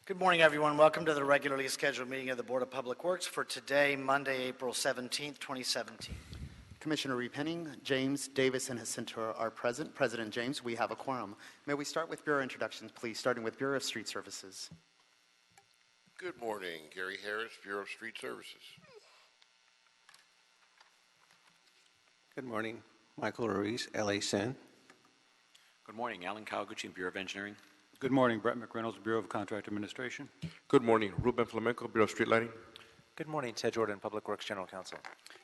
Good morning, everyone. Welcome to the regularly scheduled meeting of the Board of Public Works for today, Monday, April 17th, 2017. Commissioner Repenning, James, Davis, and Jacinto are present. President James, we have a quorum. May we start with Bureau introductions, please, starting with Bureau of Street Services. Good morning. Gary Harris, Bureau of Street Services. Good morning. Michael Ruiz, LA Sen. Good morning. Alan Kawaguchi, Bureau of Engineering. Good morning. Brett McReynolds, Bureau of Contract Administration. Good morning. Ruben Flamenco, Bureau of Street Lighting. Good morning. Ted Jordan, Public Works General Counsel.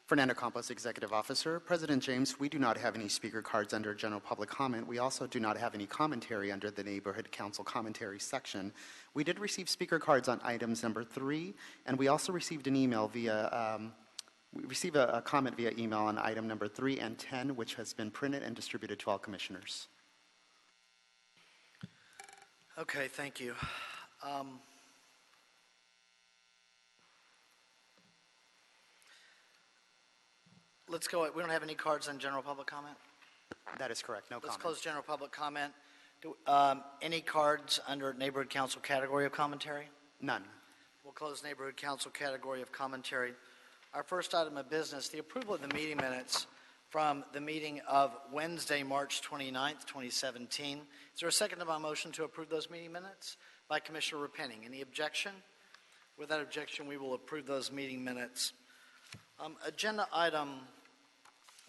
Fernando Campos, Executive Officer. President James, we do not have any speaker cards under general public comment. We also do not have any commentary under the Neighborhood Council commentary section. We did receive speaker cards on items number 3, and we also received an email via, a comment via email on item number 3 and 10, which has been printed and distributed to all commissioners. Okay, thank you. Let's go. We don't have any cards on general public comment? That is correct. No comment. Let's close general public comment. Any cards under neighborhood council category of commentary? None. We'll close neighborhood council category of commentary. Our first item of business, the approval of the meeting minutes from the meeting of Wednesday, March 29th, 2017. Is there a second to my motion to approve those meeting minutes? By Commissioner Repenning. Any objection? Without objection, we will approve those meeting minutes. Agenda item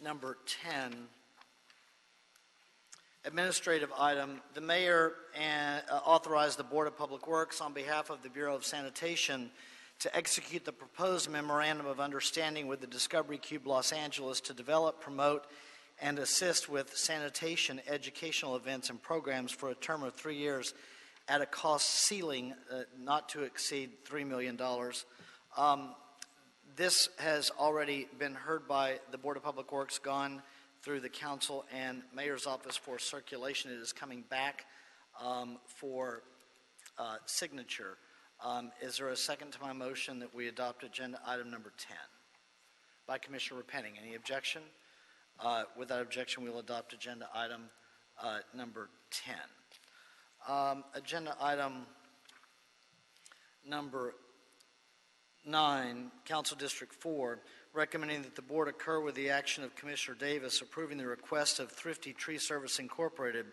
number 10, administrative item. The mayor authorized the Board of Public Works on behalf of the Bureau of Sanitation to execute the proposed memorandum of understanding with the Discovery Cube Los Angeles to develop, promote, and assist with sanitation educational events and programs for a term of 3 years at a cost ceiling not to exceed $3 million. This has already been heard by the Board of Public Works, gone through the council and mayor's office for circulation. It is coming back for signature. Is there a second to my motion that we adopt agenda item number 10? By Commissioner Repenning. Any objection? Without objection, we will adopt agenda item number 10. Agenda item number 9, Council District 4, recommending that the board concur with the action of Commissioner Davis approving the request of Thrifty Tree Service Incorporated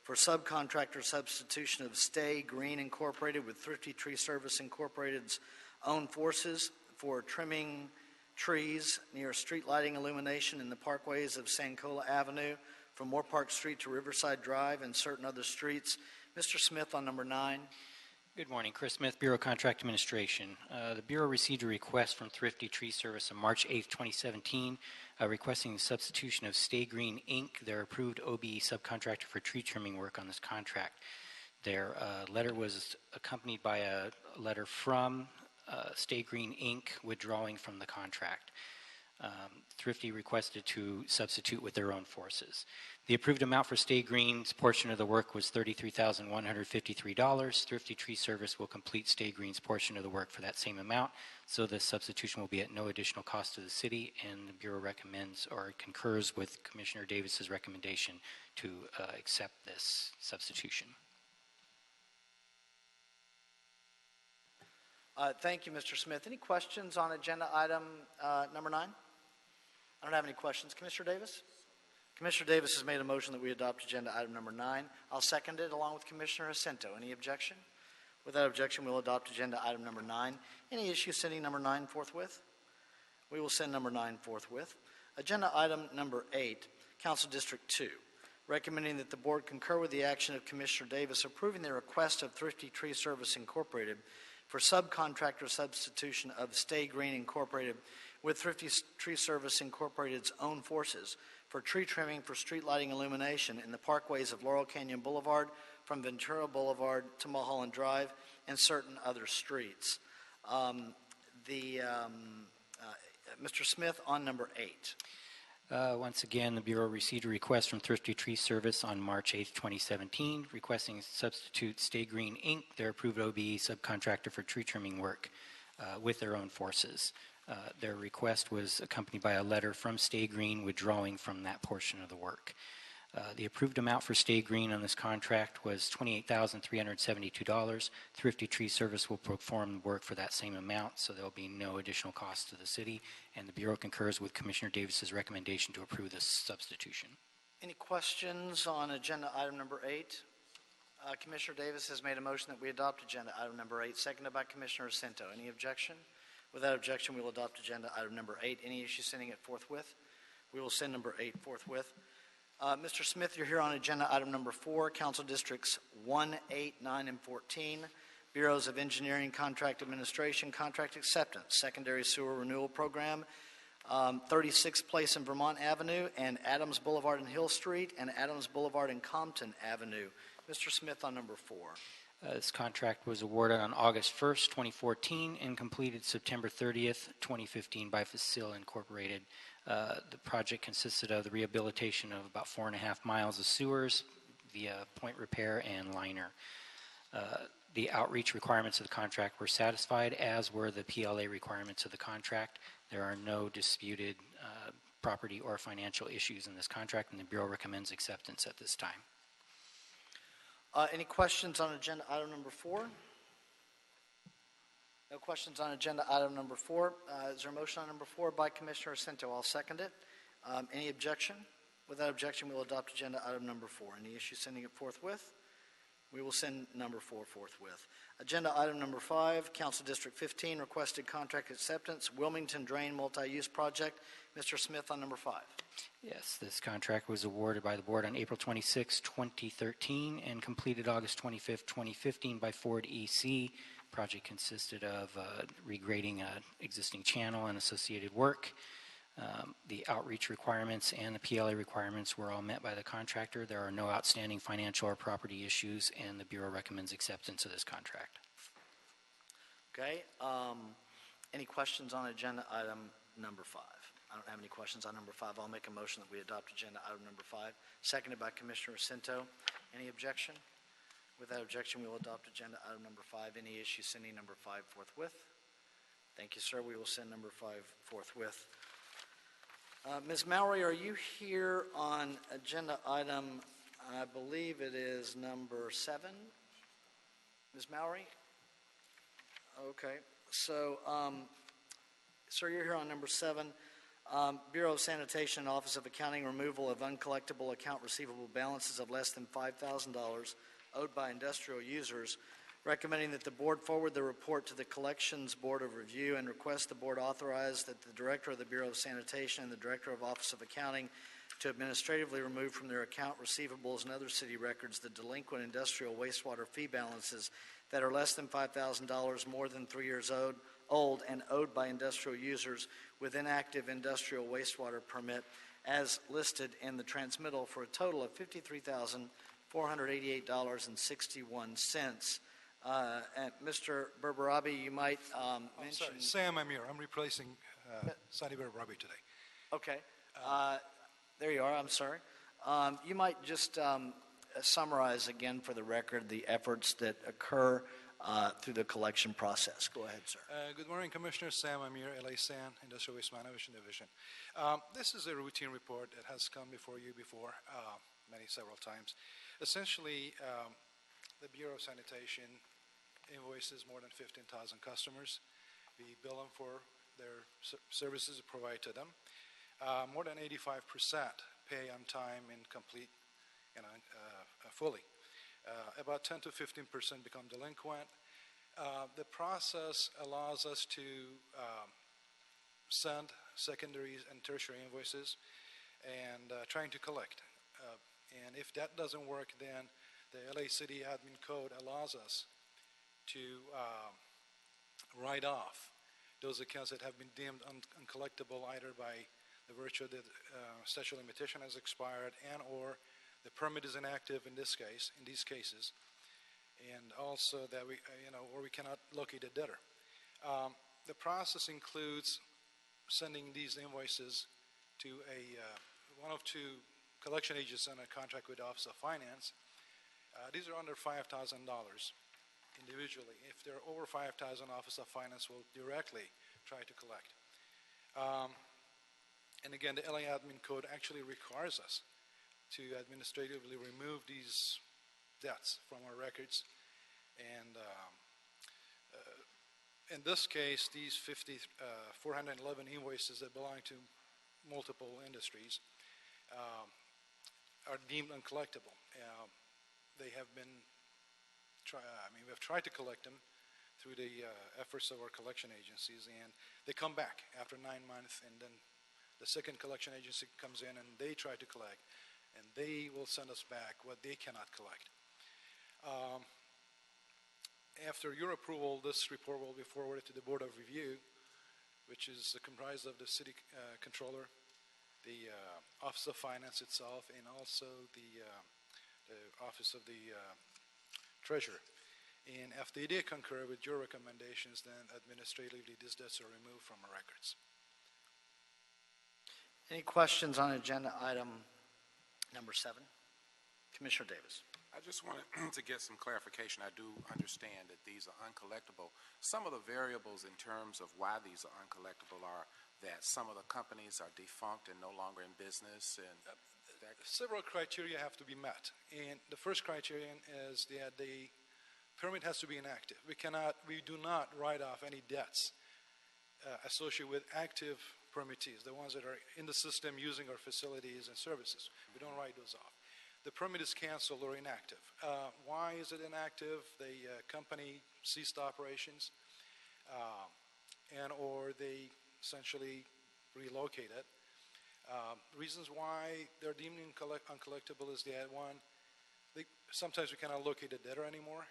for subcontractor substitution of Stay Green Incorporated with Thrifty Tree Service Incorporated's own forces for trimming trees near street lighting illumination in the parkways of Sankola Avenue from Moore Park Street to Riverside Drive and certain other streets. Mr. Smith on number 9. Good morning. Chris Smith, Bureau of Contract Administration. The Bureau received a request from Thrifty Tree Service on March 8, 2017, requesting the substitution of Stay Green, Inc., their approved OBE subcontractor for tree trimming work on this contract. Their letter was accompanied by a letter from Stay Green, Inc., withdrawing from the contract. Thrifty requested to substitute with their own forces. The approved amount for Stay Green's portion of the work was $33,153. Thrifty Tree Service will complete Stay Green's portion of the work for that same amount, so the substitution will be at no additional cost to the city, and the Bureau recommends or concurs with Commissioner Davis's recommendation to accept this substitution. Thank you, Mr. Smith. Any questions on agenda item number 9? I don't have any questions. Commissioner Davis? Commissioner Davis has made a motion that we adopt agenda item number 9. I'll second it along with Commissioner Jacinto. Any objection? Without objection, we'll adopt agenda item number 9. Any issue sending number 9 forthwith? We will send number 9 forthwith. Agenda item number 8, Council District 2, recommending that the board concur with the action of Commissioner Davis approving the request of Thrifty Tree Service Incorporated for subcontractor substitution of Stay Green Incorporated with Thrifty Tree Service Incorporated's own forces for tree trimming for street lighting illumination in the parkways of Laurel Canyon Boulevard from Ventura Boulevard to Mulholland Drive and certain other streets. Mr. Smith on number 8. Once again, the Bureau received a request from Thrifty Tree Service on March 8, 2017, requesting to substitute Stay Green, Inc., their approved OBE subcontractor for tree trimming work with their own forces. Their request was accompanied by a letter from Stay Green withdrawing from that portion of the work. The approved amount for Stay Green on this contract was $28,372. Thrifty Tree Service will perform the work for that same amount, so there will be no additional cost to the city, and the Bureau concurs with Commissioner Davis's recommendation to approve this substitution. Any questions on agenda item number 8? Commissioner Davis has made a motion that we adopt agenda item number 8, seconded by Commissioner Jacinto. Any objection? Without objection, we will adopt agenda item number 8. Any issue sending it forthwith? We will send number 8 forthwith. Mr. Smith, you're here on agenda item number 4, Council Districts 1, 8, 9, and 14, Bureaus of Engineering, Contract Administration, Contract Acceptance, Secondary Sewer Renewal Program, 36th Place and Vermont Avenue, and Adams Boulevard and Hill Street, and Adams Boulevard and Compton Avenue. Mr. Smith on number 4. This contract was awarded on August 1st, 2014, and completed September 30th, 2015 by Facil Incorporated. The project consisted of the rehabilitation of about 4.5 miles of sewers via point repair and liner. The outreach requirements of the contract were satisfied, as were the PLA requirements of the contract. There are no disputed property or financial issues in this contract, and the Bureau recommends acceptance at this time. Any questions on agenda item number 4? No questions on agenda item number 4. Is there a motion on number 4 by Commissioner Jacinto? I'll second it. Any objection? Without objection, we will adopt agenda item number 4. Any issue sending it forthwith? We will send number 4 forthwith. Agenda item number 5, Council District 15, requested contract acceptance, Wilmington Drain Multi-Use Project. Mr. Smith on number 5. Yes, this contract was awarded by the board on April 26, 2013, and completed August 25, 2015 by Ford EC. Project consisted of regrading an existing channel and associated work. The outreach requirements and the PLA requirements were all met by the contractor. There are no outstanding financial or property issues, and the Bureau recommends acceptance of this contract. Okay. Any questions on agenda item number 5? I don't have any questions on number 5. I'll make a motion that we adopt agenda item number 5, seconded by Commissioner Jacinto. Any objection? Without objection, we will adopt agenda item number 5. Any issue sending number 5 forthwith? Thank you, sir. We will send number 5 forthwith. Ms. Mowry, are you here on agenda item, I believe it is number 7? Ms. Mowry? Okay. So, sir, you're here on number 7. Bureau of Sanitation and Office of Accounting, removal of uncollectible account receivable balances of less than $5,000 owed by industrial users, recommending that the board forward the report to the Collections Board of Review and request the board authorize that the Director of the Bureau of Sanitation and the Director of Office of Accounting to administratively remove from their account receivables and other city records the delinquent industrial wastewater fee balances that are less than $5,000, more than 3 years old, and owed by industrial users with inactive industrial wastewater permit as listed in the transmittal for a total of $53,488.61. And Mr. Berberabi, you might mention... Sorry, Sam, I'm here. I'm replacing Sadi Berberabi today. Okay. There you are. I'm sorry. You might just summarize again for the record the efforts that occur through the collection process. Go ahead, sir. Good morning, Commissioner. Sam Amir, LA San, Industrial Waste Management Division. This is a routine report that has come before you before, several times. Essentially, the Bureau of Sanitation invoices more than 15,000 customers. We bill them for their services provided to them. More than 85% pay on time and complete, fully. About 10 to 15% become delinquent. The process allows us to send secondary and tertiary invoices and trying to collect. And if that doesn't work, then the LA City Admin Code allows us to write off those accounts that have been deemed uncollectible either by the virtue that statute of limitation has expired and or the permit is inactive in these cases, and also that we, or we cannot locate a debtor. The process includes sending these invoices to one of two collection agents on a contract with the Office of Finance. These are under $5,000 individually. If they're over $5,000, Office of Finance will directly try to collect. And again, the LA Admin Code actually requires us to administratively remove these debts from our records. And in this case, these 411 invoices that belong to multiple industries are deemed uncollectible. They have been, we've tried to collect them through the efforts of our collection agencies, and they come back after 9 months, and then the second collection agency comes in and they try to collect, and they will send us back what they cannot collect. After your approval, this report will be forwarded to the Board of Review, which is comprised of the City Controller, the Office of Finance itself, and also the Office of the Treasurer. And if they did concur with your recommendations, then administratively these debts are removed from our records. Any questions on agenda item number 7? Commissioner Davis. I just wanted to get some clarification. I do understand that these are uncollectible. Some of the variables in terms of why these are uncollectible are that some of the companies are defunct and no longer in business, and several criteria have to be met. And the first criterion is that the permit has to be inactive. We do not write off any debts associated with active permittees, the ones that are in the system using our facilities and services. We don't write those off. The permit is canceled or inactive. Why is it inactive? The company ceased operations and or they essentially relocated. Reasons why they're deemed uncollectible is that one, sometimes we cannot locate the debtor anymore.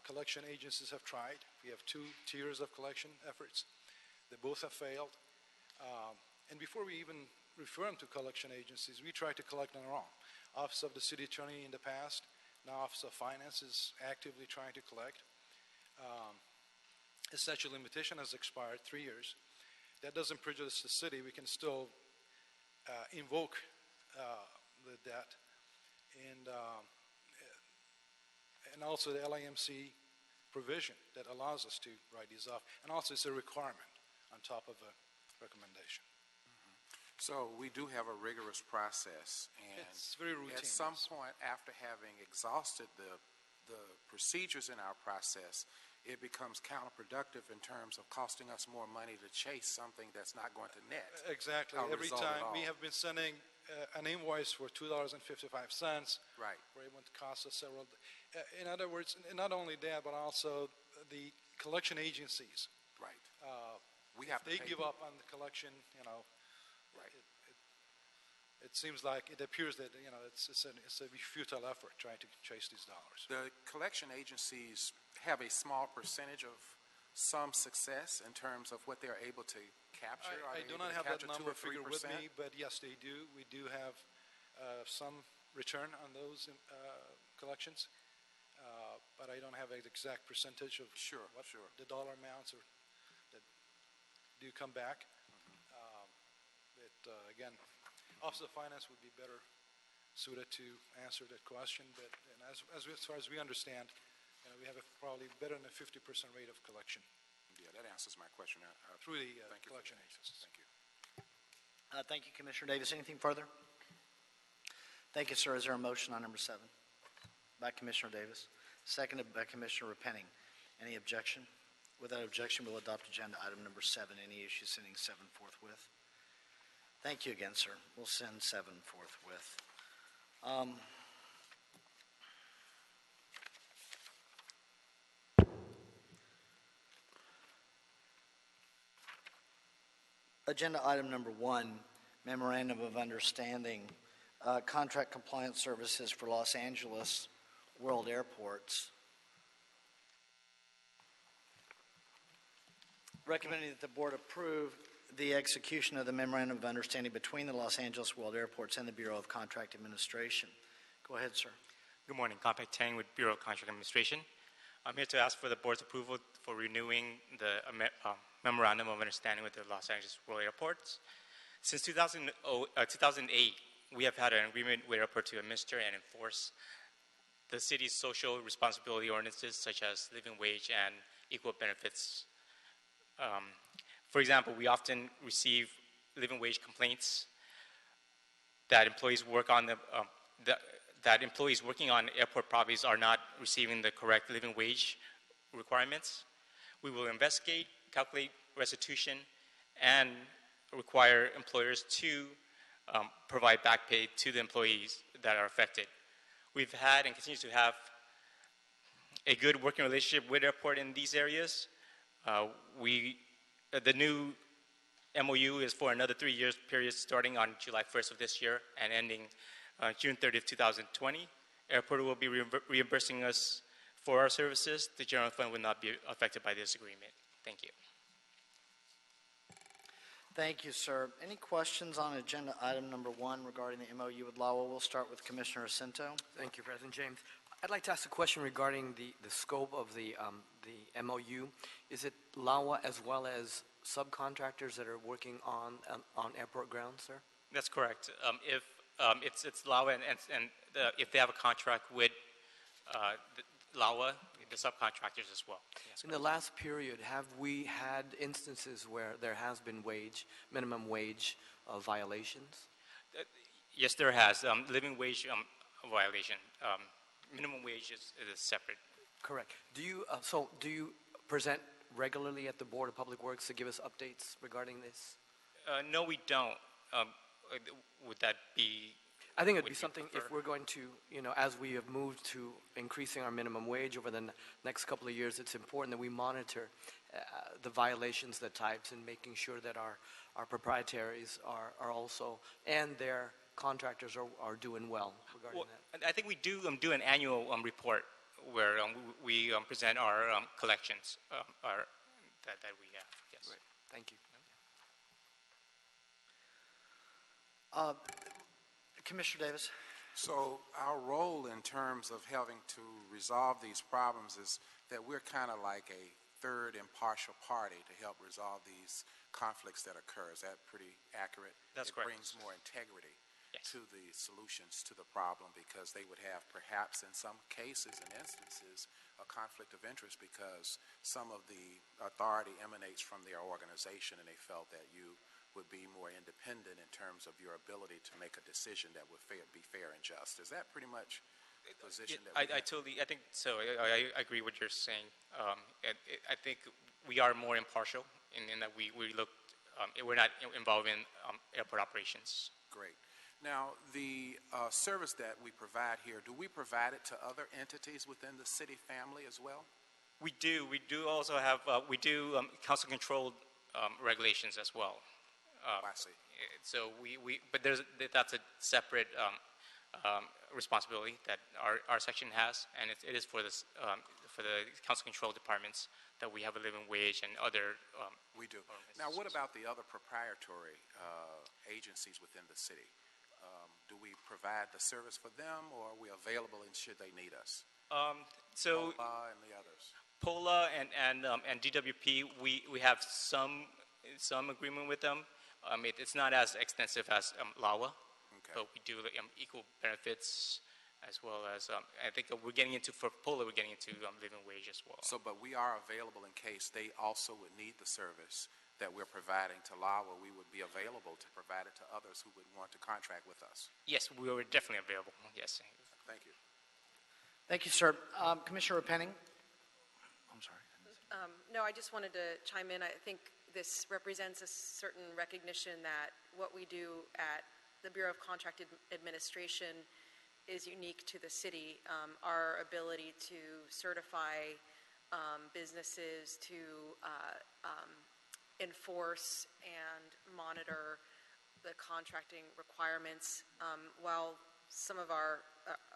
Collection agencies have tried. We have 2 tiers of collection efforts. They both have failed. And before we even refer them to collection agencies, we try to collect on our own. Office of the City Attorney in the past, now Office of Finance is actively trying to collect. The statute of limitation has expired 3 years. That doesn't prejudice the city. We can still invoke the debt. And also the LIMC provision that allows us to write these off. And also it's a requirement on top of a recommendation. so we do have a rigorous process. And It's very routine. at some point, after having exhausted the procedures in our process, it becomes counterproductive in terms of costing us more money to chase something that's not going to net. Exactly. I'll Every resolve it time all. we have been sending an invoice for $2.55. Right. Where it would cost us several. In other words, not only that, but also the collection agencies. Right. We have to They pay give up on the collection. Right. It seems like it appears that it's a futile effort trying to chase these dollars. The collection agencies have a small percentage of some success in terms of what they're able to capture. Are I they do able not to have that capture 2 number or 3%? figure with me, but yes, they do. We do have some return on those collections, but I don't have an exact percentage of Sure, what sure. the dollar amounts that do come back. Again, Office of Finance would be better suited to answer that question, but as far as we understand, we have probably better than a 50% rate of collection Yeah, that answers my question. through the Thank you for collection the answers. agencies. Thank you. Thank you, Commissioner Davis. Anything further? Thank you, sir. Is there a motion on number 7? By Commissioner Davis, seconded by Commissioner Repenning. Any objection? Without objection, we'll adopt agenda item number 7. Any issues sending 7 forthwith? Thank you again, sir. We'll send 7 forthwith. Agenda item number 1, Memorandum of Understanding, Contract Compliance Services for Los Angeles World Airports. Recommending that the board approve the execution of the Memorandum of Understanding between the Los Angeles World Airports and the Bureau of Contract Administration. Go ahead, sir. Good morning. Compact Tang with Bureau of Contract Administration. I'm here to ask for the board's approval for renewing the Memorandum of Understanding with the Los Angeles World Airports. Since 2008, we have had an agreement with Airport to administer and enforce the city's social responsibility ordinances, such as living wage and equal benefits. For example, we often receive living wage complaints that employees work on that employees working on airport properties are not receiving the correct living wage requirements. We will investigate, calculate restitution, and require employers to provide back pay to the employees that are affected. We've had and continue to have a good working relationship with airport in these areas. The new MOU is for another 3 years period starting on July 1st of this year and ending June 30th, 2020. Airport will be reimbursing us for our services. The general fund will not be affected by this agreement. Thank you. Thank you, sir. Any questions on agenda item number 1 regarding the MOU with LAWA? We'll start with Commissioner Jacinto. Thank you, President James. I'd like to ask a question regarding the scope of the MOU. Is it LAWA as well as subcontractors that are working on airport grounds, sir? That's correct. If it's LAWA and if they have a contract with LAWA, the subcontractors as well. Yes, in the last period, have we had instances where there has been minimum wage violations? Yes, there has. Living wage violation. Minimum wage is separate. Correct. Do you present regularly at the Board of Public Works to give us updates regarding this? No, we don't. Would that be? I think it would be something if we're going to, as we have moved to increasing our minimum wage over the next couple of years, it's important that we monitor the violations, the types, and making sure that our proprietaries are also, and their contractors are doing well regarding that. I think we do an annual report where we present our collections that we have. Yes. Great. Thank you. Commissioner Davis. So our role in terms of having to resolve these problems is that we're kind of like a third impartial party to help resolve these conflicts that occur. Is that pretty accurate? That's correct. It brings more integrity Yes. to the solutions to the problem, because they would have perhaps in some cases and instances a conflict of interest because some of the authority emanates from their organization and they felt that you would be more independent in terms of your ability to make a decision that would be fair and just. Is that pretty much the position that we have? I think so. I agree with what you're saying. I think we are more impartial in that we look, we're not involved in airport operations. Great. Now, the service that we provide here, do we provide it to other entities within the city family as well? We do. We do also have, council-controlled regulations as well. I see. So but that's a separate responsibility that our section has, and it is for the council control departments that we have a living wage and other. We do. Now, what about the other proprietary agencies within the city? Do we provide the service for them, or are we available and should they need us? So POLA and the others. POLA and DWP, we have some agreement with them. It's not as extensive as LAWA, Okay. but we do equal benefits as well as I think for POLA we're getting into living wage as well. So, but we are available in case they also would need the service that we're providing to LAWA. We would be available to provide it to others who would want to contract with us. Yes, we are definitely available. Yes. Thank you. Thank you, sir. Commissioner Penning. I'm sorry. No, I just wanted to chime in. I think this represents a certain recognition that what we do at the Bureau of Contract Administration is unique to the city. Our ability to certify businesses, to enforce and monitor the contracting requirements, while some of our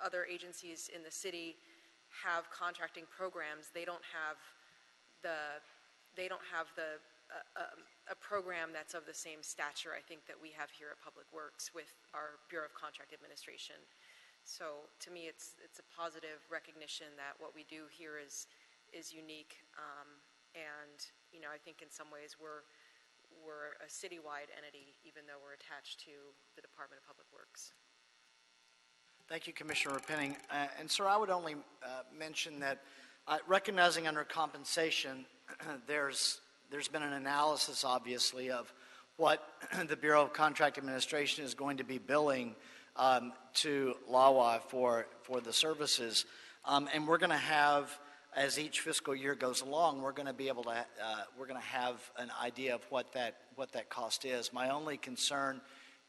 other agencies in the city have contracting programs, they don't have a program that's of the same stature, I think, that we have here at Public Works with our Bureau of Contract Administration. So to me, it's a positive recognition that what we do here is unique, and I think in some ways we're a citywide entity, even though we're attached to the Department of Public Works. Thank you, Commissioner Penning. And sir, I would only mention that recognizing under compensation, there's been an analysis, obviously, of what the Bureau of Contract Administration is going to be billing to LAWA for the services. And we're going to have, as each fiscal year goes along, we're going to be able to, we're going to have an idea of what that cost is. My only concern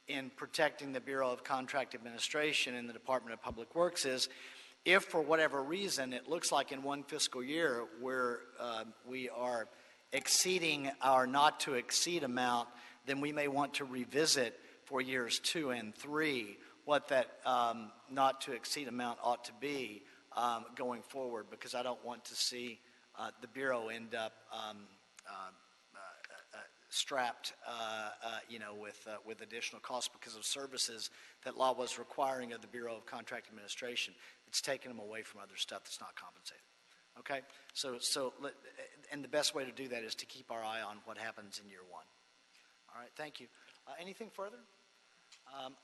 in protecting the Bureau of Contract Administration and the Department of Public Works is if for whatever reason it looks like in one fiscal year we are exceeding our not to exceed amount, then we may want to revisit for years 2 and 3 what that not to exceed amount ought to be going forward, because I don't want to see the Bureau end up strapped, with additional costs because of services that law was requiring of the Bureau of Contract Administration. It's taking them away from other stuff that's not compensated. Okay? And the best way to do that is to keep our eye on what happens in year 1. All right, thank you. Anything further?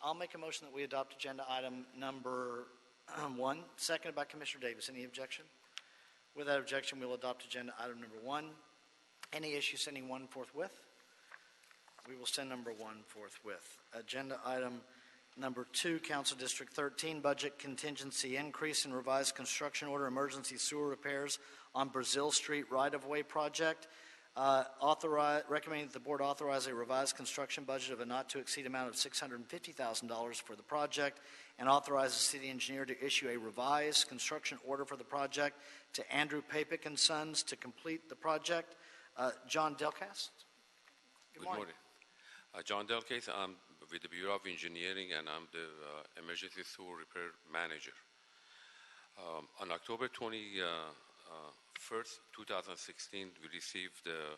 I'll make a motion that we adopt agenda item number 1, seconded by Commissioner Davis. Any objection? With that objection, we'll adopt agenda item number 1. Any issue sending 1 forthwith? We will send number 1 forthwith. Agenda item number 2, Council District 13, budget contingency increase and revised construction order emergency sewer repairs on Brazil Street right-of-way project. Recommending that the board authorize a revised construction budget of a not-to-exceed amount of $650,000 for the project, and authorize the city engineer to issue a revised construction order for the project to Andrew Papick and Sons to complete the project. John Delcast. Good morning. John Delcast. I'm with the Bureau of Engineering, and I'm the Emergency Sewer Repair Manager. On October 21st, 2016, we received a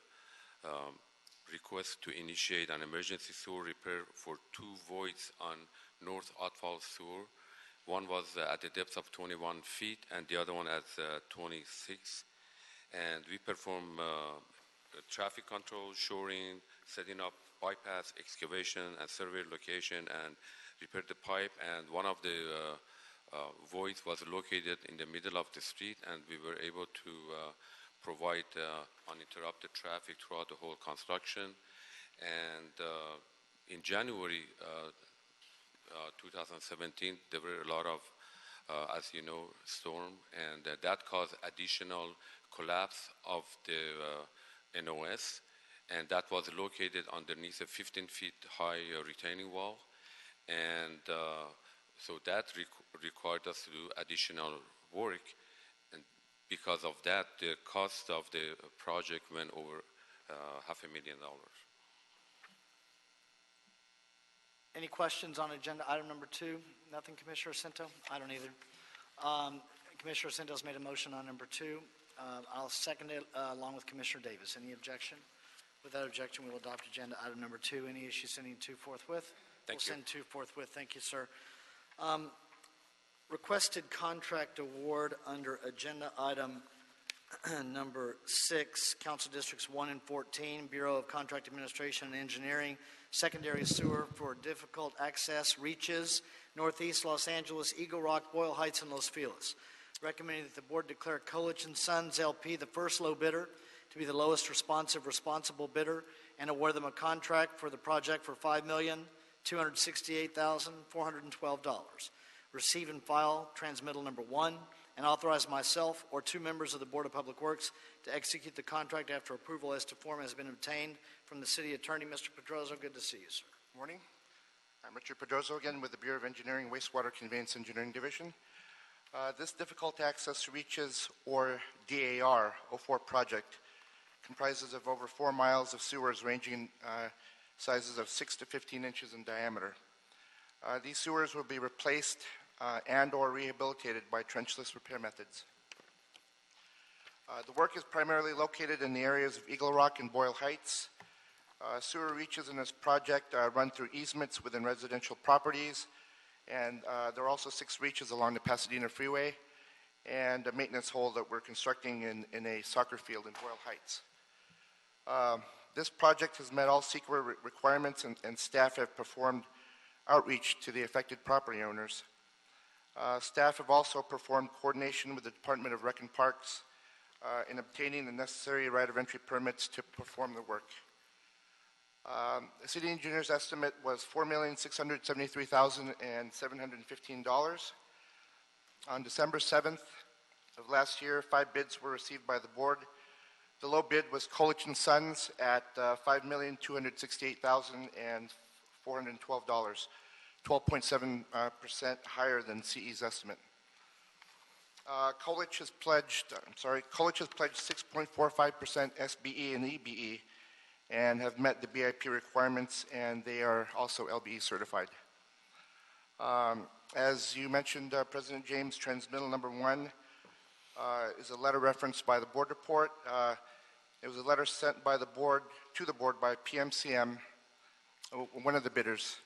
request to initiate an emergency sewer repair for 2 voids on North Outfall Sewer. One was at the depth of 21 feet, and the other one at 26. And we perform traffic control, shoring, setting up bypass excavation and survey location, and repair the pipe. And one of the voids was located in the middle of the street, and we were able to provide uninterrupted traffic throughout the whole construction. And in January 2017, there were a lot of, as you know, storm, and that caused additional collapse of the NOS, and that was located underneath a 15 feet high retaining wall. And so that required us to do additional work, and because of that, the cost of the project went over $500,000. Any questions on agenda item number 2? Nothing, Commissioner Cinto? I don't either. Commissioner Cinto's made a motion on number 2. I'll second it along with Commissioner Davis. Any objection? Without objection, we will adopt agenda item number 2. Any issues sending 2 forthwith? Thank you. We'll send 2 forthwith. Thank you, sir. Requested contract award under agenda item number 6, Council Districts 1 and 14, Bureau of Contract Administration and Engineering, secondary sewer for difficult access reaches, Northeast Los Angeles, Eagle Rock, Boyle Heights, and Los Feliz. Recommending that the board declare Colich and Sons LP the first low bidder to be the lowest responsible bidder, and award them a contract for the project for $5,268,412. Receive and file transmittal number 1, and authorize myself or 2 members of the Board of Public Works to execute the contract after approval as to form has been obtained from the city attorney. Mr. Pedroso, good to see you, sir. Morning. I'm Richard Pedroso again with the Bureau of Engineering, Wastewater Conveyance Engineering Division. This difficult access reaches, or DAR 04 project, comprises of over 4 miles of sewers ranging in sizes of 6 to 15 inches in diameter. These sewers will be replaced and or rehabilitated by trenchless repair methods. The work is primarily located in the areas of Eagle Rock and Boyle Heights. Sewer reaches in this project run through easements within residential properties, and there are also 6 reaches along the Pasadena Freeway and a maintenance hole that we're constructing in a soccer field in Boyle Heights. This project has met all CEQA requirements, and staff have performed outreach to the affected property owners. Staff have also performed coordination with the Department of Rec and Parks in obtaining the necessary right of entry permits to perform the work. The city engineer's estimate was $4,673,715. On December 7th of last year, 5 bids were received by the board. The low bid was Colich & Sons at $5,268,412, 12.7% higher than CE's estimate. Colich has pledged 6.45% SBE and EBE and have met the BIP requirements, and they are also LBE certified. As you mentioned, President James, transmittal number 1 is a letter referenced by the board report. It was a letter sent by the board to the board by PMCM, one of the bidders,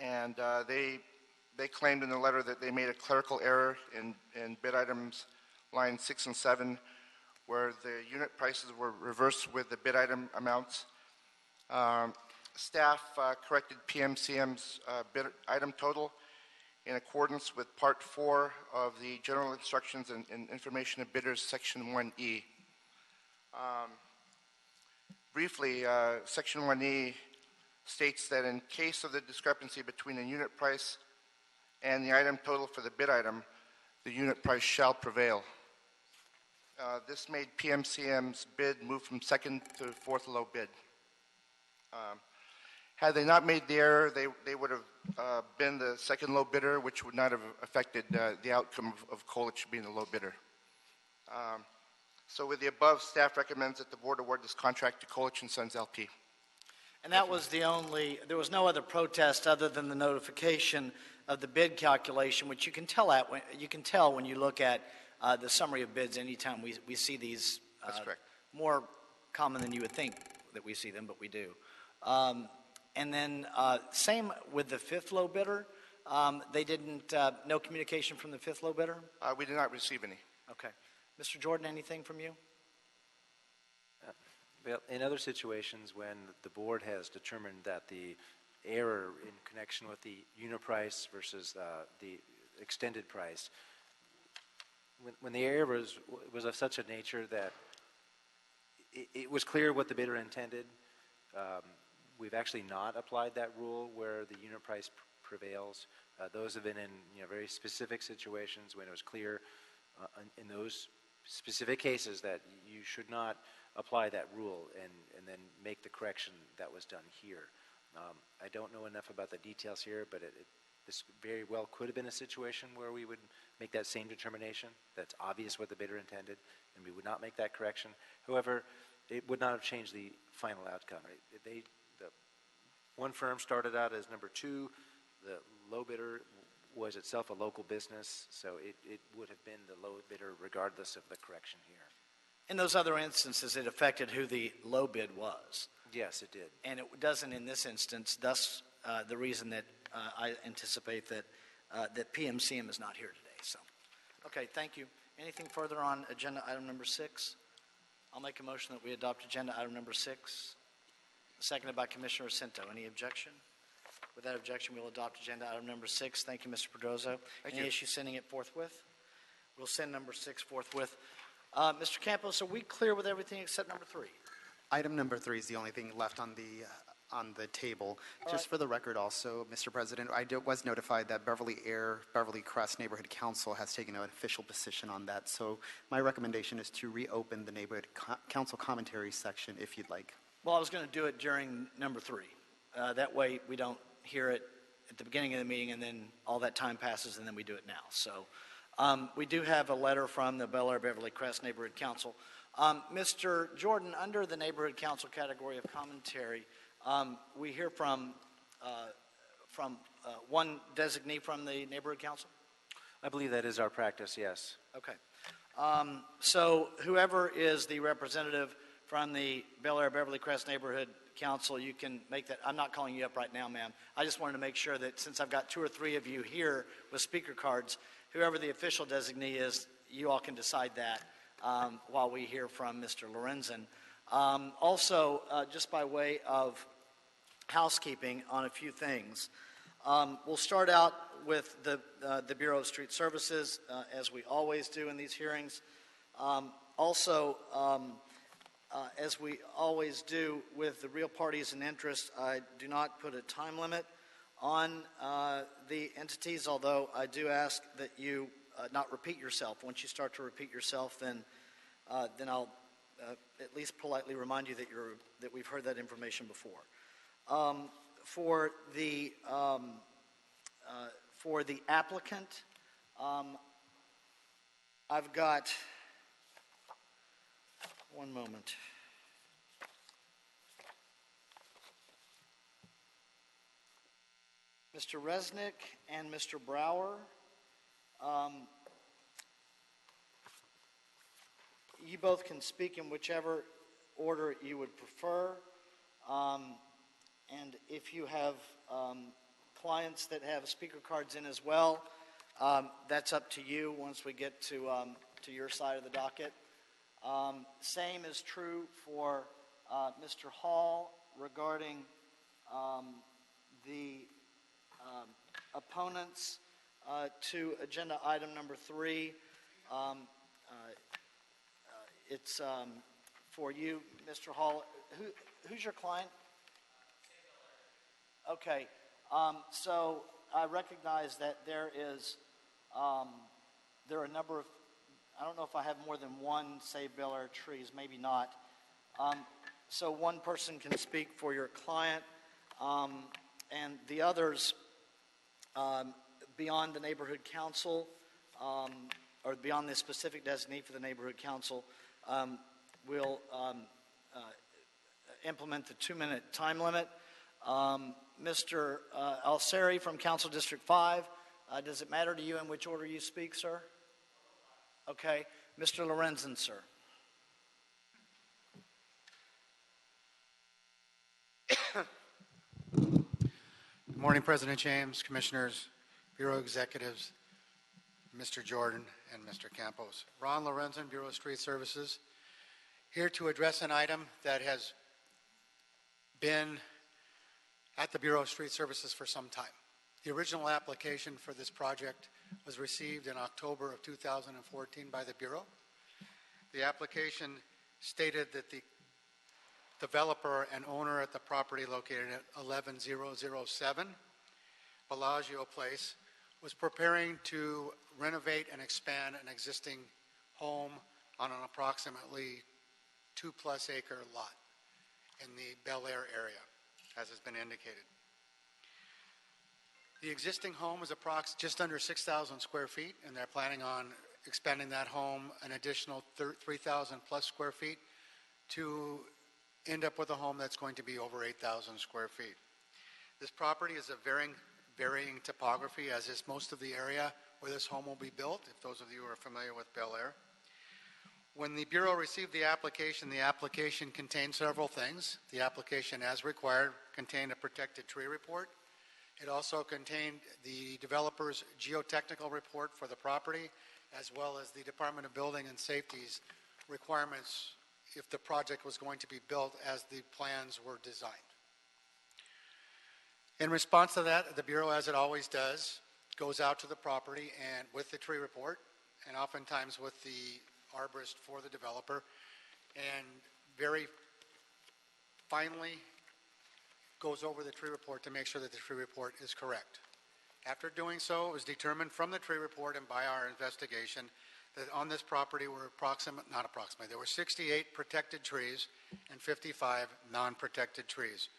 and they claimed in the letter that they made a clerical error in bid items line 6 and 7, where the unit prices were reversed with the bid item amounts. Staff corrected PMCM's bid item total in accordance with Part 4 of the General Instructions and Information of Bidders, Section 1E. Briefly, Section 1E states that in case of the discrepancy between the unit price and the item total for the bid item, the unit price shall prevail. This made PMCM's bid move from second to fourth low bid. Had they not made the error, they would have been the second low bidder, which would not have affected the outcome of Colich being the low bidder. So with the above, staff recommends that the board award this contract to Colich & Sons LP. And that was the only, there was no other protest other than the notification of the bid calculation, which you can tell when you look at the summary of bids anytime we see these. That's correct. More common than you would think that we see them, but we do. And then same with the fifth low bidder. They didn't, no communication from the fifth low bidder? We did not receive any. Okay. Mr. Jordan, anything from you? Well, in other situations when the board has determined that the error in connection with the unit price versus the extended price, when the error was of such a nature that it was clear what the bidder intended, we've actually not applied that rule where the unit price prevails. Those have been in very specific situations when it was clear in those specific cases that you should not apply that rule and then make the correction that was done here. I don't know enough about the details here, but this very well could have been a situation where we would make that same determination. That's obvious what the bidder intended, and we would not make that correction. However, it would not have changed the final outcome. The one firm started out as number 2. The low bidder was itself a local business, so it would have been the low bidder regardless of the correction here. In those other instances, it affected who the low bid was. Yes, it did. And it doesn't in this instance, thus the reason that I anticipate that PMCM is not here today. So, okay, thank you. Anything further on agenda item number 6? I'll make a motion that we adopt agenda item number 6, seconded by Commissioner Cinto. Any objection? With that objection, we'll adopt agenda item number 6. Thank you, Mr. Pedroso. Any issue sending it forthwith? We'll send number 6 forthwith. Mr. Campos, are we clear with everything except number 3? Item number 3 is the only thing left on the table. Just for the record also, Mr. President, I was notified that Beverly Crest Neighborhood Council has taken an official position on that. So my recommendation is to reopen the Neighborhood Council commentary section if you'd like. Well, I was going to do it during number 3. That way we don't hear it at the beginning of the meeting and then all that time passes and then we do it now. So we do have a letter from the Bel Air Beverly Crest Neighborhood Council. Mr. Jordan, under the Neighborhood Council category of commentary, we hear from one designee from the Neighborhood Council? I believe that is our practice, yes. Okay. So whoever is the representative from the Bel Air Beverly Crest Neighborhood Council, you can make that. I'm not calling you up right now, ma'am. I just wanted to make sure that since I've got 2 or 3 of you here with speaker cards, whoever the official designee is, you all can decide that while we hear from Mr. Lorenzen. Also, just by way of housekeeping on a few things, we'll start out with the Bureau of Street Services, as we always do in these hearings. Also, as we always do with the real parties in interest, I do not put a time limit on the entities, although I do ask that you not repeat yourself. Once you start to repeat yourself, then I'll at least politely remind you that we've heard that information before. For the applicant, I've got one moment. Mr. Resnick and Mr. Brower, you both can speak in whichever order you would prefer. And if you have clients that have speaker cards in as well, that's up to you once we get to your side of the docket. Same is true for Mr. Hall regarding the opponents to agenda item number 3. It's for you, Mr. Hall. Who's your client? Okay. So I recognize that there are a number of, I don't know if I have more than one Save Bel Air trees, maybe not. So one person can speak for your client, and the others beyond the neighborhood council, or beyond the specific designee for the neighborhood council, will implement the 2-minute time limit. Mr. Alseri from Council District 5, does it matter to you in which order you speak, sir? Okay. Mr. Lorenzen, sir. Good morning, President James, Commissioners, Bureau Executives, Mr. Jordan, and Mr. Campos. Ron Lorenzen, Bureau of Street Services, here to address an item that has been at the Bureau of Street Services for some time. The original application for this project was received in October of 2014 by the Bureau. The application stated that the developer and owner at the property located at 11007 Bellagio Place was preparing to renovate and expand an existing home on an approximately 2+ acre lot in the Bel Air area, as has been indicated. The existing home is just under 6,000 square feet, and they're planning on expanding that home an additional 3,000 plus square feet to end up with a home that's going to be over 8,000 square feet. This property is a varying topography, as is most of the area where this home will be built, if those of you are familiar with Bel Air. When the Bureau received the application contained several things. The application, as required, contained a protected tree report. It also contained the developer's geotechnical report for the property, as well as the Department of Building and Safety's requirements if the project was going to be built as the plans were designed. In response to that, the Bureau, as it always does, goes out to the property and with the tree report, and oftentimes with the arborist for the developer, and very finally goes over the tree report to make sure that the tree report is correct. After doing so, it was determined from the tree report and by our investigation that on this property were there were 68 protected trees and 55 non-protected trees.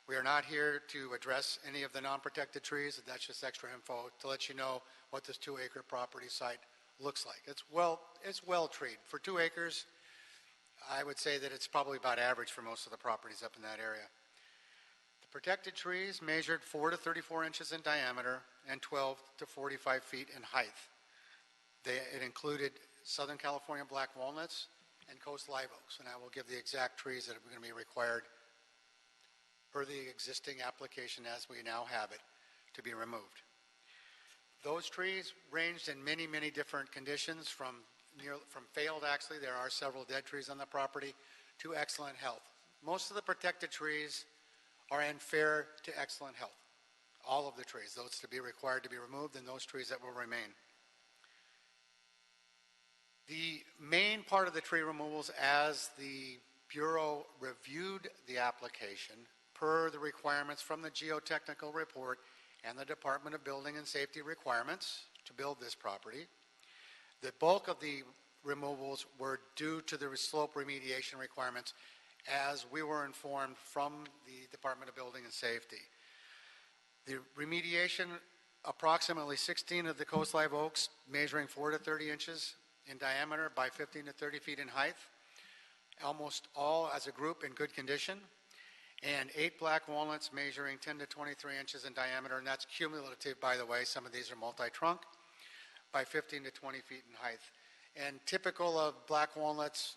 We are not here to address any of the non-protected trees. That's just extra info to let you know what this 2-acre property site looks like. It's well treed. For 2 acres, I would say that it's probably about average for most of the properties up in that area. The protected trees measured 4 to 34 inches in diameter and 12 to 45 feet in height. It included Southern California black walnuts and coast live oaks, and I will give the exact trees that are going to be required per the existing application as we now have it to be removed. Those trees ranged in many, many different conditions, from failed, actually, there are several dead trees on the property, to excellent health. Most of the protected trees are in fair to excellent health. All of the trees, those to be required to be removed, and those trees that will remain. The main part of the tree removals, as the Bureau reviewed the application per the requirements from the geotechnical report and the Department of Building and Safety requirements to build this property. The bulk of the removals were due to the slope remediation requirements as we were informed from the Department of Building and Safety. The remediation, approximately 16 of the coast live oaks measuring 4 to 30 inches in diameter by 15 to 30 feet in height, almost all as a group in good condition, and 8 black walnuts measuring 10 to 23 inches in diameter, and that's cumulative, by the way. Some of these are multi-trunk, by 15 to 20 feet in height. And typical of black walnuts,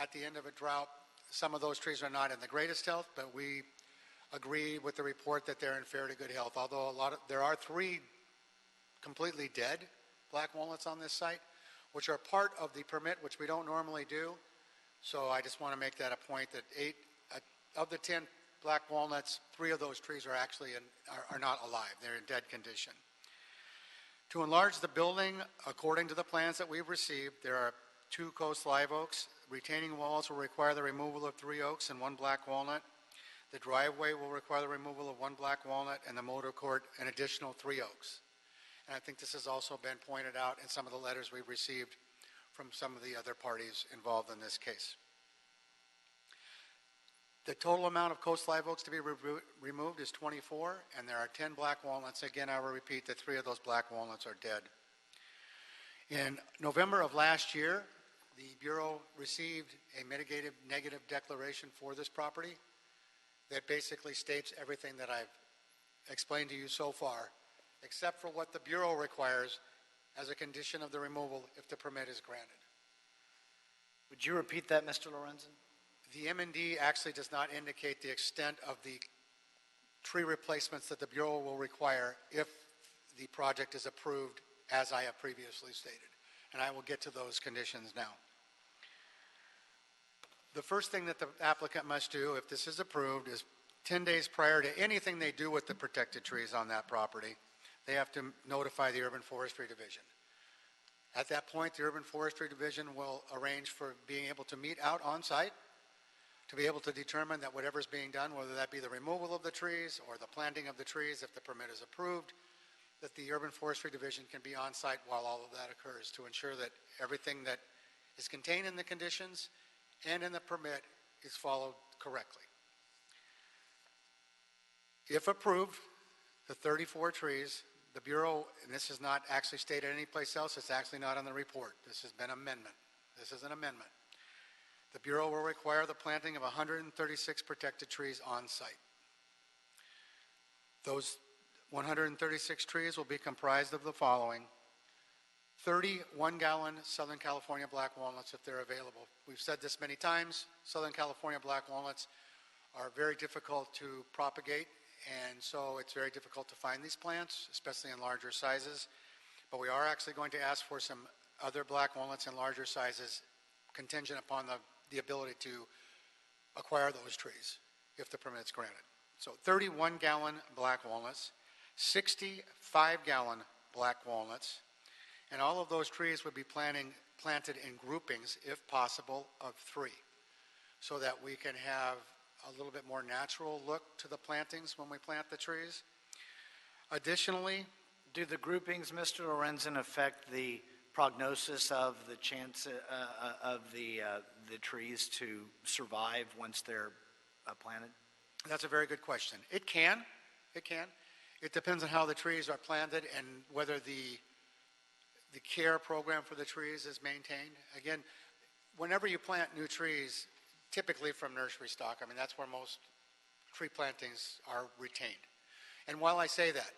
at the end of a drought, some of those trees are not in the greatest health, but we agree with the report that they're in fair to good health. Although there are 3 completely dead black walnuts on this site, which are part of the permit, which we don't normally do. So I just want to make that a point that 8 of the 10 black walnuts, 3 of those trees are actually are not alive. They're in dead condition. To enlarge the building, according to the plans that we've received, there are 2 coast live oaks. Retaining walls will require the removal of 3 oaks and 1 black walnut. The driveway will require the removal of 1 black walnut, and the motor court an additional 3 oaks. And I think this has also been pointed out in some of the letters we've received from some of the other parties involved in this case. The total amount of coast live oaks to be removed is 24, and there are 10 black walnuts. Again, I will repeat that 3 of those black walnuts are dead. In November of last year, the Bureau received a mitigated negative declaration for this property that basically states everything that I've explained to you so far, except for what the Bureau requires as a condition of the removal if the permit is granted. Would you repeat that, Mr. Lorenzen? The M&D actually does not indicate the extent of the tree replacements that the Bureau will require if the project is approved, as I have previously stated. And I will get to those conditions now. The first thing that the applicant must do, if this is approved, is 10 days prior to anything they do with the protected trees on that property, they have to notify the Urban Forestry Division. At that point, the Urban Forestry Division will arrange for being able to meet out on site to be able to determine that whatever is being done, whether that be the removal of the trees or the planting of the trees, if the permit is approved, that the Urban Forestry Division can be on site while all of that occurs to ensure that everything that is contained in the conditions and in the permit is followed correctly. If approved, the 34 trees, the Bureau, and this is not actually stated anyplace else, it's actually not on the report. This has been an amendment. This is an amendment. The Bureau will require the planting of 136 protected trees on site. Those 136 trees will be comprised of the following: 30 one-gallon Southern California black walnuts if they're available. We've said this many times. Southern California black walnuts are very difficult to propagate, and so it's very difficult to find these plants, especially in larger sizes. But we are actually going to ask for some other black walnuts in larger sizes, contingent upon the ability to acquire those trees if the permit's granted. So 31-gallon black walnuts, 65-gallon black walnuts, and all of those trees would be planted in groupings, if possible, of 3, so that we can have a little bit more natural look to the plantings when we plant the trees. Additionally, do the groupings, Mr. Lorenzen, affect the prognosis of the chance of the trees to survive once they're planted? That's a very good question. It can. It can. It depends on how the trees are planted and whether the care program for the trees is maintained. Again, whenever you plant new trees, typically from nursery stock, I mean, that's where most tree plantings are retained. And while I say that,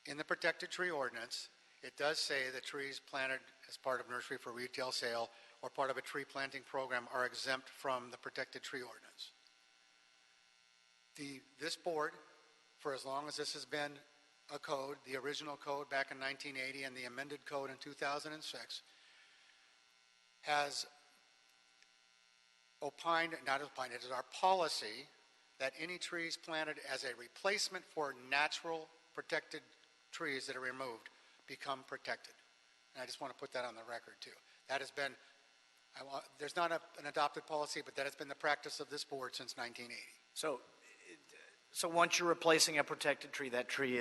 in the protected tree ordinance, it does say that trees planted as part of nursery for retail sale or part of a tree planting program are exempt from the protected tree ordinance. This board, for as long as this has been a code, the original code back in 1980 and the amended code in 2006, has not opined, it is our policy that any trees planted as a replacement for natural protected trees that are removed become protected. And I just want to put that on the record too. That has been There's not an adopted policy, but that has been the practice of this board since 1980. So once you're replacing a protected tree, that tree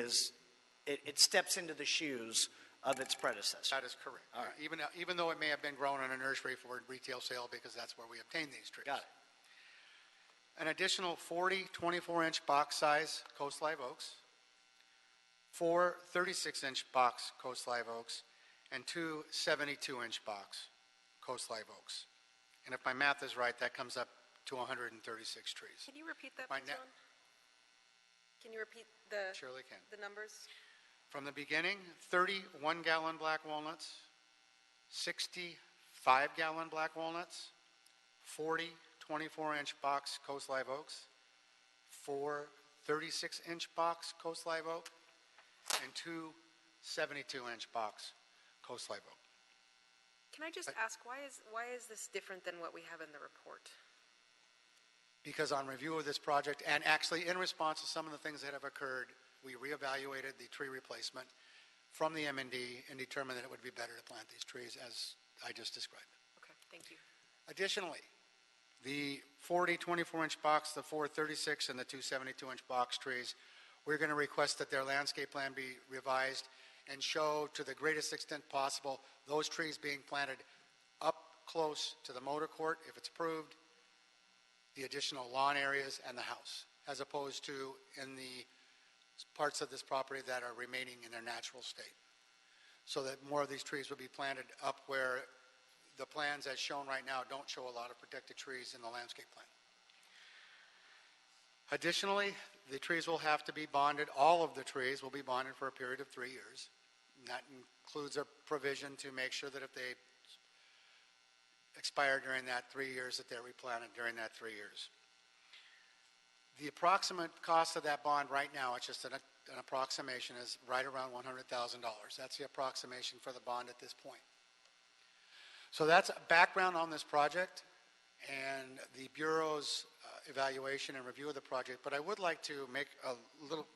it steps into the shoes of its predecessor. That is correct. All right. Even though it may have been grown in a nursery for retail sale, because that's where we obtain these trees. Got it. An additional 40 24-inch box size Coast Live oaks, 4 36-inch box Coast Live oaks, and 2 72-inch box Coast Live oaks. And if my math is right, that comes up to 136 trees. Can you repeat that, My please, Ron? Can you repeat the Surely can. the numbers? From the beginning, 30 one-gallon black walnuts, 60 5-gallon black walnuts, 40 24-inch box Coast Live oaks, 4 36-inch box Coast Live oak, and 2 72-inch box Coast Live oak. Can I just ask, why is this different than what we have in the report? Because on review of this project, and actually in response to some of the things that have occurred, we reevaluated the tree replacement from the M&D and determined that it would be better to plant these trees as I just described. Okay, thank you. Additionally, the 40 24-inch box, the 4 36, and the 2 72-inch box trees, we're going to request that their landscape plan be revised and show to the greatest extent possible those trees being planted up close to the motor court, if it's approved, the additional lawn areas, and the house, as opposed to in the parts of this property that are remaining in their natural state. So that more of these trees will be planted up where the plans as shown right now don't show a lot of protected trees in the landscape plan. Additionally, the trees will have to be bonded. All of the trees will be bonded for a period of 3 years. And that includes a provision to make sure that if they expire during that 3 years, that they're replanted during that 3 years. The approximate cost of that bond right now, it's just an approximation, is right around $100,000. That's the approximation for the bond at this point. So that's background on this project and the Bureau's evaluation and review of the project. But I would like to make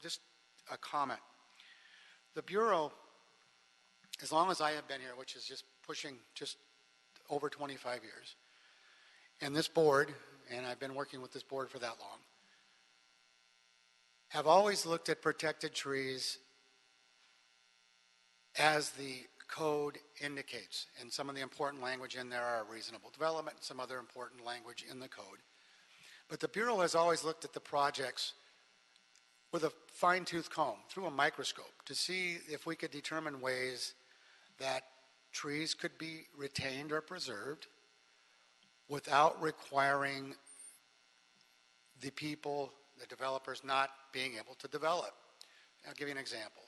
just a comment. The Bureau, as long as I have been here, which is just pushing just over 25 years, and this board, and I've been working with this board for that long, have always looked at protected trees as the code indicates. And some of the important language in there are reasonable development and some other important language in the code. But the Bureau has always looked at the projects with a fine-tooth comb, through a microscope, to see if we could determine ways that trees could be retained or preserved without requiring the people, the developers, not being able to develop. I'll give you an example.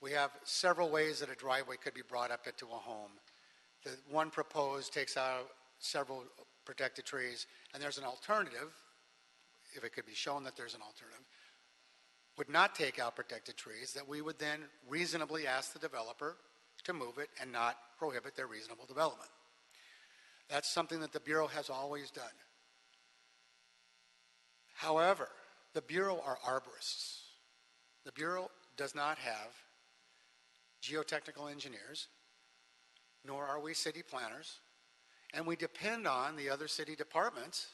We have several ways that a driveway could be brought up into a home. The one proposed takes out several protected trees, and there's an alternative, if it could be shown that there's an alternative, would not take out protected trees, that we would then reasonably ask the developer to move it and not prohibit their reasonable development. That's something that the Bureau has always done. However, the Bureau are arborists. The Bureau does not have geotechnical engineers, nor are we city planners, and we depend on the other city departments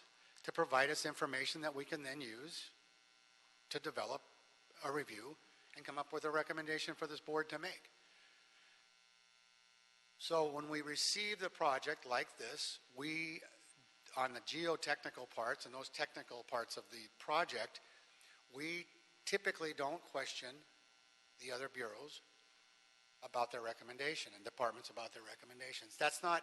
to provide us information that we can then use to develop a review and come up with a recommendation for this board to make. So when we receive the project like this, we, on the geotechnical parts and those technical parts of the project, we typically don't question the other bureaus about their recommendation and departments about their recommendations. That's not,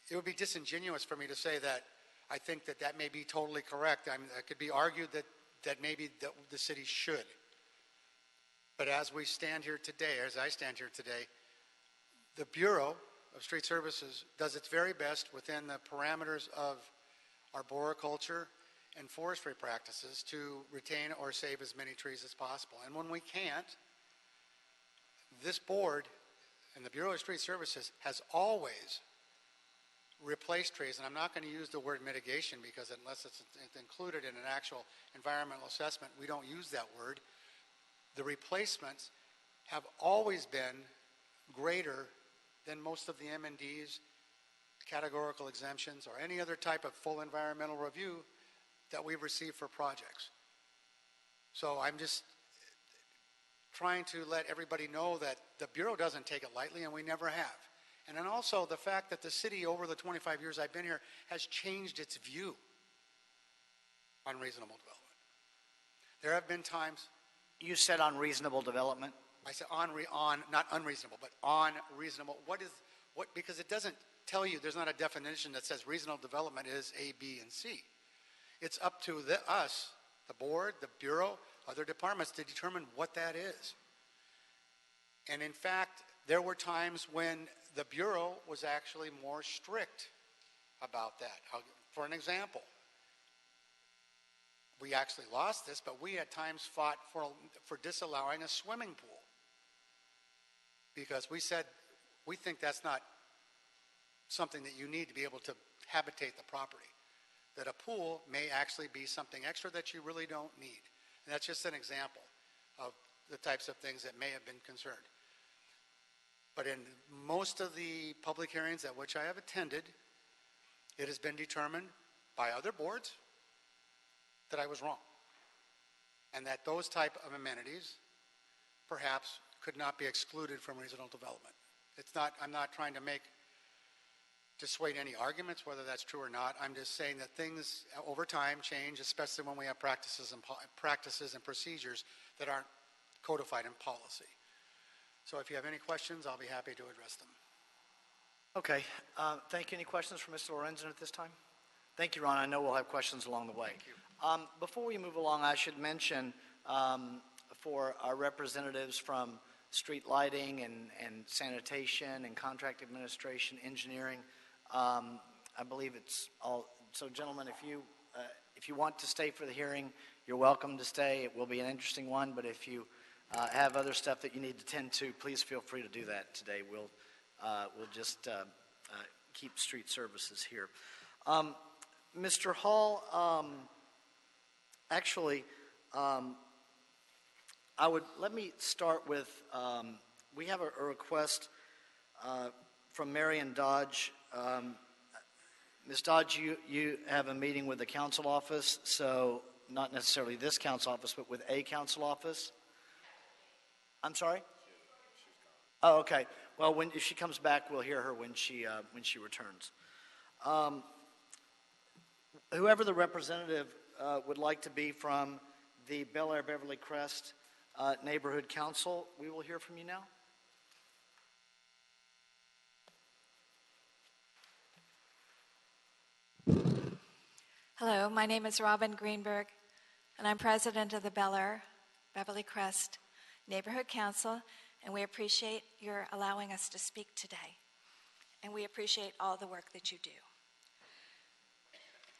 it would be disingenuous for me to say that I think that that may be totally correct. I mean, it could be argued that maybe the city should. But as we stand here today, as I stand here today, the Bureau of Street Services does its very best within the parameters of arboriculture and forestry practices to retain or save as many trees as possible. And when we can't, this board and the Bureau of Street Services has always replaced trees, and I'm not going to use the word mitigation because unless it's included in an actual environmental assessment, we don't use that word. The replacements have always been greater than most of the M&Ds categorical exemptions, or any other type of full environmental review that we've received for projects. So I'm just trying to let everybody know that the Bureau doesn't take it lightly, and we never have. And then also the fact that the city, over the 25 years I've been here, has changed its view on reasonable development. There have been times... You said on reasonable development? I said not unreasonable, but on reasonable. Because it doesn't tell you, there's not a definition that says reasonable development is A, B, and C. It's up to us, the board, the Bureau, other departments, to determine what that is. And in fact, there were times when the Bureau was actually more strict about that. For an example, we actually lost this, but we at times fought for disallowing a swimming pool. Because we said, we think that's not something that you need to be able to habitate the property. That a pool may actually be something extra that you really don't need. And that's just an example of the types of things that may have been concerned. But in most of the public hearings at which I have attended, it has been determined by other boards that I was wrong. And that those type of amenities perhaps could not be excluded from regional development. I'm not trying to dissuade any arguments, whether that's true or not. I'm just saying that things over time change, especially when we have practices and procedures that aren't codified in policy. So if you have any questions, I'll be happy to address them. Okay. Thank you. Any questions for Mr. Lorenzen at this time? Thank you, Ron. I know we'll have questions along the way. Thank you. Before we move along, I should mention for our representatives from street lighting and sanitation and contract administration, engineering, I believe it's all. So, gentlemen, if you want to stay for the hearing, you're welcome to stay. It will be an interesting one, but if you have other stuff that you need to tend to, please feel free to do that today. We'll just keep street services here. Mr. Hall, let me start with, we have a request from Marion Dodge. Ms. Dodge, you have a meeting with the council office, so not necessarily this council office, but with a council office. I'm sorry? Oh, okay. Well, if she comes back, we'll hear her when she returns. Whoever the representative would like to be from the Bel Air Beverly Crest Neighborhood Council, we will hear from you now. Hello, my name is Robin Greenberg, and I'm president of the Bel Air Beverly Crest Neighborhood Council, and we appreciate your allowing us to speak today. And we appreciate all the work that you do.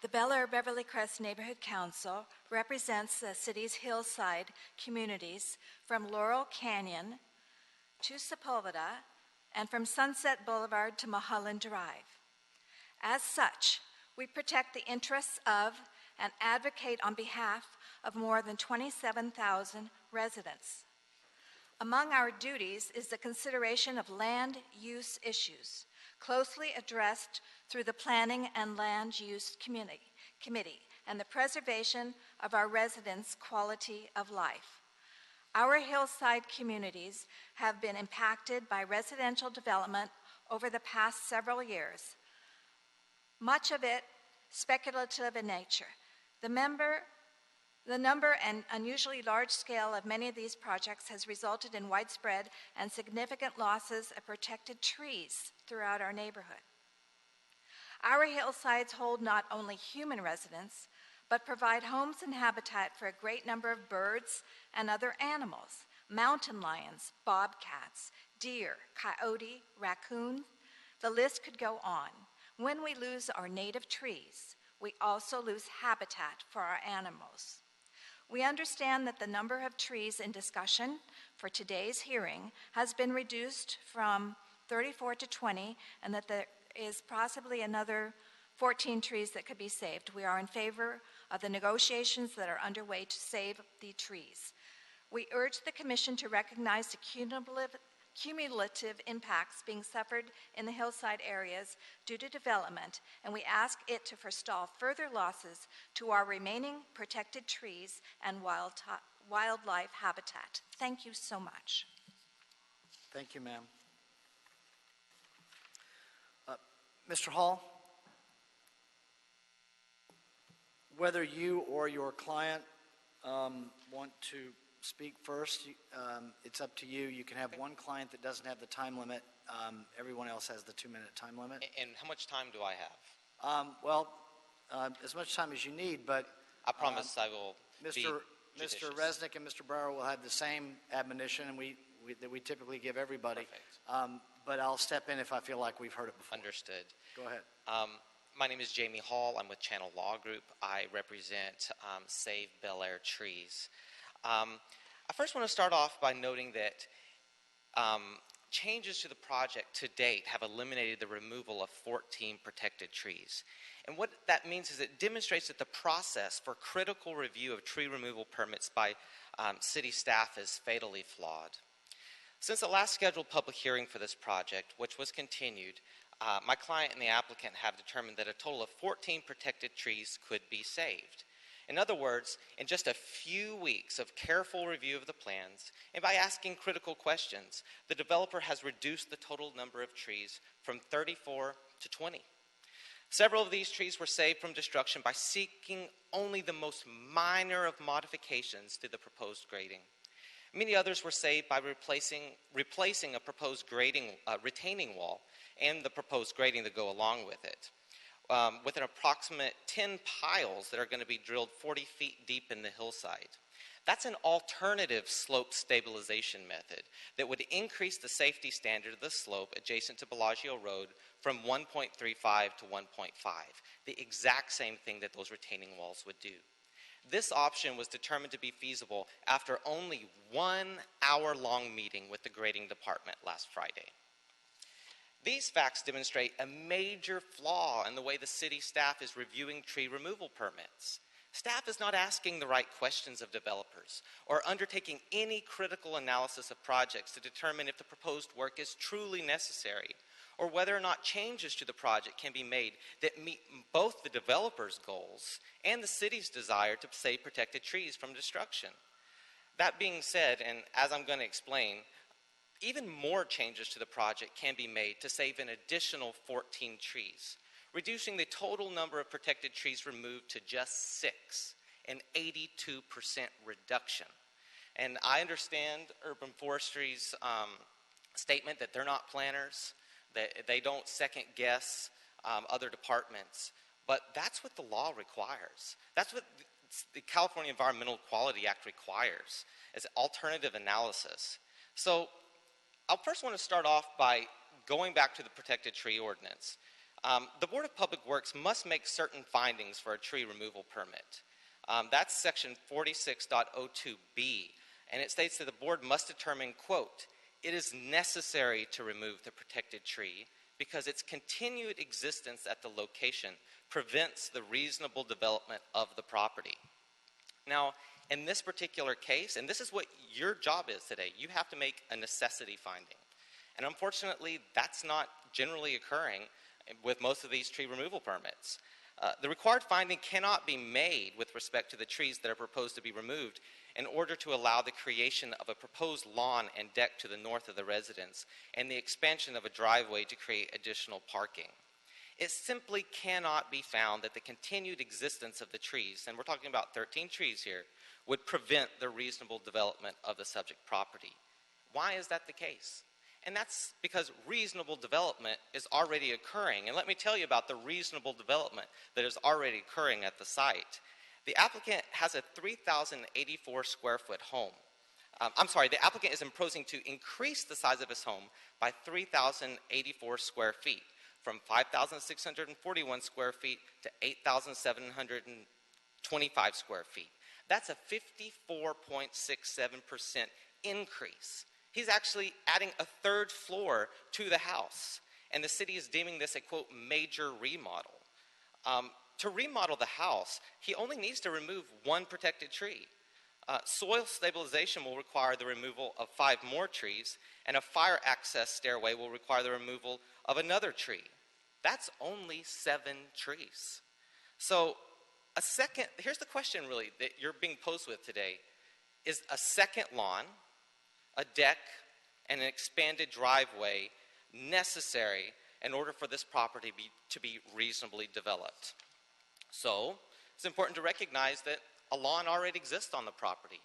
The Bel Air Beverly Crest Neighborhood Council represents the city's hillside communities from Laurel Canyon to Sepulveda and from Sunset Boulevard to Mulholland Drive. As such, we protect the interests of and advocate on behalf of more than 27,000 residents. Among our duties is the consideration of land use issues, closely addressed through the Planning and Land Use Committee and the preservation of our residents' quality of life. Our hillside communities have been impacted by residential development over the past several years, much of it speculative in nature. The number and unusually large scale of many of these projects has resulted in widespread and significant losses of protected trees throughout our neighborhood. Our hillsides hold not only human residents, but provide homes and habitat for a great number of birds and other animals, mountain lions, bobcats, deer, coyote, raccoon. The list could go on. When we lose our native trees, we also lose habitat for our animals. We understand that the number of trees in discussion for today's hearing has been reduced from 34 to 20, and that there is possibly another 14 trees that could be saved. We are in favor of the negotiations that are underway to save the trees. We urge the Commission to recognize the cumulative impacts being suffered in the hillside areas due to development, and we ask it to forestall further losses to our remaining protected trees and wildlife habitat. Thank you so much. Thank you, ma'am. Mr. Hall, whether you or your client want to speak first, it's up to you. You can have one client that doesn't have the time limit. Everyone else has the 2-minute time limit. And how much time do I have? Well, as much time as you need, but I promise I will Mr. be judicious. Mr. Resnick and Mr. Brower will have the same admonition that we typically give everybody. But I'll step in if I feel like we've heard it before. Understood. Go ahead. My name is Jamie Hall. I'm with Channel Law Group. I represent Save Bel Air Trees. I first want to start off by noting that changes to the project to date have eliminated the removal of 14 protected trees. And what that means is it demonstrates that the process for critical review of tree removal permits by city staff is fatally flawed. Since the last scheduled public hearing for this project, which was continued, my client and the applicant have determined that a total of 14 protected trees could be saved. In other words, in just a few weeks of careful review of the plans and by asking critical questions, the developer has reduced the total number of trees from 34 to 20. Several of these trees were saved from destruction by seeking only the most minor of modifications to the proposed grading. Many others were saved by replacing a proposed retaining wall and the proposed grading that go along with it, with an approximate 10 piles that are going to be drilled 40 feet deep in the hillside. That's an alternative slope stabilization method that would increase the safety standard of the slope adjacent to Bellagio Road from 1.35 to 1.5, the exact same thing that those retaining walls would do. This option was determined to be feasible after only 1 hour-long meeting with the grading department last Friday. These facts demonstrate a major flaw in the way the city staff is reviewing tree removal permits. Staff is not asking the right questions of developers or undertaking any critical analysis of projects to determine if the proposed work is truly necessary or whether or not changes to the project can be made that meet both the developer's goals and the city's desire to save protected trees from destruction. That being said, and as I'm going to explain, even more changes to the project can be made to save an additional 14 trees, reducing the total number of protected trees removed to just 6, an 82% reduction. And I understand Urban Forestry's statement that they're not planners, that they don't second guess other departments, but that's what the law requires. That's what the California Environmental Quality Act requires, is alternative analysis. So I'll first want to start off by going back to the protected tree ordinance. The Board of Public Works must make certain findings for a tree removal permit. That's section 46.02b, and it states that the board must determine, quote, it is necessary to remove the protected tree because its continued existence at the location prevents the reasonable development of the property. Now, in this particular case, and this is what your job is today, you have to make a necessity finding. And unfortunately, that's not generally occurring with most of these tree removal permits. The required finding cannot be made with respect to the trees that are proposed to be removed in order to allow the creation of a proposed lawn and deck to the north of the residence and the expansion of a driveway to create additional parking. It simply cannot be found that the continued existence of the trees, and we're talking about 13 trees here, would prevent the reasonable development of the subject property. Why is that the case? And that's because reasonable development is already occurring. And let me tell you about the reasonable development that is already occurring at the site. The applicant has a 3,084 square foot home. The applicant is proposing to increase the size of his home by 3,084 square feet, from 5,641 square feet to 8,725 square feet. That's a 54.67% increase. He's actually adding a third floor to the house, and the city is deeming this a, quote, major remodel. To remodel the house, he only needs to remove one protected tree. Soil stabilization will require the removal of 5 more trees, and a fire access stairway will require the removal of another tree. That's only 7 trees. So here's the question really that you're being posed with today. Is a second lawn, a deck, and an expanded driveway necessary in order for this property to be reasonably developed? So it's important to recognize that a lawn already exists on the property.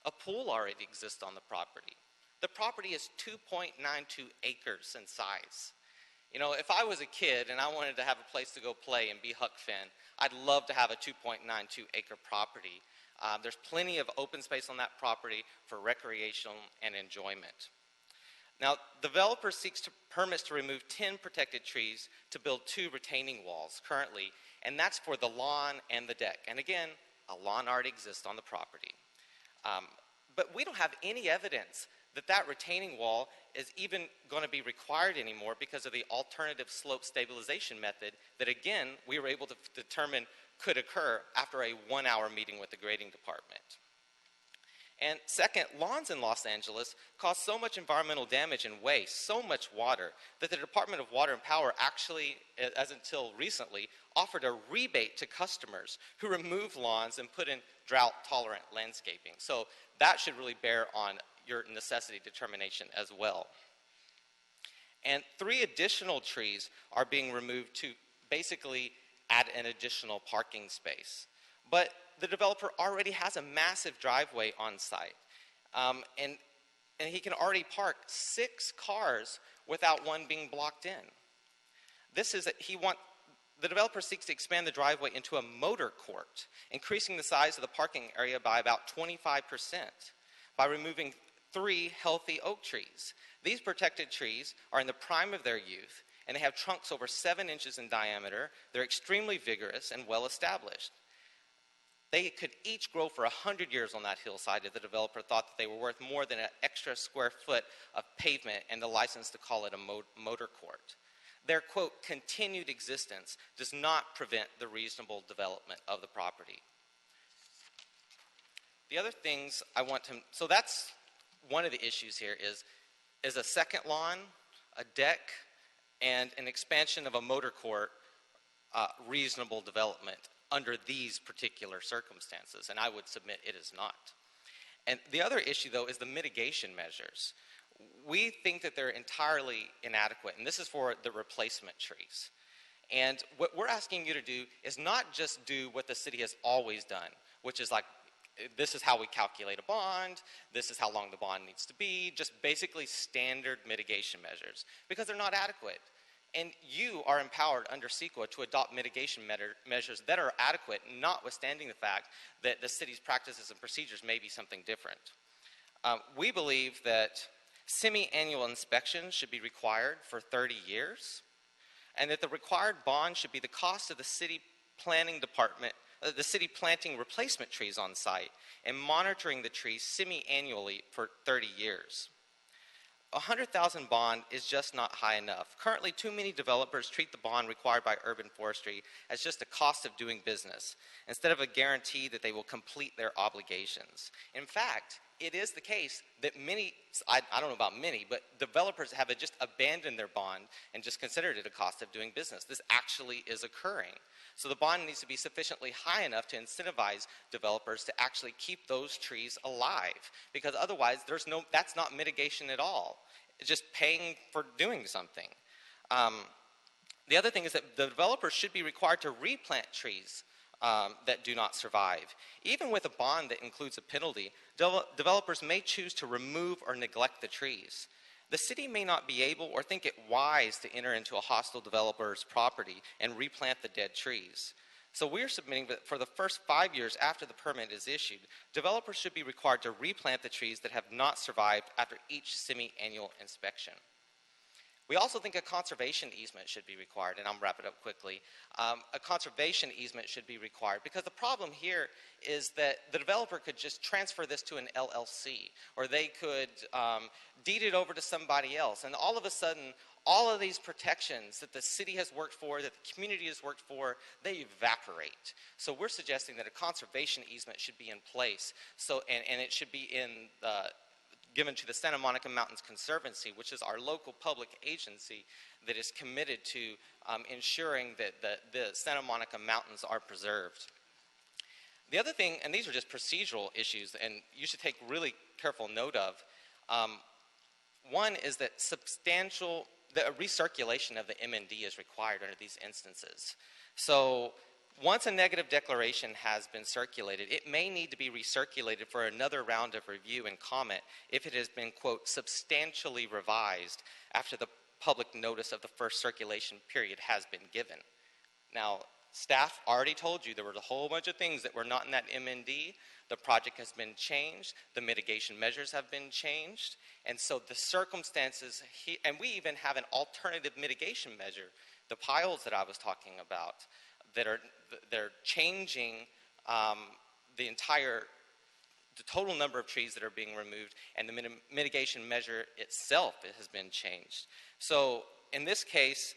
A pool already exists on the property. The property is 2.92 acres in size. You know, if I was a kid and I wanted to have a place to go play and be Huck Finn, I'd love to have a 2.92 acre property. There's plenty of open space on that property for recreational and enjoyment. Now, the developer seeks permits to remove 10 protected trees to build 2 retaining walls currently, and that's for the lawn and the deck. And again, a lawn already exists on the property. But we don't have any evidence that that retaining wall is even going to be required anymore because of the alternative slope stabilization method that, again, we were able to determine could occur after a 1-hour meeting with the grading department. And second, lawns in Los Angeles cause so much environmental damage and waste, so much water, that the Department of Water and Power actually, as until recently, offered a rebate to customers who remove lawns and put in drought-tolerant landscaping. So that should really bear on your necessity determination as well. And 3 additional trees are being removed to basically add an additional parking space. But the developer already has a massive driveway on site. And he can already park 6 cars without one being blocked in. The developer seeks to expand the driveway into a motor court, increasing the size of the parking area by about 25% by removing 3 healthy oak trees. These protected trees are in the prime of their youth, and they have trunks over 7 inches in diameter. They're extremely vigorous and well established. They could each grow for 100 years on that hillside if the developer thought that they were worth more than an extra square foot of pavement and the license to call it a motor court. Their, quote, continued existence does not prevent the reasonable development of the property. The other things so that's one of the issues here is a second lawn, a deck, and an expansion of a motor court reasonable development under these particular circumstances, and I would submit it is not. And the other issue, though, is the mitigation measures. We think that they're entirely inadequate, and this is for the replacement trees. And what we're asking you to do is not just do what the city has always done, which is like, this is how we calculate a bond, this is how long the bond needs to be, just basically standard mitigation measures, because they're not adequate. And you are empowered under CEQA to adopt mitigation measures that are adequate, notwithstanding the fact that the city's practices and procedures may be something different. We believe that semi-annual inspections should be required for 30 years, and that the required bond should be the cost of the city planning department, the city planting replacement trees on site and monitoring the trees semi-annually for 30 years. A $100,000 bond is just not high enough. Currently, too many developers treat the bond required by urban forestry as just a cost of doing business, instead of a guarantee that they will complete their obligations. In fact, it is the case that many, I don't know about many, but developers have just abandoned their bond and just considered it a cost of doing business. This actually is occurring. So the bond needs to be sufficiently high enough to incentivize developers to actually keep those trees alive, because otherwise that's not mitigation at all. It's just paying for doing something. The other thing is that the developer should be required to replant trees that do not survive. Even with a bond that includes a penalty, developers may choose to remove or neglect the trees. The city may not be able or think it wise to enter into a hostile developer's property and replant the dead trees. So we're submitting that for the first 5 years after the permit is issued, developers should be required to replant the trees that have not survived after each semi-annual inspection. We also think a conservation easement should be required, and I'll wrap it up quickly. A conservation easement should be required because the problem here is that the developer could just transfer this to an LLC, or they could deed it over to somebody else, and all of a sudden all of these protections that the city has worked for, that the community has worked for, they evaporate. So we're suggesting that a conservation easement should be in place, and it should be given to the Santa Monica Mountains Conservancy, which is our local public agency that is committed to ensuring that the Santa Monica Mountains are preserved. The other thing, and these are just procedural issues, and you should take really careful note of, one is that the recirculation of the MND is required under these instances. So once a negative declaration has been circulated, it may need to be recirculated for another round of review and comment if it has been, quote, substantially revised after the public notice of the first circulation period has been given. Now, staff already told you there were a whole bunch of things that were not in that MND. The project has been changed. The mitigation measures have been changed. And so the circumstances, and we even have an alternative mitigation measure, the piles that I was talking about, they're changing the total number of trees that are being removed, and the mitigation measure itself has been changed. So in this case,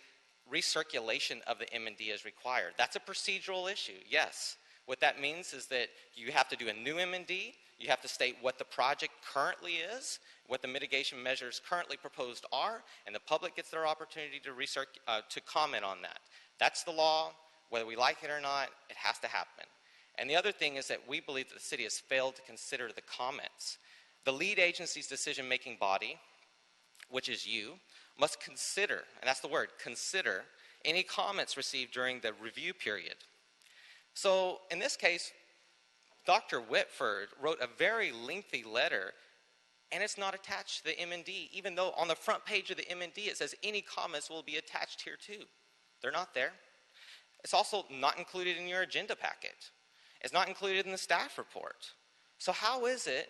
recirculation of the MND is required. That's a procedural issue, yes. What that means is that you have to do a new MND, you have to state what the project currently is, what the mitigation measures currently proposed are, and the public gets their opportunity to comment on that. That's the law. Whether we like it or not, it has to happen. And the other thing is that we believe that the city has failed to consider the comments. The lead agency's decision-making body, which is you, must consider, and that's the word, consider, any comments received during the review period. So in this case, Dr. Whitford wrote a very lengthy letter, and it's not attached to the MND, even though on the front page of the MND it says any comments will be attached here too. They're not there. It's also not included in your agenda packet. It's not included in the staff report. So how is it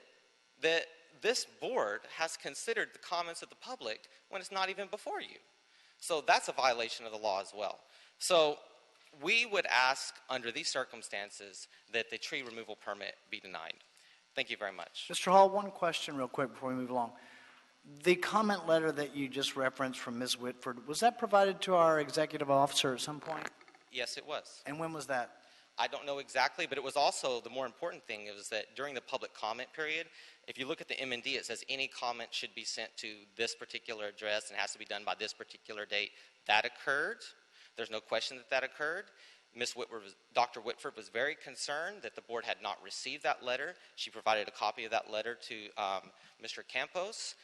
that this board has considered the comments of the public when it's not even before you? So that's a violation of the law as well. So we would ask under these circumstances that the tree removal permit be denied. Thank you very much. Mr. Hall, one question real quick before we move along. The comment letter that you just referenced from Ms. Whitford, was that provided to our executive officer at some point? Yes, it was. And when was that? I don't know exactly, but it was also, the more important thing is that during the public comment period, if you look at the MND, it says any comment should be sent to this particular address and has to be done by this particular date. That occurred. There's no question that that occurred. Dr. Whitford was very concerned that the board had not received that letter. She provided a copy of that letter to Mr. Campos.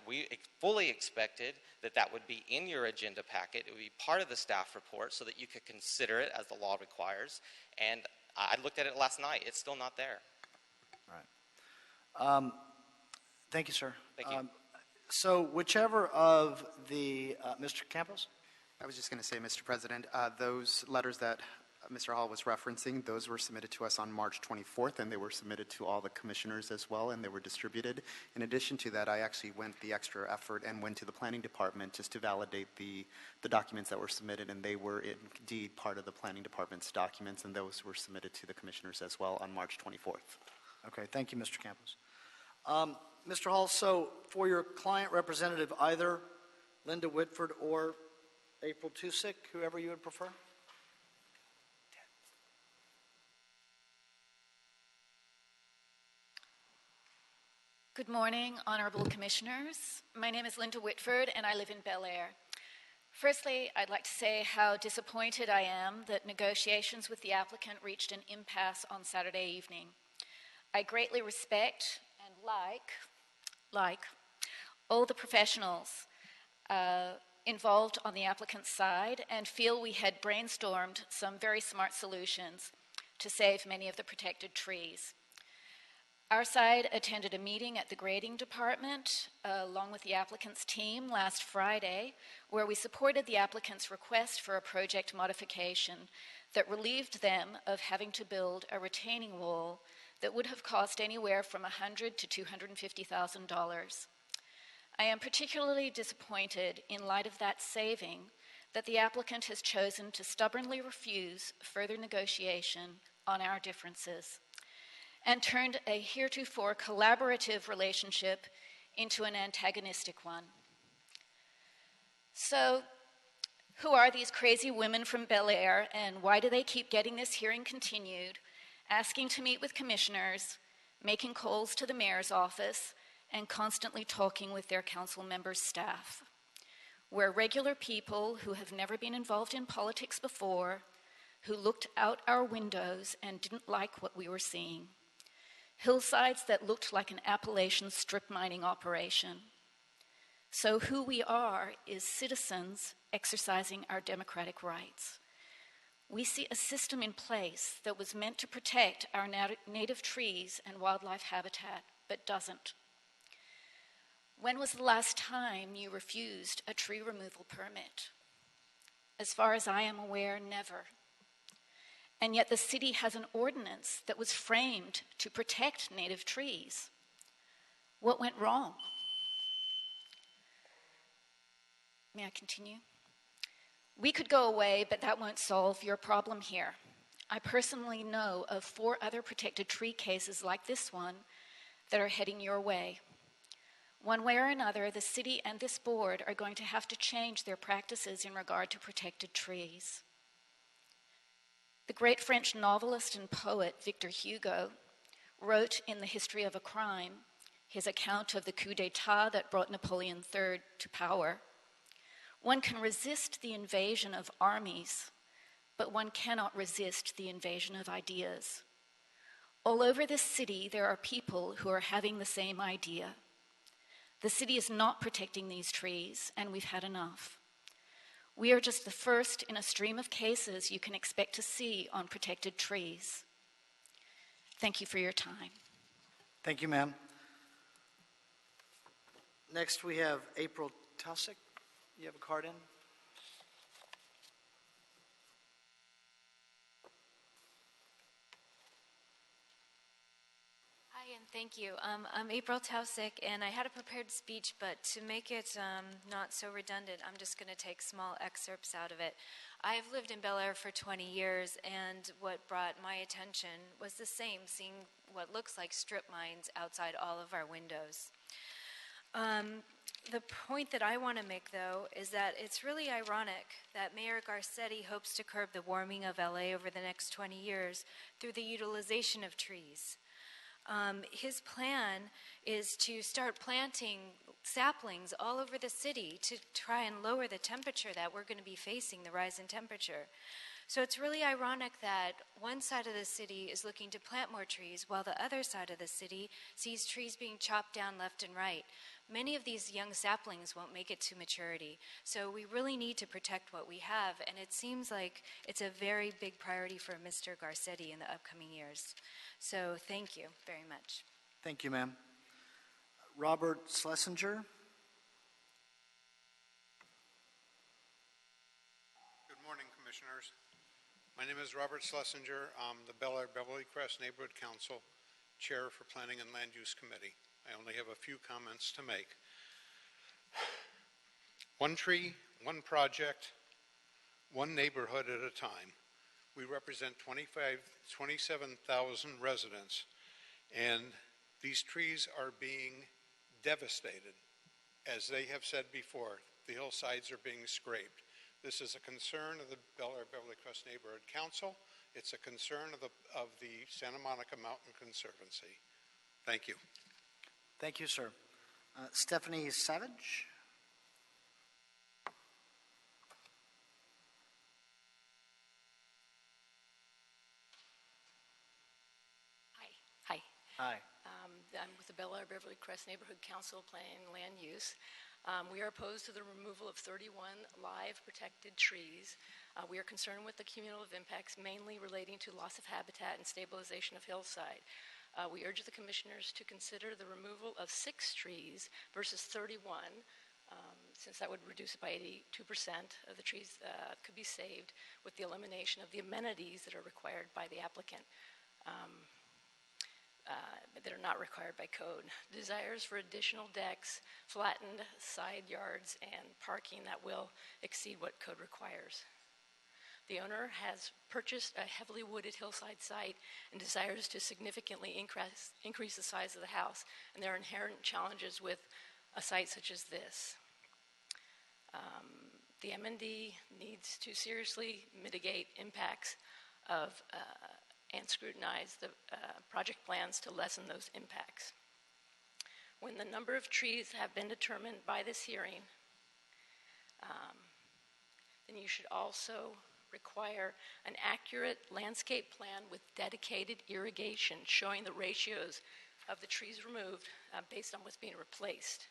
We fully expected that that would be in your agenda packet. It would be part of the staff report so that you could consider it as the law requires. And I looked at it last night. It's still not there. All right. Thank you, sir. Thank you. So whichever of the, Mr. Campos? I was just going to say, Mr. President, those letters that Mr. Hall was referencing, those were submitted to us on March 24th, and they were submitted to all the commissioners as well, and they were distributed. In addition to that, I actually went the extra effort and went to the planning department just to validate the documents that were submitted, and they were indeed part of the planning department's documents, and those were submitted to the commissioners as well on March 24th. Okay, thank you, Mr. Campos. Mr. Hall, so for your client representative, either Linda Whitford or April Tusick, whoever you would prefer? Good morning, honorable commissioners. My name is Linda Whitford, and I live in Bel Air. Firstly, I'd like to say how disappointed I am that negotiations with the applicant reached an impasse on Saturday evening. I greatly respect and like all the professionals involved on the applicant's side and feel we had brainstormed some very smart solutions to save many of the protected trees. Our side attended a meeting at the grading department along with the applicant's team last Friday, where we supported the applicant's request for a project modification that relieved them of having to build a retaining wall that would have cost anywhere from $100,000 to $250,000. I am particularly disappointed, in light of that saving, that the applicant has chosen to stubbornly refuse further negotiation on our differences and turned a heretofore collaborative relationship into an antagonistic one. So, who are these crazy women from Bel Air, and why do they keep getting this hearing continued, asking to meet with commissioners, making calls to the mayor's office, and constantly talking with their council members' staff? We're regular people who have never been involved in politics before, who looked out our windows and didn't like what we were seeing. Hillsides that looked like an Appalachian strip mining operation. So who we are is citizens exercising our democratic rights. We see a system in place that was meant to protect our native trees and wildlife habitat, but doesn't. When was the last time you refused a tree removal permit? As far as I am aware, never. And yet the city has an ordinance that was framed to protect native trees. What went wrong? May I continue? We could go away, but that won't solve your problem here. I personally know of 4 other protected tree cases like this one that are heading your way. One way or another, the city and this board are going to have to change their practices in regard to protected trees. The great French novelist and poet Victor Hugo wrote in The History of a Crime, his account of the coup d'etat that brought Napoleon III to power. One can resist the invasion of armies, but one cannot resist the invasion of ideas. All over this city, there are people who are having the same idea. The city is not protecting these trees, and we've had enough. We are just the first in a stream of cases you can expect to see on protected trees. Thank you for your time. Thank you, ma'am. Next, we have April Taussig. You have a card in? Hi, and thank you. I'm April Taussig, and I had a prepared speech, but to make it not so redundant, I'm just going to take small excerpts out of it. I've lived in Bel Air for 20 years, and what brought my attention was the same, seeing what looks like strip mines outside all of our windows. The point that I want to make, though, is that it's really ironic that Mayor Garcetti hopes to curb the warming of LA over the next 20 years through the utilization of trees. His plan is to start planting saplings all over the city to try and lower the temperature that we're going to be facing, the rise in temperature. So it's really ironic that one side of the city is looking to plant more trees while the other side of the city sees trees being chopped down left and right. Many of these young saplings won't make it to maturity, so we really need to protect what we have, and it seems like it's a very big priority for Mr. Garcetti in the upcoming years. So thank you very much. Thank you, ma'am. Robert Schlesinger. Good morning, Commissioners. My name is Robert Schlesinger. I'm the Bel Air Beverly Crest Neighborhood Council Chair for Planning and Land Use Committee. I only have a few comments to make. One tree, one project, one neighborhood at a time. We represent 27,000 residents, and these trees are being devastated. As they have said before, the hillsides are being scraped. This is a concern of the Bel Air Beverly Crest Neighborhood Council. It's a concern of the Santa Monica Mountain Conservancy. Thank you. Thank you, sir. Stephanie Savage. Hi. Hi. I'm with the Bel Air Beverly Crest Neighborhood Council Planning and Land Use. We are opposed to the removal of 31 live protected trees. We are concerned with the cumulative impacts, mainly relating to loss of habitat and stabilization of hillside. We urge the commissioners to consider the removal of 6 trees versus 31, since that would reduce it by 82% of the trees could be saved with the elimination of the amenities that are required by the applicant. That are not required by code. Desires for additional decks, flattened side yards, and parking that will exceed what code requires. The owner has purchased a heavily wooded hillside site and desires to significantly increase the size of the house, and there are inherent challenges with a site such as this. The MND needs to seriously mitigate impacts of and scrutinize the project plans to lessen those impacts. When the number of trees have been determined by this hearing, then you should also require an accurate landscape plan with dedicated irrigation showing the ratios of the trees removed based on what's being replaced.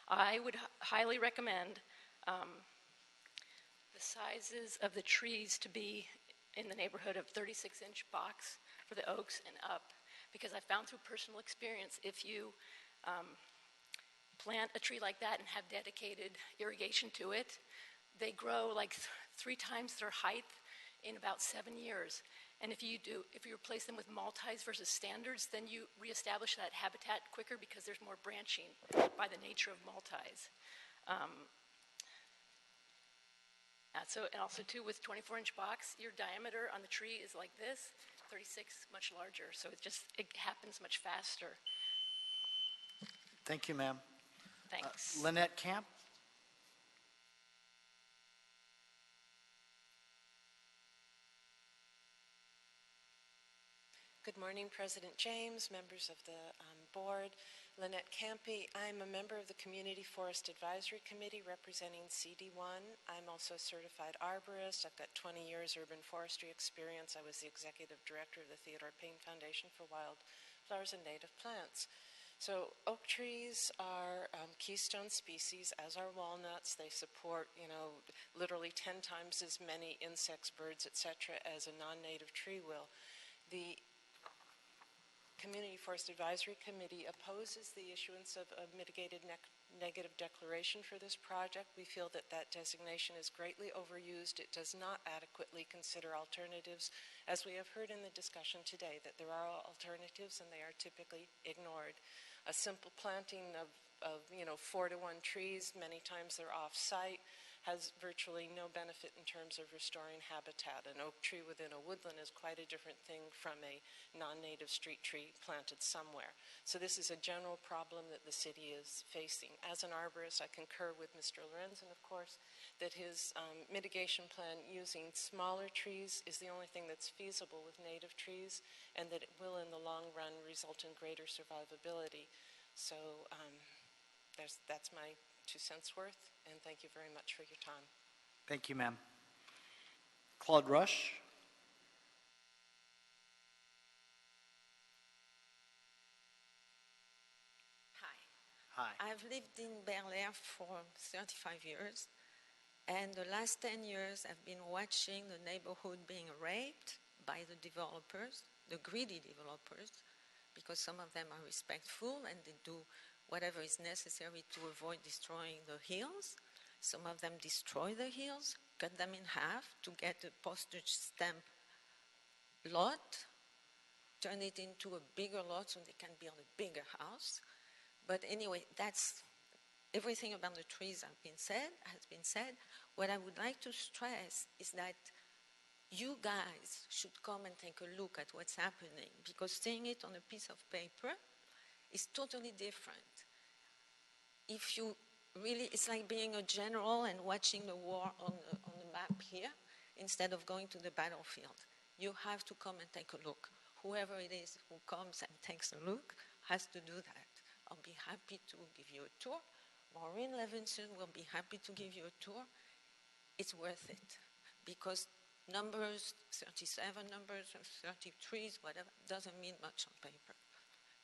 I would highly recommend the sizes of the trees to be in the neighborhood of 36-inch box for the oaks and up, because I found through personal experience, if you plant a tree like that and have dedicated irrigation to it, they grow like 3 times their height in about 7 years. And if you replace them with multis versus standards, then you reestablish that habitat quicker because there's more branching by the nature of multis. And also too, with 24-inch box, your diameter on the tree is like this, 36 much larger. So it happens much faster. Thank you, ma'am. Thanks. Lynette Camp? Good morning, President James, members of the board. Lynette Campy. I'm a member of the Community Forest Advisory Committee representing CD1. I'm also a certified arborist. I've got 20 years urban forestry experience. I was the executive director of the Theodore Payne Foundation for Wildflowers and Native Plants. So oak trees are keystone species, as are walnuts. They support, literally 10 times as many insects, birds, etc., as a non-native tree will. The Community Forest Advisory Committee opposes the issuance of a mitigated negative declaration for this project. We feel that that designation is greatly overused. It does not adequately consider alternatives, as we have heard in the discussion today, that there are alternatives and they are typically ignored. A simple planting of 4 to 1 trees, many times they're off-site, has virtually no benefit in terms of restoring habitat. An oak tree within a woodland is quite a different thing from a non-native street tree planted somewhere. So this is a general problem that the city is facing. As an arborist, I concur with Mr. Lorenzen, of course, that his mitigation plan using smaller trees is the only thing that's feasible with native trees, and that it will in the long run result in greater survivability. So that's my 2 cents worth, and thank you very much for your time. Thank you, ma'am. Claude Rush? Hi. Hi. I've lived in Bel Air for 35 years, and the last 10 years I've been watching the neighborhood being raped by the developers, the greedy developers, because some of them are respectful and they do whatever is necessary to avoid destroying the hills. Some of them destroy the hills, cut them in half to get a postage stamp lot, turn it into a bigger lot so they can build a bigger house. But anyway, that's everything about the trees has been said. What I would like to stress is that you guys should come and take a look at what's happening, because seeing it on a piece of paper is totally different. If you really, it's like being a general and watching the war on the map here instead of going to the battlefield. You have to come and take a look. Whoever it is who comes and takes a look has to do that. I'll be happy to give you a tour. Maureen Levinson will be happy to give you a tour. It's worth it, because numbers, 37 numbers, 30 trees, whatever, doesn't mean much on paper.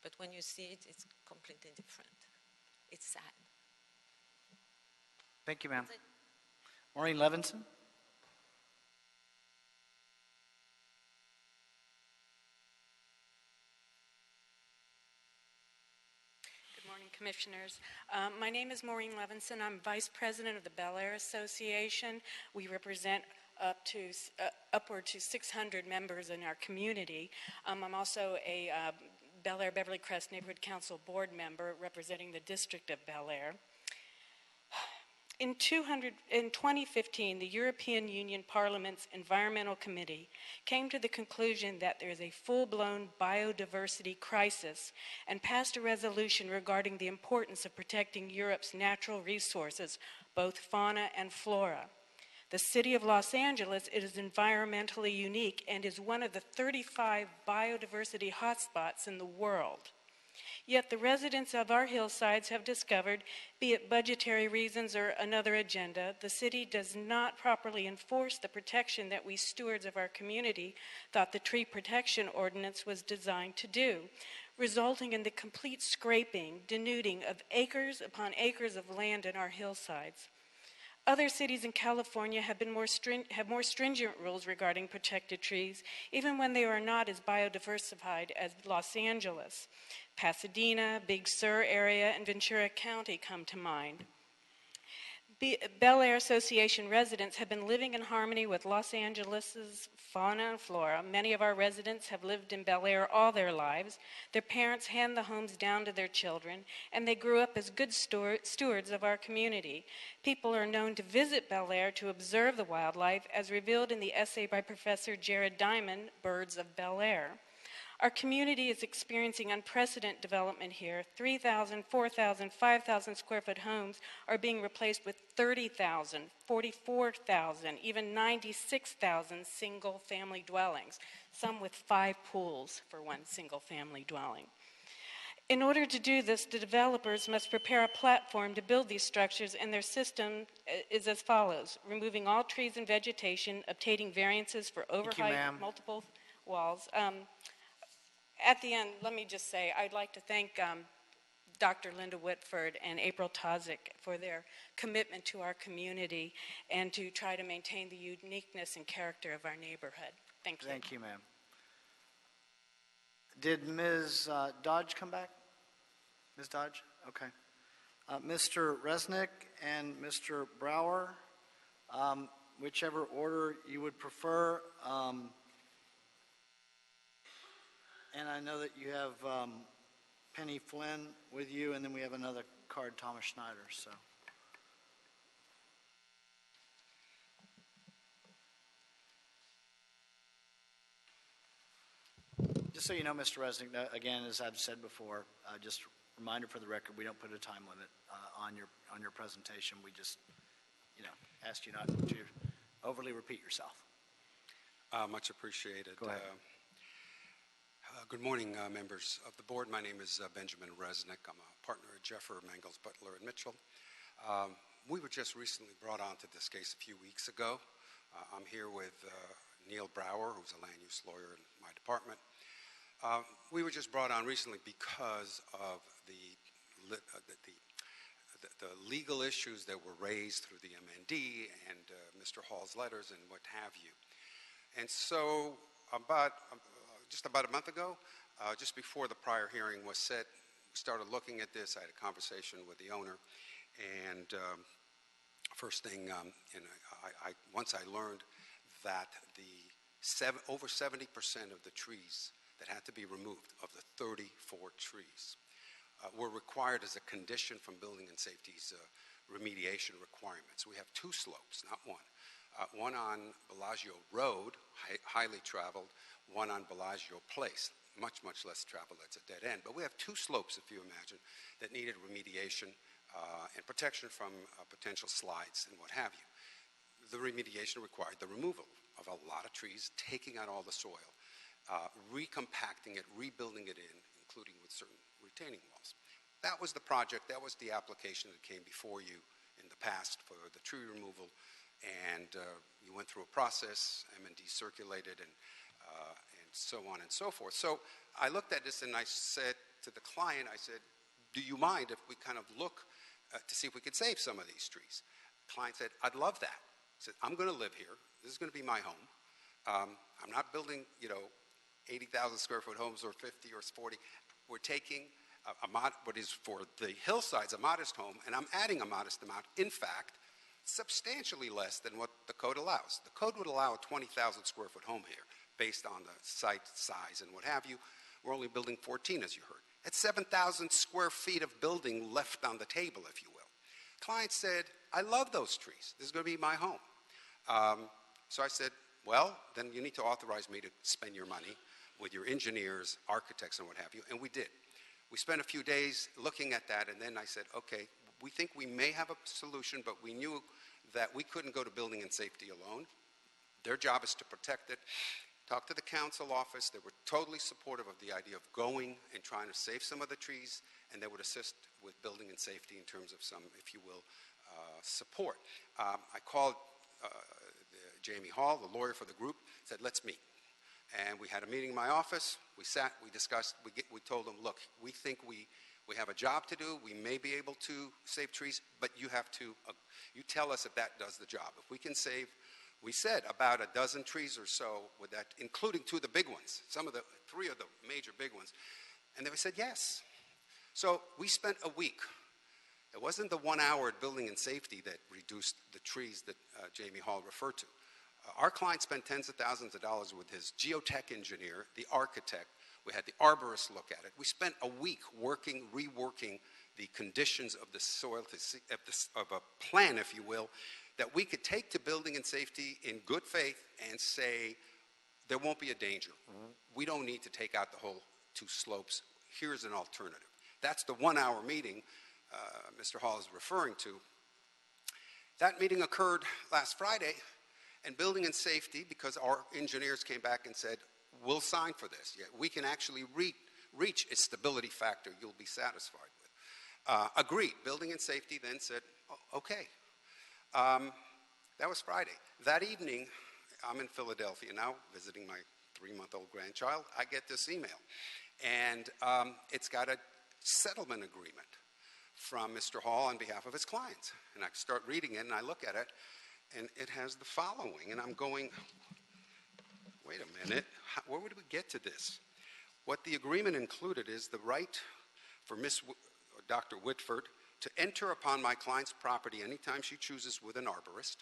But when you see it, it's completely different. It's sad. Thank you, ma'am. Maureen Levinson? Good morning, Commissioners. My name is Maureen Levinson. I'm Vice President of the Bel Air Association. We represent upward to 600 members in our community. I'm also a Bel Air Beverly Crest Neighborhood Council board member representing the District of Bel Air. In 2015, the European Union Parliament's Environmental Committee came to the conclusion that there is a full-blown biodiversity crisis and passed a resolution regarding the importance of protecting Europe's natural resources, both fauna and flora. The city of Los Angeles is environmentally unique and is one of the 35 biodiversity hotspots in the world. Yet the residents of our hillsides have discovered, be it budgetary reasons or another agenda, the city does not properly enforce the protection that we stewards of our community thought the tree protection ordinance was designed to do, resulting in the complete scraping, denuding of acres upon acres of land in our hillsides. Other cities in California have more stringent rules regarding protected trees, even when they are not as biodiversified as Los Angeles. Pasadena, Big Sur area, and Ventura County come to mind. Bel Air Association residents have been living in harmony with Los Angeles's fauna and flora. Many of our residents have lived in Bel Air all their lives. Their parents hand the homes down to their children, and they grew up as good stewards of our community. People are known to visit Bel Air to observe the wildlife, as revealed in the essay by Professor Jared Diamond, Birds of Bel Air. Our community is experiencing unprecedented development here. 3,000, 4,000, 5,000 square foot homes are being replaced with 30,000, 44,000, even 96,000 single family dwellings, some with 5 pools for one single family dwelling. In order to do this, the developers must prepare a platform to build these structures, and their system is as follows: removing all trees and vegetation, obtaining variances for overheight, multiple walls. At the end, let me just say, I'd like to thank Dr. Linda Whitford and April Tozick for their commitment to our community and to try to maintain the uniqueness and character of our neighborhood. Thank you. Thank you, ma'am. Did Ms. Dodge come back? Ms. Dodge? Okay. Mr. Resnick and Mr. Brower, whichever order you would prefer. And I know that you have Penny Flynn with you, and then we have another card, Thomas Schneider. So, just so you know, Mr. Resnick, again, as I've said before, just a reminder for the record, we don't put a time limit on your presentation. We just, ask you not to overly repeat yourself. Much appreciated. Go ahead. Good morning, members of the board. My name is Benjamin Resnick. I'm a partner at Jeffer, Mangels, Butler, and Mitchell. We were just recently brought onto this case a few weeks ago. I'm here with Neil Brower, who's a land use lawyer in my department. We were just brought on recently because of the legal issues that were raised through the MND and Mr. Hall's letters and what have you. And so just about a month ago, just before the prior hearing was set, we started looking at this. I had a conversation with the owner, and first thing, once I learned that over 70% of the trees that had to be removed, of the 34 trees, were required as a condition from building and safety's remediation requirements. We have 2 slopes, not one. One on Bellagio Road, highly traveled, one on Bellagio Place, much, much less traveled. That's a dead end. But we have 2 slopes, if you imagine, that needed remediation and protection from potential slides and what have you. The remediation required the removal of a lot of trees, taking out all the soil, recompacting it, rebuilding it including with certain retaining walls. That was the project. That was the application that came before you in the past for the tree removal. And you went through a process, M&D circulated, and so on and so forth. So I looked at this and I said to the client, I said, do you mind if we kind of look to see if we could save some of these trees? The client said, I'd love that. I said, I'm going to live here. This is going to be my home. I'm not building, 80,000 square foot homes or 50 or 40. We're taking what is for the hillsides a modest home, and I'm adding a modest amount. In fact, substantially less than what the code allows. The code would allow a 20,000 square foot home here based on the site size and what have you. We're only building 14, as you heard. That's 7,000 square feet of building left on the table, if you will. Client said, I love those trees. This is going to be my home. So I said, well, then you need to authorize me to spend your money with your engineers, architects, and what have you, and we did. We spent a few days looking at that, and then I said, okay, we think we may have a solution, but we knew that we couldn't go to building and safety alone. Their job is to protect it. Talked to the council office. They were totally supportive of the idea of going and trying to save some of the trees, and they would assist with building and safety in terms of some, if you will, support. I called Jamie Hall, the lawyer for the group, said, let's meet. And we had a meeting in my office. We sat, we discussed, we told them, look, we think we have a job to do. We may be able to save trees, but you have to, you tell us if that does the job. If we can save, we said about a dozen trees or so, with that, including two of the big ones, three of the major big ones. And they said yes. So we spent a week. It wasn't the 1 hour at building and safety that reduced the trees that Jamie Hall referred to. Our client spent tens of thousands of dollars with his geotech engineer, the architect. We had the arborist look at it. We spent a week reworking the conditions of the soil of a plan, if you will, that we could take to building and safety in good faith and say, there won't be a danger. We don't need to take out the whole two slopes. Here's an alternative. That's the 1 hour meeting Mr. Hall is referring to. That meeting occurred last Friday, and building and safety, because our engineers came back and said, we'll sign for this. Yeah, we can actually reach a stability factor you'll be satisfied with. Agreed. Building and safety then said, okay. That was Friday. That evening, I'm in Philadelphia now, visiting my 3-month-old grandchild. I get this email, and it's got a settlement agreement from Mr. Hall on behalf of his clients. And I start reading it, and I look at it, and it has the following, and I'm going, wait a minute, where would we get to this? What the agreement included is the right for Dr. Whitford to enter upon my client's property anytime she chooses with an arborist.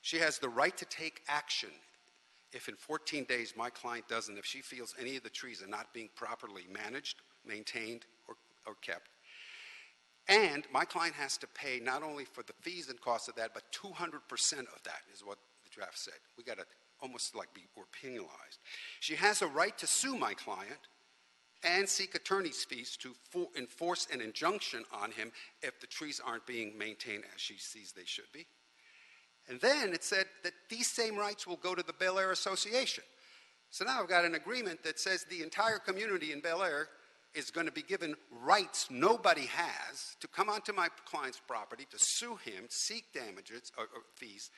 She has the right to take action if in 14 days my client doesn't, if she feels any of the trees are not being properly managed, maintained, or kept. And my client has to pay not only for the fees and costs of that, but 200% of that is what the draft said. We got to almost like we're penalized. She has a right to sue my client and seek attorney's fees to enforce an injunction on him if the trees aren't being maintained as she sees they should be. And then it said that these same rights will go to the Bel Air Association. So now I've got an agreement that says the entire community in Bel Air is going to be given rights nobody has to come onto my client's property, to sue him, seek damages or fees,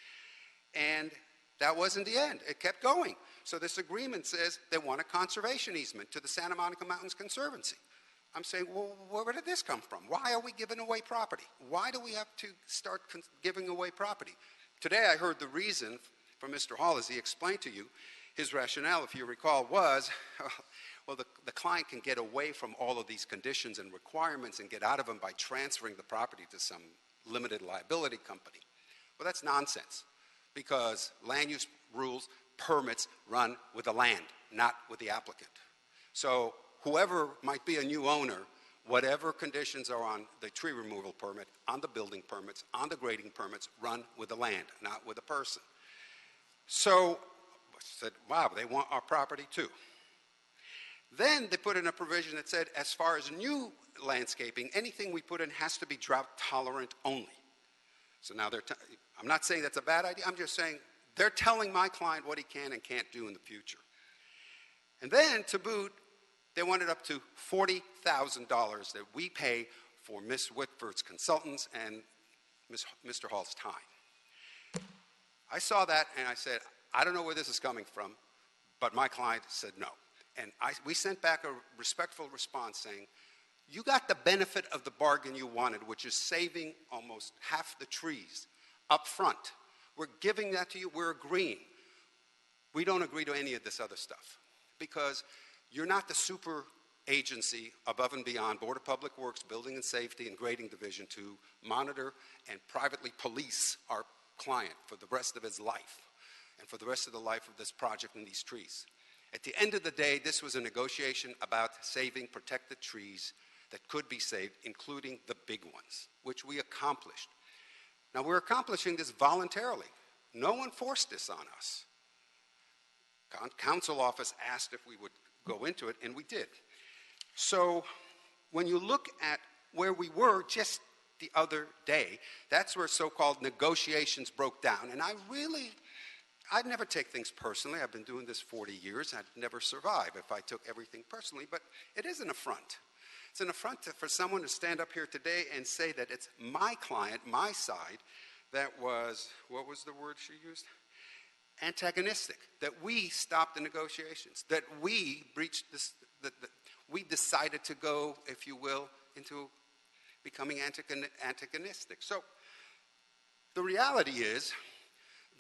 and that wasn't the end. It kept going. So this agreement says they want a conservation easement to the Santa Monica Mountains Conservancy. I'm saying, well, where did this come from? Why are we giving away property? Why do we have to start giving away property? Today I heard the reason from Mr. Hall, as he explained to you, his rationale, if you recall, was, well, the client can get away from all of these conditions and requirements and get out of them by transferring the property to some limited liability company. Well, that's nonsense, because land use rules, permits run with the land, not with the applicant. So whoever might be a new owner, whatever conditions are on the tree removal permit, on the building permits, on the grading permits, run with the land, not with the person. So I said, wow, they want our property too. Then they put in a provision that said, as far as new landscaping, anything we put in has to be drought tolerant only. So now I'm not saying that's a bad idea, I'm just saying they're telling my client what he can and can't do in the future. And then to boot, they wanted up to $40,000 that we pay for Ms. Whitford's consultants and Mr. Hall's time. I saw that and I said, I don't know where this is coming from, but my client said no. And we sent back a respectful response saying, you got the benefit of the bargain you wanted, which is saving almost half the trees up front. We're giving that to you, we're agreeing. We don't agree to any of this other stuff, because you're not the super agency above and beyond Board of Public Works, Building and Safety, and Grading Division to monitor and privately police our client for the rest of his life and for the rest of the life of this project and these trees. At the end of the day, this was a negotiation about saving protected trees that could be saved, including the big ones, which we accomplished. Now, we're accomplishing this voluntarily. No one forced this on us. Council office asked if we would go into it, and we did. So when you look at where we were just the other day. That's where so-called negotiations broke down. And I'd never take things personally. I've been doing this 40 years. I'd never survive if I took everything personally. But it is an affront. It's an affront for someone to stand up here today and say that it's my client, my side, that was, what was the word she used? Antagonistic. That we stopped the negotiations. That we breached this, that we decided to go, if you will, into becoming antagonistic. So the reality is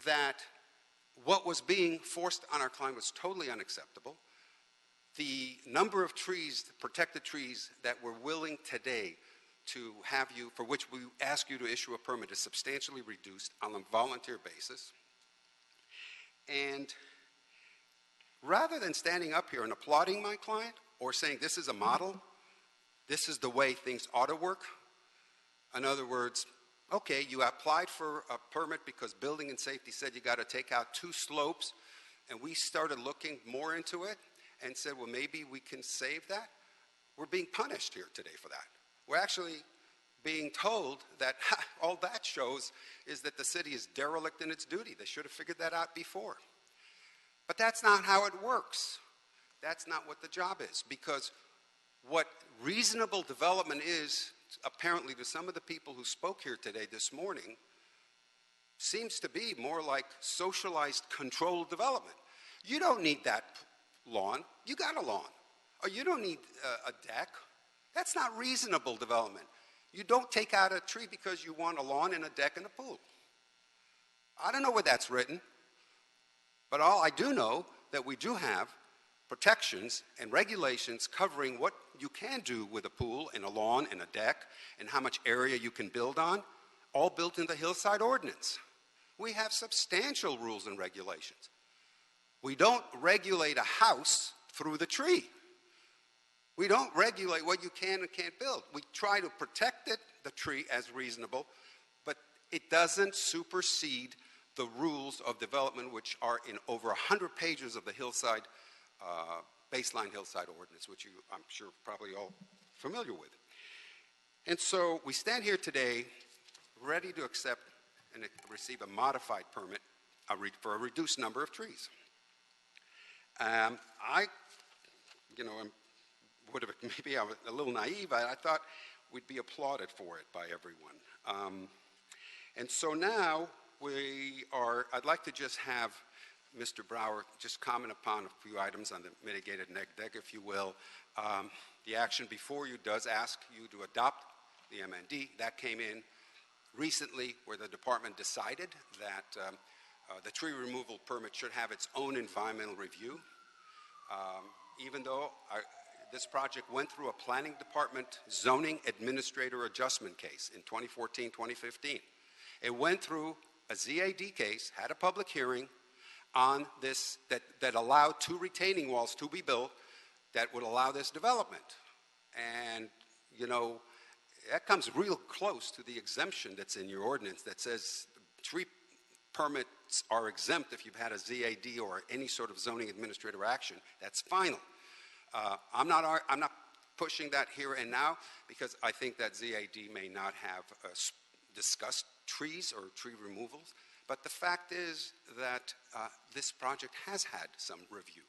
that what was being forced on our client was totally unacceptable. The number of trees, protected trees, that we're willing today to have you, for which we ask you to issue a permit, is substantially reduced on a volunteer basis. And rather than standing up here and applauding my client or saying this is a model, this is the way things ought to work, in other words, okay, you applied for a permit because building and safety said you got to take out 2 slopes, and we started looking more into it and said, well, maybe we can save that. We're being punished here today for that. We're actually being told that all that shows is that the city is derelict in its duty. They should have figured that out before. But that's not how it works. That's not what the job is, because what reasonable development is, apparently to some of the people who spoke here today this morning, seems to be more like socialized controlled development. You don't need that lawn. You got a lawn. Or you don't need a deck. That's not reasonable development. You don't take out a tree because you want a lawn and a deck and a pool. I don't know where that's written, but all I do know that we do have protections and regulations covering what you can do with a pool and a lawn and a deck and how much area you can build on, all built in the Hillside Ordinance. We have substantial rules and regulations. We don't regulate a house through the tree. We don't regulate what you can and can't build. We try to protect it, the tree, as reasonable, but it doesn't supersede the rules of development, which are in over 100 pages of the Hillside, baseline Hillside Ordinance, which you, I'm sure, probably all familiar with. And so we stand here today ready to accept and receive a modified permit for a reduced number of trees. Maybe I was a little naive. I thought we'd be applauded for it by everyone. And so now I'd like to just have Mr. Brower just comment upon a few items on the mitigated neg deck, if you will. The action before you does ask you to adopt the MND. That came in recently, where the department decided that the tree removal permit should have its own environmental review. Even though this project went through a planning department zoning administrator adjustment case in 2014, 2015. It went through a ZAD case, had a public hearing on this, that allowed 2 retaining walls to be built that would allow this development. And, you know, that comes real close to the exemption that's in your ordinance that says tree permits are exempt if you've had a ZAD or any sort of zoning administrator action. That's final. I'm not pushing that here and now because I think that ZAD may not have discussed trees or tree removals, but the fact is that this project has had some review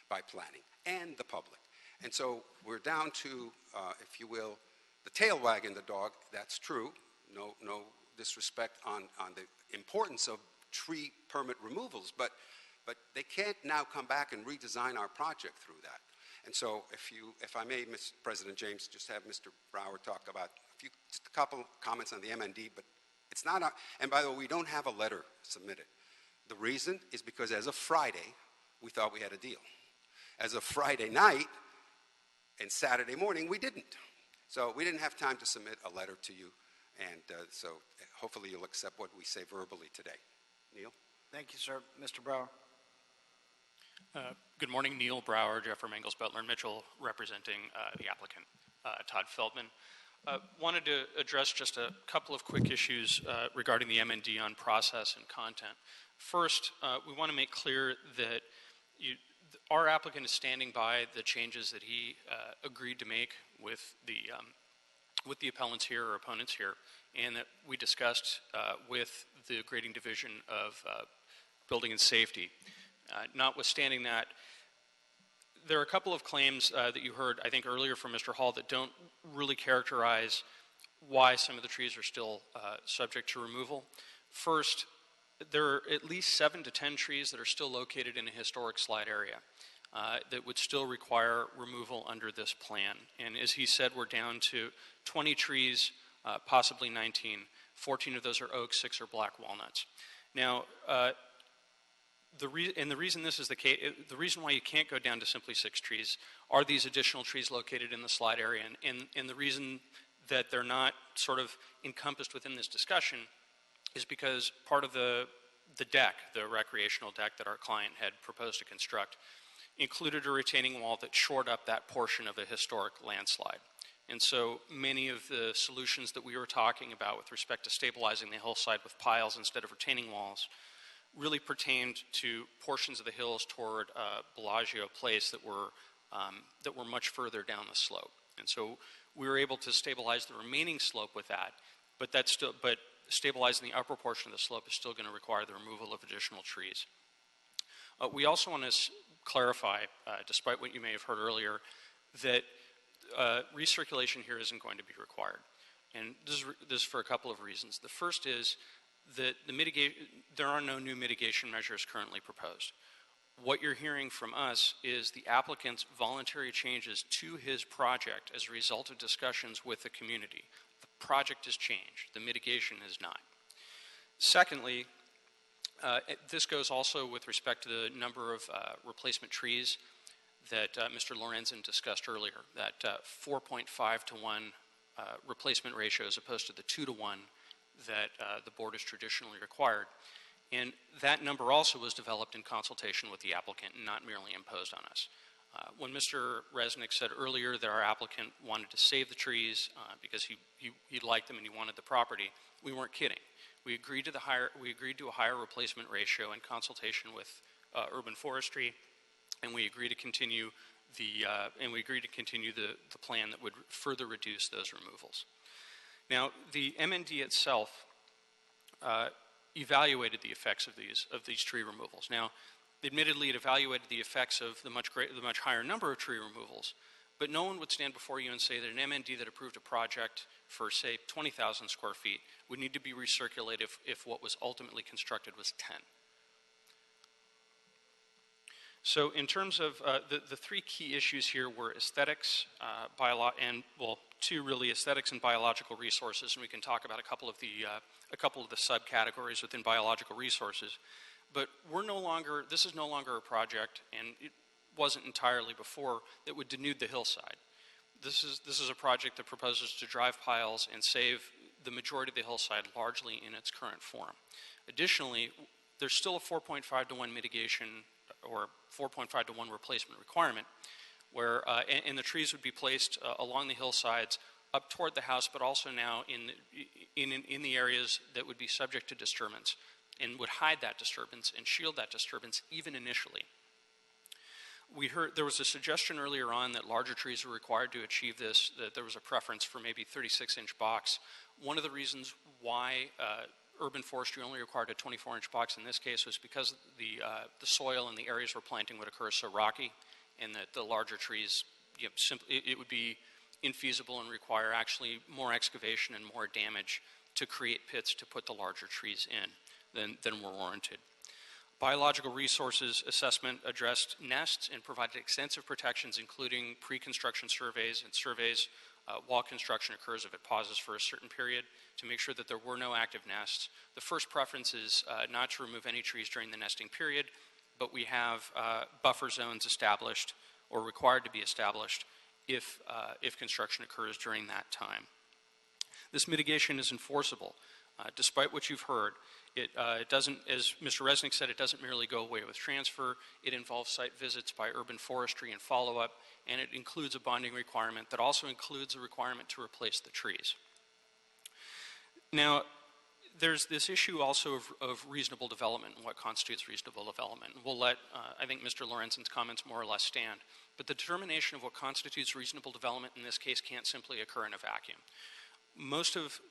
by planning and the public. And so we're down to, if you will, the tail wagging the dog. That's true. No disrespect on the importance of tree permit removals, but they can't now come back and redesign our project through that. And so if I may, Mr. President James, just have Mr. Brower talk about just a couple comments on the MND, but it's not, and by the way, we don't have a letter submitted. The reason is because as of Friday, we thought we had a deal. As of Friday night and Saturday morning, we didn't. So we didn't have time to submit a letter to you, and so hopefully you'll accept what we say verbally today. Neil? Thank you, sir. Mr. Brower. Good morning, Neil Brower, Jeffrey Mangels, Butler, and Mitchell, representing the applicant, Todd Feldman. Wanted to address just a couple of quick issues regarding the MND on process and content. First, we want to make clear that our applicant is standing by the changes that he agreed to make with the with the appellants here or opponents here, and that we discussed with the grading division of building and safety. Notwithstanding that, there are a couple of claims that you heard, I think, earlier from Mr. Hall that don't really characterize why some of the trees are still subject to removal. First, there are at least 7 to 10 trees that are still located in a historic slide area that would still require removal under this plan. And as he said, we're down to 20 trees, possibly 19. 14 of those are oaks, 6 are black walnuts. Now, the reason this is the case, the reason why you can't go down to simply 6 trees are these additional trees located in the slide area. And the reason that they're not sort of encompassed within this discussion is because part of the deck, the recreational deck that our client had proposed to construct, included a retaining wall that shored up that portion of a historic landslide. And so many of the solutions that we were talking about with respect to stabilizing the hillside with piles instead of retaining walls really pertained to portions of the hills toward Bellagio Place that were much further down the slope. And so we were able to stabilize the remaining slope with that, but stabilizing the upper portion of the slope is still going to require the removal of additional trees. We also want to clarify, despite what you may have heard earlier, that recirculation here isn't going to be required. And this is for a couple of reasons. The first is that there are no new mitigation measures currently proposed. What you're hearing from us is the applicant's voluntary changes to his project as a result of discussions with the community. The project has changed. The mitigation has not. Secondly, this goes also with respect to the number of replacement trees that Mr. Lorenzen discussed earlier, that 4.5 to 1 replacement ratio as opposed to the 2 to 1 that the board has traditionally required. And that number also was developed in consultation with the applicant and not merely imposed on us. When Mr. Resnick said earlier that our applicant wanted to save the trees because he liked them and he wanted the property, we weren't kidding. We agreed to a higher replacement ratio in consultation with urban forestry, and we agreed to continue the plan that would further reduce those removals. Now, the MND itself evaluated the effects of these tree removals. Now, admittedly, it evaluated the effects of the much higher number of tree removals, but no one would stand before you and say that an MND that approved a project for, say, 20,000 square feet would need to be recirculated if what was ultimately constructed was 10. So in terms of the 3 key issues here were aesthetics, two really, aesthetics and biological resources, and we can talk about a couple of the subcategories within biological resources. But this is no longer a project, and it wasn't entirely before, that would denude the hillside. This is a project that proposes to drive piles and save the majority of the hillside largely in its current form. Additionally, there's still a 4.5 to 1 mitigation or 4.5 to 1 replacement requirement where, and the trees would be placed along the hillsides up toward the house, but also now in the areas that would be subject to disturbance and would hide that disturbance and shield that disturbance even initially. We heard there was a suggestion earlier on that larger trees were required to achieve this, that there was a preference for maybe 36-inch box. One of the reasons why urban forestry only required a 24-inch box in this case was because the soil and the areas we're planting would occur so rocky, and that the larger trees, it would be infeasible and require actually more excavation and more damage to create pits to put the larger trees in than were warranted. Biological resources assessment addressed nests and provided extensive protections, including pre-construction surveys and surveys while construction occurs if it pauses for a certain period to make sure that there were no active nests. The first preference is not to remove any trees during the nesting period, but we have buffer zones established or required to be established if construction occurs during that time. This mitigation is enforceable. Despite what you've heard, it doesn't, as Mr. Resnick said, it doesn't merely go away with transfer. It involves site visits by urban forestry and follow-up, and it includes a bonding requirement that also includes a requirement to replace the trees. Now, there's this issue also of reasonable development and what constitutes reasonable development. We'll let, I think, Mr. Lorenzen's comments more or less stand. But the determination of what constitutes reasonable development in this case can't simply occur in a vacuum.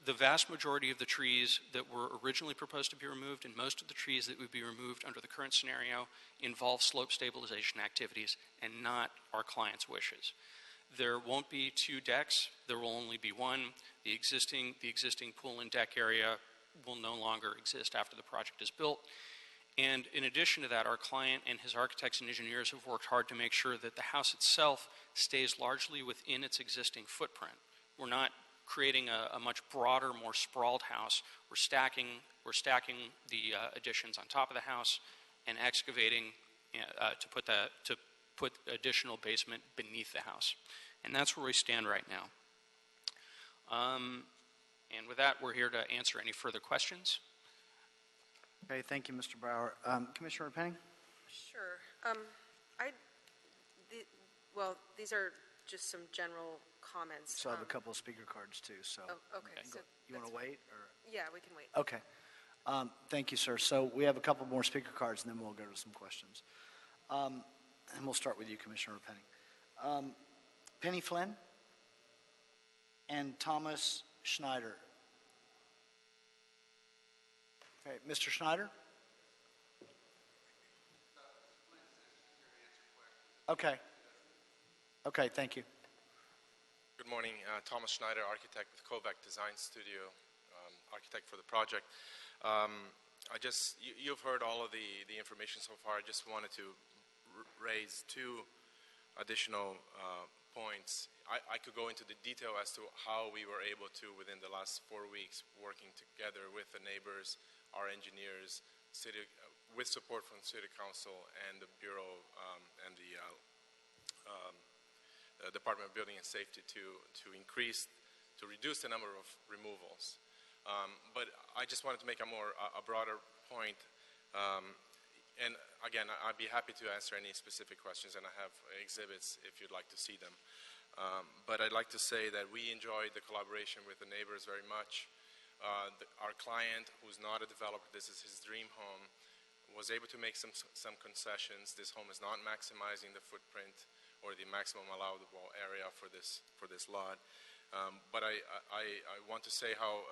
The vast majority of the trees that were originally proposed to be removed and most of the trees that would be removed under the current scenario involve slope stabilization activities and not our client's wishes. There won't be 2 decks, there will only be one. The existing pool and deck area will no longer exist after the project is built. And in addition to that, our client and his architects and engineers have worked hard to make sure that the house itself stays largely within its existing footprint. We're not creating a much broader, more sprawled house. We're stacking the additions on top of the house and excavating to put additional basement beneath the house. And that's where we stand right now. And with that, we're here to answer any further questions. Okay, thank you, Mr. Brower. Commissioner Penning? Sure. Well, these are just some general comments. So I have a couple of speaker cards too. So. Oh, okay. So you want to wait, or? Yeah, we can wait. Okay. Thank you, sir. So we have a couple more speaker cards, and then we'll go to some questions. And we'll start with you, Commissioner Penning. Penny Flynn and Thomas Schneider. Okay, Mr. Schneider? Okay. Okay, thank you. Good morning, Thomas Schneider, architect with Kovac Design Studio, architect for the project. You've heard all of the information so far. I just wanted to raise 2 additional points. I could go into the detail as to how we were able to, within the last 4 weeks, working together with the neighbors, our engineers, with support from City Council and the Bureau and the Department of Building and Safety to reduce the number of removals. But I just wanted to make a broader point. And again, I'd be happy to answer any specific questions, and I have exhibits if you'd like to see them. But I'd like to say that we enjoyed the collaboration with the neighbors very much. Our client, who's not a developer, this is his dream home, was able to make some concessions. This home is not maximizing the footprint or the maximum allowable area for this lot. But I want to say how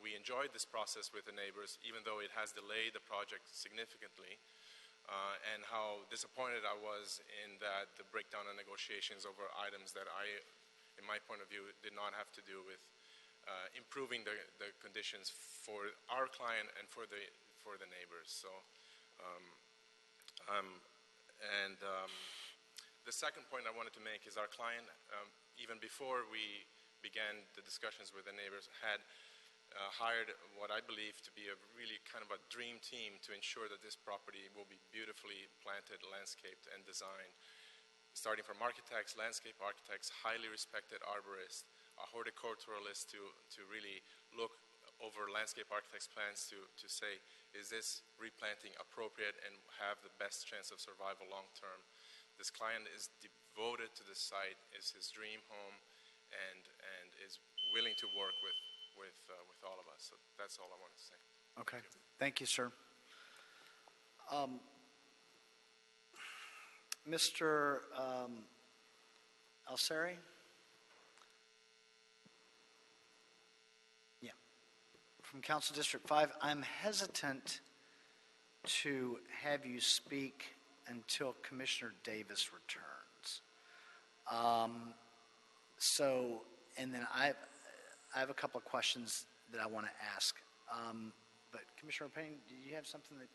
we enjoyed this process with the neighbors, even though it has delayed the project significantly, and how disappointed I was in that the breakdown of negotiations over items that in my point of view, did not have to do with improving the conditions for our client and for the neighbors. So, the second point I wanted to make is our client, even before we began the discussions with the neighbors, had hired what I believe to be a really kind of a dream team to ensure that this property will be beautifully planted, landscaped, and designed. Starting from architects, landscape architects, highly respected arborists, a horticulturalist to really look over landscape architects' plans to say, is this replanting appropriate and have the best chance of survival long term? This client is devoted to this site, is his dream home, and is willing to work with all of us. So that's all I want to say. Okay. Thank you, sir. Mr. Alseri? Yeah. From Council District 5, I'm hesitant to have you speak until Commissioner Davis returns. And then I have a couple of questions that I want to ask. But Commissioner Payne, do you have something that,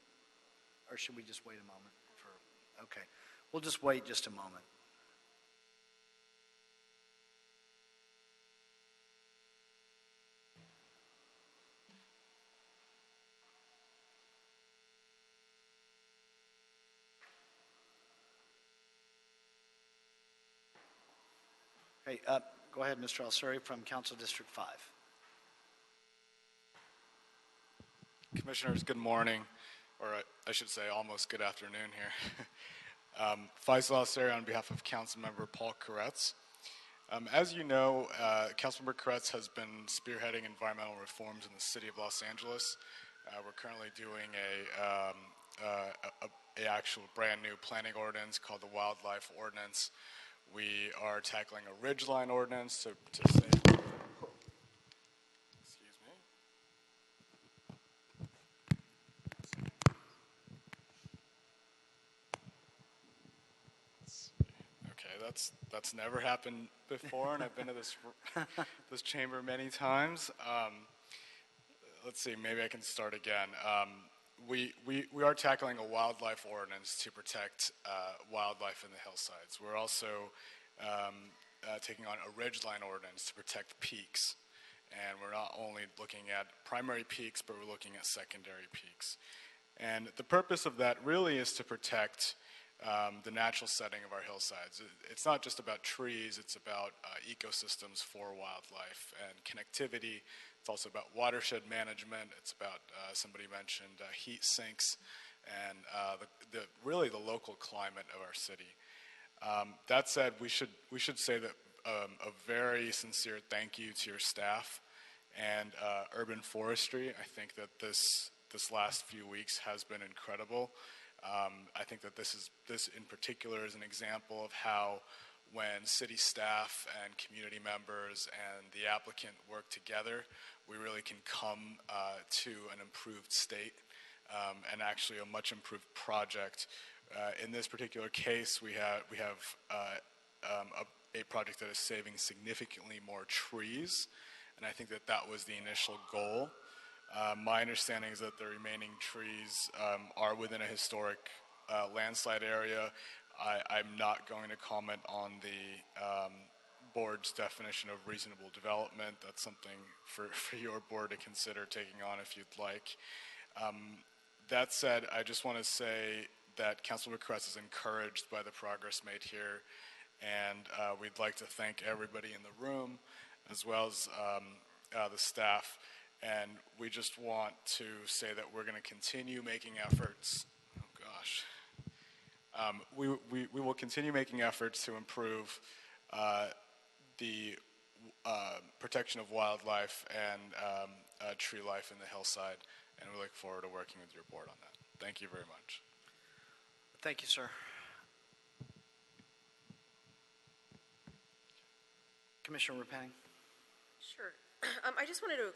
or should we just wait a moment for, okay. We'll just wait just a moment. Hey, go ahead, Mr. Alseri from Council District 5. Commissioners, good morning, or I should say almost good afternoon here. Faisal Alseri on behalf of Councilmember Paul Koretz. As you know, Councilmember Kretz has been spearheading environmental reforms in the city of Los Angeles. We're currently doing a actual brand new planning ordinance called the Wildlife Ordinance. We are tackling a ridgeline ordinance to save. Excuse me. Okay, that's never happened before, and I've been to this chamber many times. Let's see, maybe I can start again. We are tackling a wildlife ordinance to protect wildlife in the hillsides. We're also taking on a ridgeline ordinance to protect peaks. And we're not only looking at primary peaks, but we're looking at secondary peaks. And the purpose of that really is to protect the natural setting of our hillsides. It's not just about trees, it's about ecosystems for wildlife and connectivity. It's also about watershed management. It's about, somebody mentioned, heat sinks and really the local climate of our city. That said, we should say that a very sincere thank you to your staff and urban forestry. I think that this last few weeks has been incredible. I think that this in particular is an example of how when city staff and community members and the applicant work together, we really can come to an improved state and actually a much improved project. In this particular case, we have a project that is saving significantly more trees, and I think that was the initial goal. My understanding is that the remaining trees are within a historic landslide area. I'm not going to comment on the board's definition of reasonable development. That's something for your board to consider taking on if you'd like. That said, I just want to say that Councilmember Kretz is encouraged by the progress made here, and we'd like to thank everybody in the room as well as the staff. And we just want to say that we're going to continue making efforts. Oh gosh. We will continue making efforts to improve the protection of wildlife and tree life in the hillside, and we look forward to working with your board on that. Thank you very much. Thank you, sir. Commissioner Repenning. Sure. I just wanted to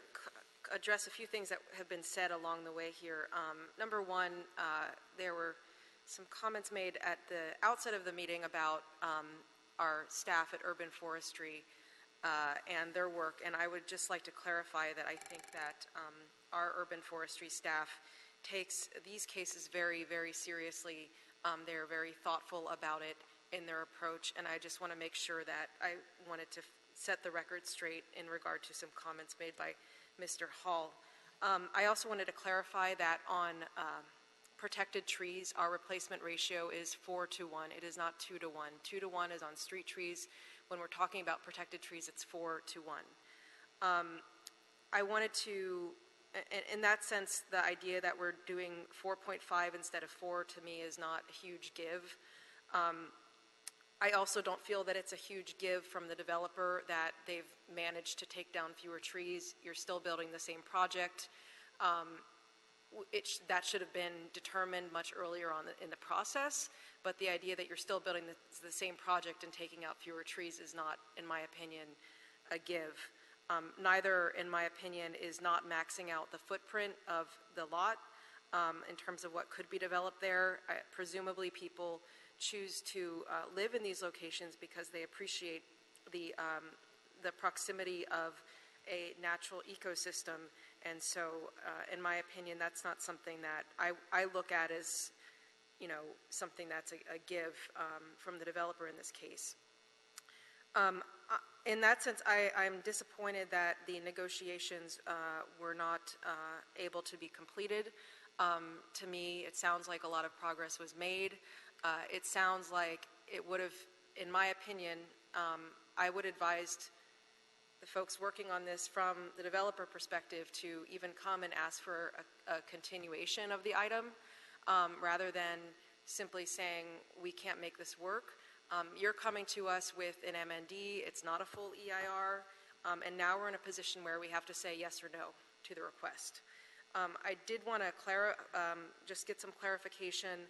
address a few things that have been said along the way here. Number one, there were some comments made at the outset of the meeting about our staff at Urban Forestry and their work, and I would just like to clarify that I think that our Urban Forestry staff takes these cases very, very seriously. They're very thoughtful about it in their approach, and I just want to make sure that I wanted to set the record straight in regard to some comments made by Mr. Hall. I also wanted to clarify that on protected trees, our replacement ratio is 4-to-1. It is not 2-to-1. 2-to-1 is on street trees. When we're talking about protected trees, it's 4-to-1. I wanted to, in that sense, the idea that we're doing 4.5 instead of 4 to me is not a huge give. I also don't feel that it's a huge give from the developer that they've managed to take down fewer trees. You're still building the same project. That should have been determined much earlier on in the process, but the idea that you're still building the same project and taking out fewer trees is not, in my opinion, a give. Neither, in my opinion, is not maxing out the footprint of the lot in terms of what could be developed there. Presumably people choose to live in these locations because they appreciate the proximity of a natural ecosystem, and so in my opinion that's not something that I look at as, you know, something that's a give from the developer in this case. In that sense, I'm disappointed that the negotiations were not able to be completed. To me, it sounds like a lot of progress was made. It sounds like it would have, in my opinion, I would advise the folks working on this from the developer perspective to even come and ask for a continuation of the item rather than simply saying we can't make this work. You're coming to us with an MND, it's not a full EIR, and now we're in a position where we have to say yes or no to the request. I did want to just get some clarification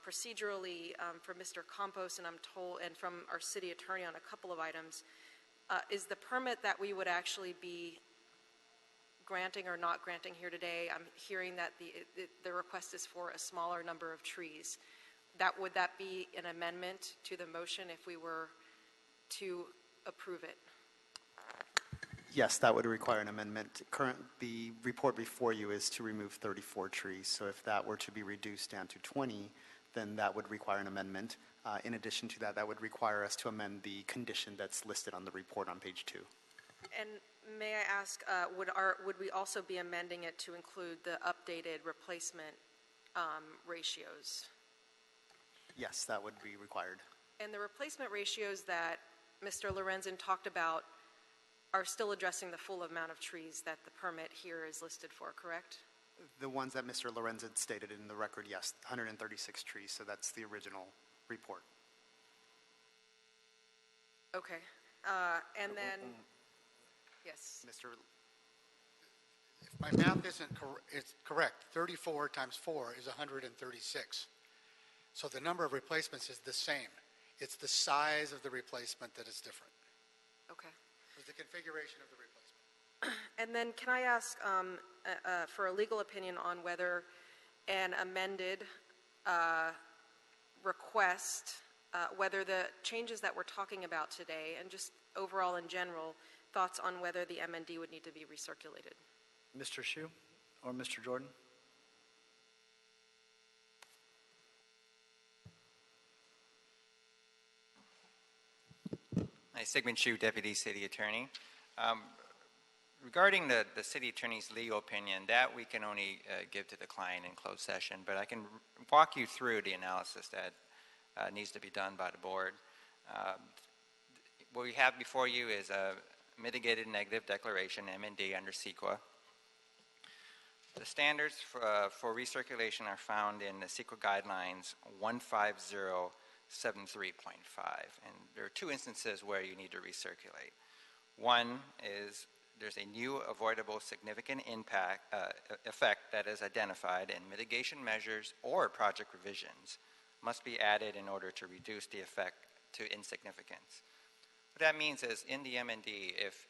procedurally from Mr. Campos, and I'm told, and from our city attorney on a couple of items. Is the permit that we would actually be granting or not granting here today, I'm hearing that the request is for a smaller number of trees. Would that be an amendment to the motion if we were to approve it? Yes, that would require an amendment. The report before you is to remove 34 trees. So if that were to be reduced down to 20, then that would require an amendment. In addition to that, that would require us to amend the condition that's listed on the report on page 2. And may I ask, would we also be amending it to include the updated replacement ratios? Yes, that would be required. And the replacement ratios that Mr. Lorenzen talked about are still addressing the full amount of trees that the permit here is listed for, correct? The ones that Mr. Lorenzen stated in the record, yes, 136 trees, so that's the original report. Okay. And then, yes. If my math it's correct, 34 times 4 is 136. So the number of replacements is the same. It's the size of the replacement that is different. Okay. It's the configuration of the replacement. And then can I ask for a legal opinion on whether an amended request, whether the changes that we're talking about today, and just overall in general, thoughts on whether the MND would need to be recirculated? Mr. Hsu or Mr. Jordan? Hi, Sigmund Hsu, Deputy City Attorney. Regarding the City Attorney's legal opinion, that we can only give to the client in closed session, but I can walk you through the analysis that needs to be done by the board. What we have before you is a mitigated negative declaration, MND, under CEQA. The standards for recirculation are found in the CEQA guidelines 15073.5, and there are two instances where you need to recirculate. One is there's a new avoidable significant impact effect that is identified, and mitigation measures or project revisions must be added in order to reduce the effect to insignificance. What that means is in the MND, if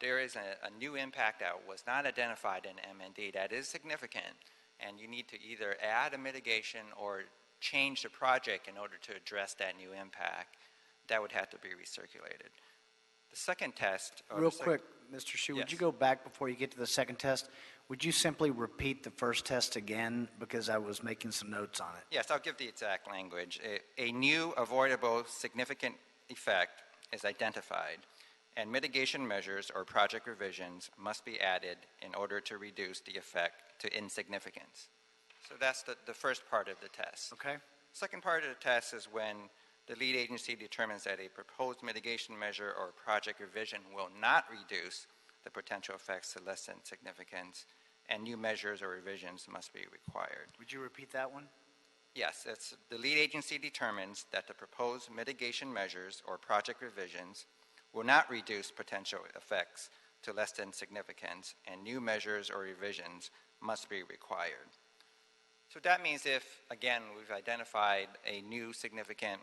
there is a new impact that was not identified in MND that is significant, and you need to either add a mitigation or change the project in order to address that new impact, that would have to be recirculated. The second test... Real quick, Mr. Hsu, would you go back before you get to the second test? Would you simply repeat the first test again, because I was making some notes on it? Yes, I'll give the exact language. A new avoidable significant effect is identified, and mitigation measures or project revisions must be added in order to reduce the effect to insignificance. So that's the first part of the test. Okay. Second part of the test is when the lead agency determines that a proposed mitigation measure or project revision will not reduce the potential effects to less than significance, and new measures or revisions must be required. Would you repeat that one? Yes, it's the lead agency determines that the proposed mitigation measures or project revisions will not reduce potential effects to less than significance, and new measures or revisions must be required. So that means if, again, we've identified a new significant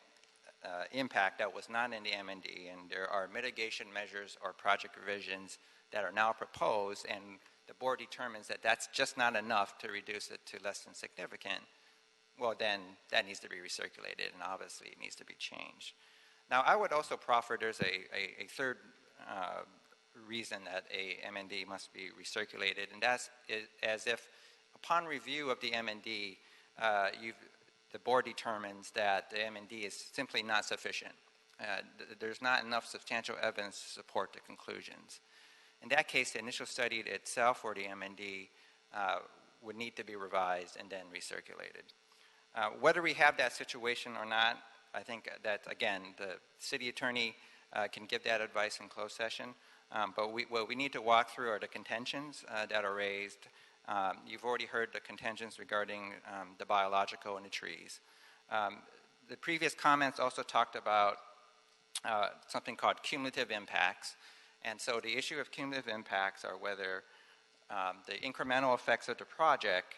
impact that was not in the MND, and there are mitigation measures or project revisions that are now proposed, and the board determines that that's just not enough to reduce it to less than significant, well, then that needs to be recirculated, and obviously it needs to be changed. Now, I would also proffer there's a third reason that a MND must be recirculated, and that's as if upon review of the MND, the board determines that the MND is simply not sufficient. There's not enough substantial evidence to support the conclusions. In that case, the initial study itself or the MND would need to be revised and then recirculated. Whether we have that situation or not, I think that, again, the city attorney can give that advice in closed session, but what we need to walk through are the contentions that are raised. You've already heard the contentions regarding the biological and the trees. The previous comments also talked about something called cumulative impacts. And so the issue of cumulative impacts are whether the incremental effects of the project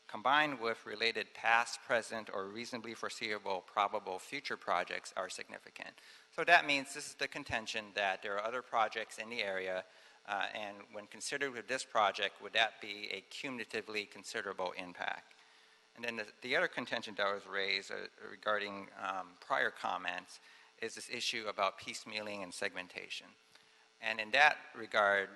combined with related past, present, or reasonably foreseeable probable future projects are significant. So that means this is the contention that there are other projects in the area, and when considered with this project, would that be a cumulatively considerable impact? And then the other contention that was raised regarding prior comments is this issue about piecemealing and segmentation. And in that regard,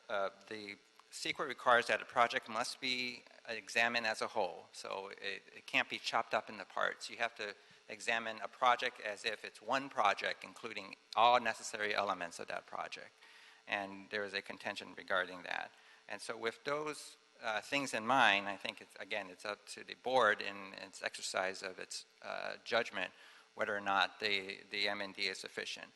the CEQA requires that a project must be examined as a whole. So it can't be chopped up into parts. You have to examine a project as if it's one project, including all necessary elements of that project. And there is a contention regarding that. And so with those things in mind, I think, it's up to the board in its exercise of its judgment whether or not the MND is sufficient.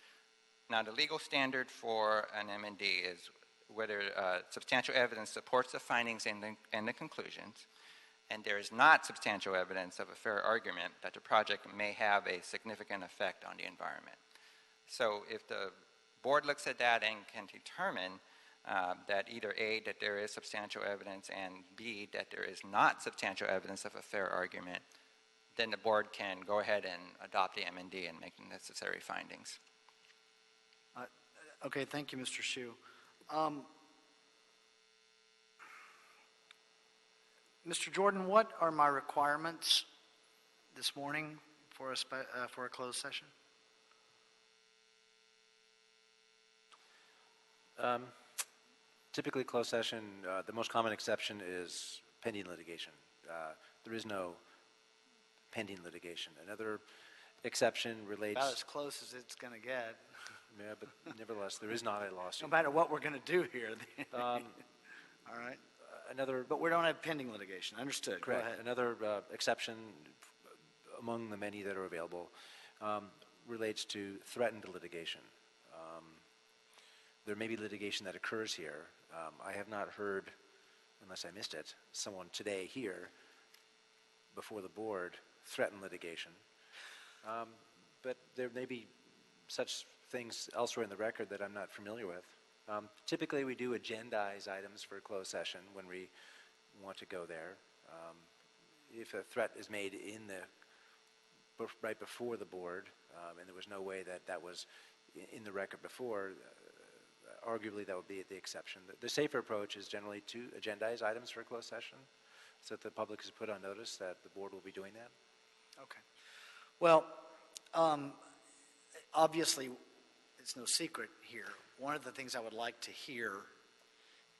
Now, the legal standard for an MND is whether substantial evidence supports the findings and the conclusions, and there is not substantial evidence of a fair argument that the project may have a significant effect on the environment. So if the board looks at that and can determine that either A, that there is substantial evidence, and B, that there is not substantial evidence of a fair argument, then the board can go ahead and adopt the MND and make the necessary findings. Okay, thank you, Mr. Hsu. Mr. Jordan, what are my requirements this morning for a closed session? Typically, closed session, the most common exception is pending litigation. There is no pending litigation. Another exception relates... About as close as it's going to get. Yeah, but nevertheless, there is not a lawsuit. No matter what we're going to do here. All right. But we don't have pending litigation. Understood. Correct. Go ahead. Another exception among the many that are available relates to threatened litigation. There may be litigation that occurs here. I have not heard, unless I missed it, someone today here before the board threaten litigation. But there may be such things elsewhere in the record that I'm not familiar with. Typically, we do agendize items for a closed session when we want to go there. If a threat is made right before the board, and there was no way that was in the record before, arguably that would be the exception. The safer approach is generally to agendize items for a closed session so that the public is put on notice that the board will be doing that. Okay. Well, obviously, it's no secret here. One of the things I would like to hear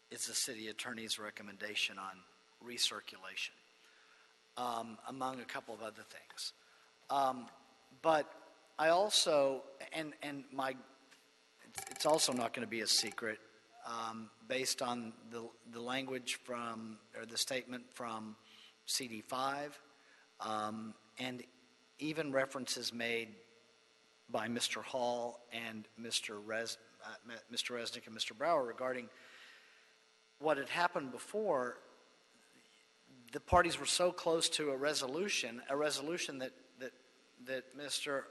is the city attorney's recommendation on recirculation, among a couple of other things. But I also, it's also not going to be a secret, based on the language from, or the statement from CD5, and even references made by Mr. Hall and Mr. Resnick and Mr. Brower regarding what had happened before. The parties were so close to a resolution that Mr.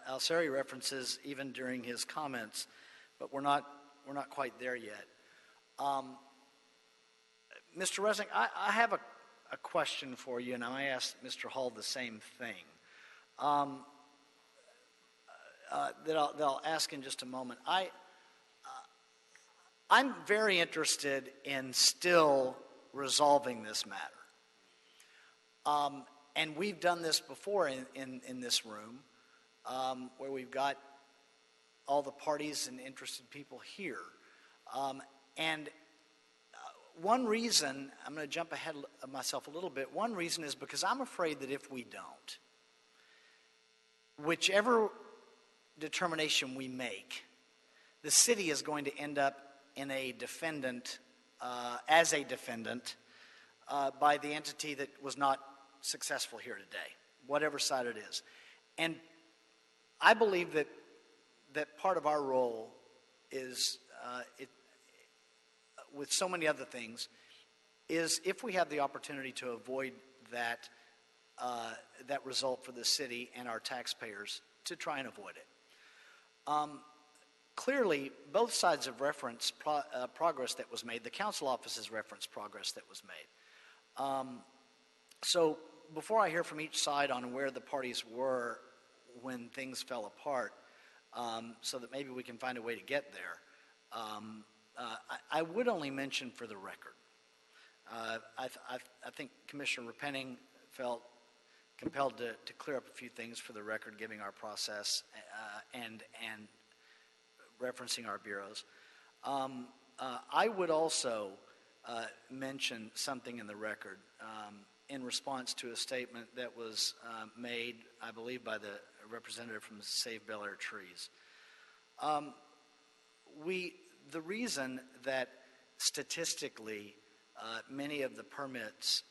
Alseri references even during his comments, but we're not quite there yet. Mr. Resnick, I have a question for you, and I asked Mr. Hall the same thing. That I'll ask in just a moment. I'm very interested in still resolving this matter. And we've done this before in this room, where we've got all the parties and interested people here. And one reason, I'm going to jump ahead of myself a little bit, one reason is because I'm afraid that if we don't, whichever determination we make, the city is going to end up in a defendant, as a defendant, by the entity that was not successful here today, whatever side it is. And I believe that part of our role is, with so many other things, is if we have the opportunity to avoid that that result for the city and our taxpayers to try and avoid it. Clearly, both sides have referenced progress that was made. The council office has referenced progress that was made. So before I hear from each side on where the parties were when things fell apart, so that maybe we can find a way to get there, I would only mention for the record, I think Commissioner Repenning felt compelled to clear up a few things for the record, giving our process and referencing our bureaus. I would also mention something in the record in response to a statement that was made, I believe, by the representative from Save Bel Air Trees. The reason that statistically many of the permits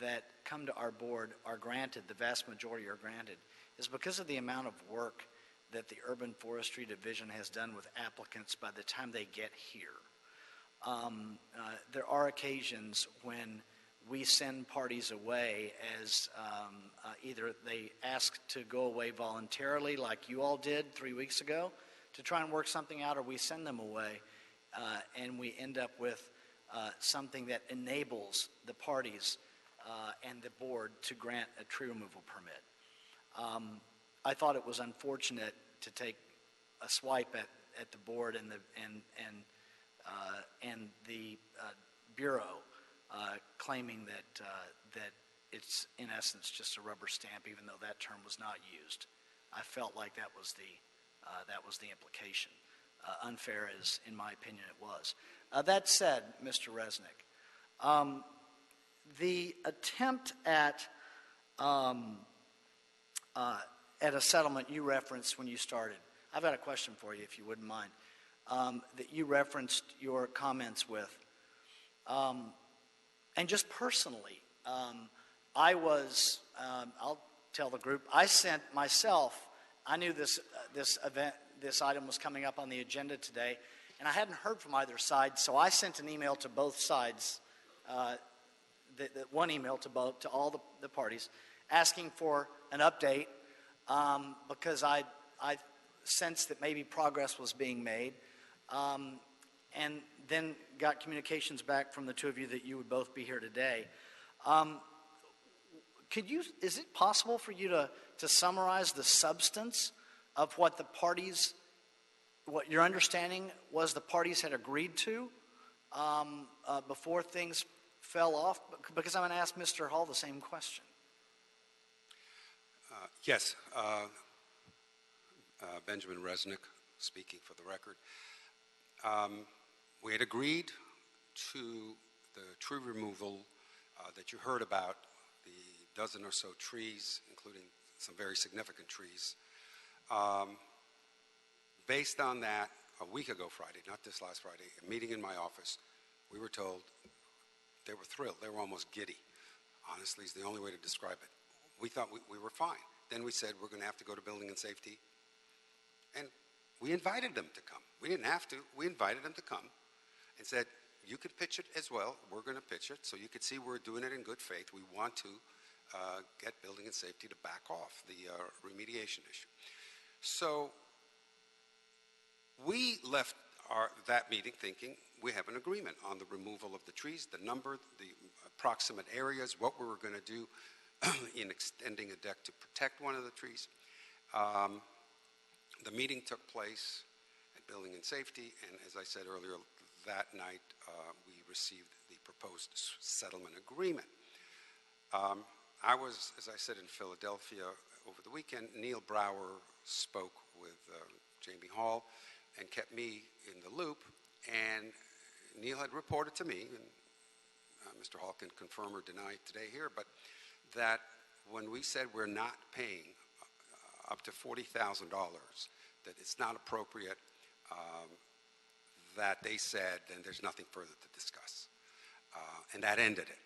that come to our board are granted, the vast majority are granted, is because of the amount of work that the Urban Forestry Division has done with applicants by the time they get here. There are occasions when we send parties away as either they ask to go away voluntarily, like you all did 3 weeks ago, to try and work something out, or we send them away and we end up with something that enables the parties and the board to grant a tree removal permit. I thought it was unfortunate to take a swipe at the board and the bureau, claiming that it's in essence just a rubber stamp, even though that term was not used. I felt like that was the implication. Unfair as, in my opinion, it was. That said, Mr. Resnick, the attempt at a settlement you referenced when you started, I've got a question for you, if you wouldn't mind, that you referenced your comments with. And just personally, I'll tell the group, I sent myself, I knew this item was coming up on the agenda today, and I hadn't heard from either side, so I sent an email to both sides, one email to all the parties, asking for an update, because I sensed that maybe progress was being made, and then got communications back from the two of you that you would both be here today. Is it possible for you to summarize the substance of what the parties, what your understanding was the parties had agreed to before things fell off? Because I'm going to ask Mr. Hall the same question. Yes, Benjamin Resnick, speaking for the record. We had agreed to the tree removal that you heard about, the dozen or so trees, including some very significant trees. Based on that, a week ago Friday, not this last Friday, a meeting in my office, we were told they were thrilled. They were almost giddy. Honestly, is the only way to describe it. We thought we were fine. Then we said we're going to have to go to Building and Safety. And we invited them to come. We didn't have to. We invited them to come and said, you could pitch it as well. We're going to pitch it. So you could see we're doing it in good faith. We want to get Building and Safety to back off the remediation issue. So we left that meeting thinking we have an agreement on the removal of the trees, the number, the approximate areas, what we were going to do in extending a deck to protect one of the trees. The meeting took place at Building and Safety, and as I said earlier, that night we received the proposed settlement agreement. I was, as I said, in Philadelphia over the weekend. Neil Brower spoke with Jamie Hall and kept me in the loop, and Neil had reported to me, and Mr. Hall can confirm or deny today here, but that when we said we're not paying up to $40,000, that it's not appropriate, that they said then there's nothing further to discuss. And that ended it.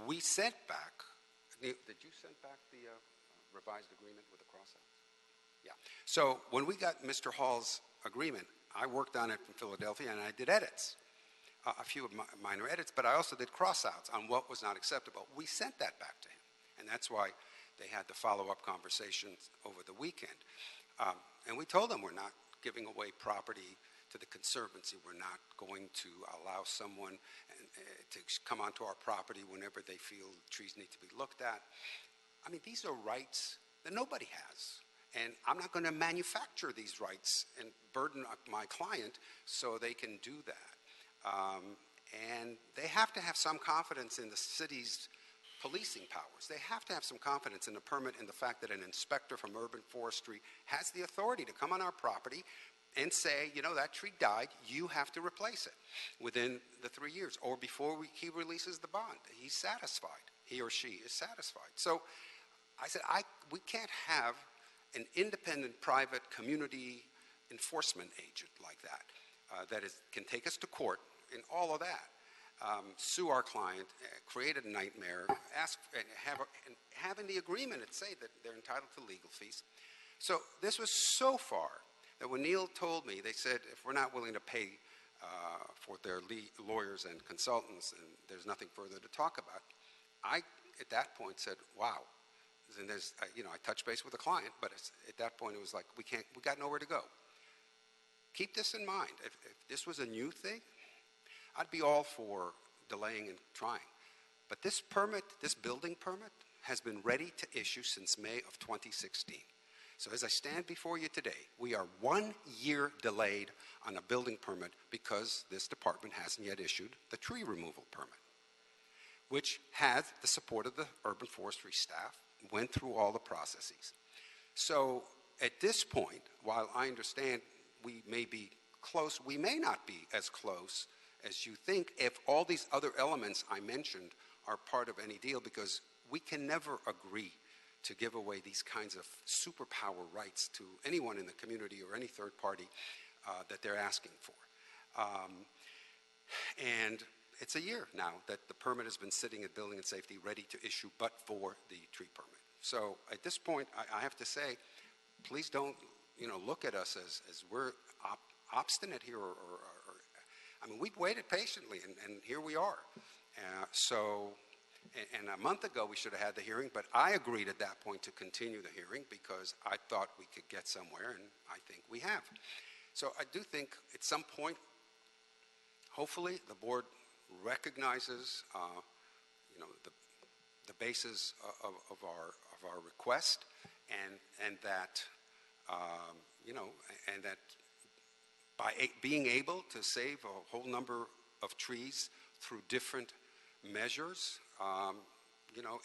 We sent back, did you send back the revised agreement with the cross-outs? Yeah. So when we got Mr. Hall's agreement, I worked on it from Philadelphia and I did edits. a few minor edits, but I also did cross-outs on what was not acceptable. We sent that back to him, and that's why they had the follow-up conversations over the weekend. And we told them we're not giving away property to the Conservancy. We're not going to allow someone to come onto our property whenever they feel trees need to be looked at. I mean, these are rights that nobody has. And I'm not going to manufacture these rights and burden my client so they can do that. And they have to have some confidence in the city's policing powers. They have to have some confidence in the permit and the fact that an inspector from urban forestry has the authority to come on our property and say, you know, that tree died, you have to replace it within the 3 years or before he releases the bond. He's satisfied. He or she is satisfied. So I said, we can't have an independent private community enforcement agent like that can take us to court and all of that. Sue our client, create a nightmare, have in the agreement it say that they're entitled to legal fees. So this was so far that when Neil told me, they said, if we're not willing to pay for their lawyers and consultants, and there's nothing further to talk about, I, at that point, said, wow. And there's, I touched base with the client, but at that point it was like, we got nowhere to go. Keep this in mind. If this was a new thing, I'd be all for delaying and trying. But this permit, this building permit, has been ready to issue since May of 2016. So as I stand before you today, we are 1 year delayed on a building permit because this department hasn't yet issued the tree removal permit, which had the support of the urban forestry staff, went through all the processes. So at this point, while I understand we may be close, we may not be as close as you think if all these other elements I mentioned are part of any deal, because we can never agree to give away these kinds of superpower rights to anyone in the community or any third party that they're asking for. And it's a year now that the permit has been sitting at Building and Safety ready to issue but for the tree permit. So at this point, I have to say, please don't look at us as we're obstinate here I mean, we've waited patiently, and here we are. And a month ago we should have had the hearing, but I agreed at that point to continue the hearing because I thought we could get somewhere, and I think we have. So I do think at some point, hopefully, the board recognizes, the basis of our request, and that, and that by being able to save a whole number of trees through different measures,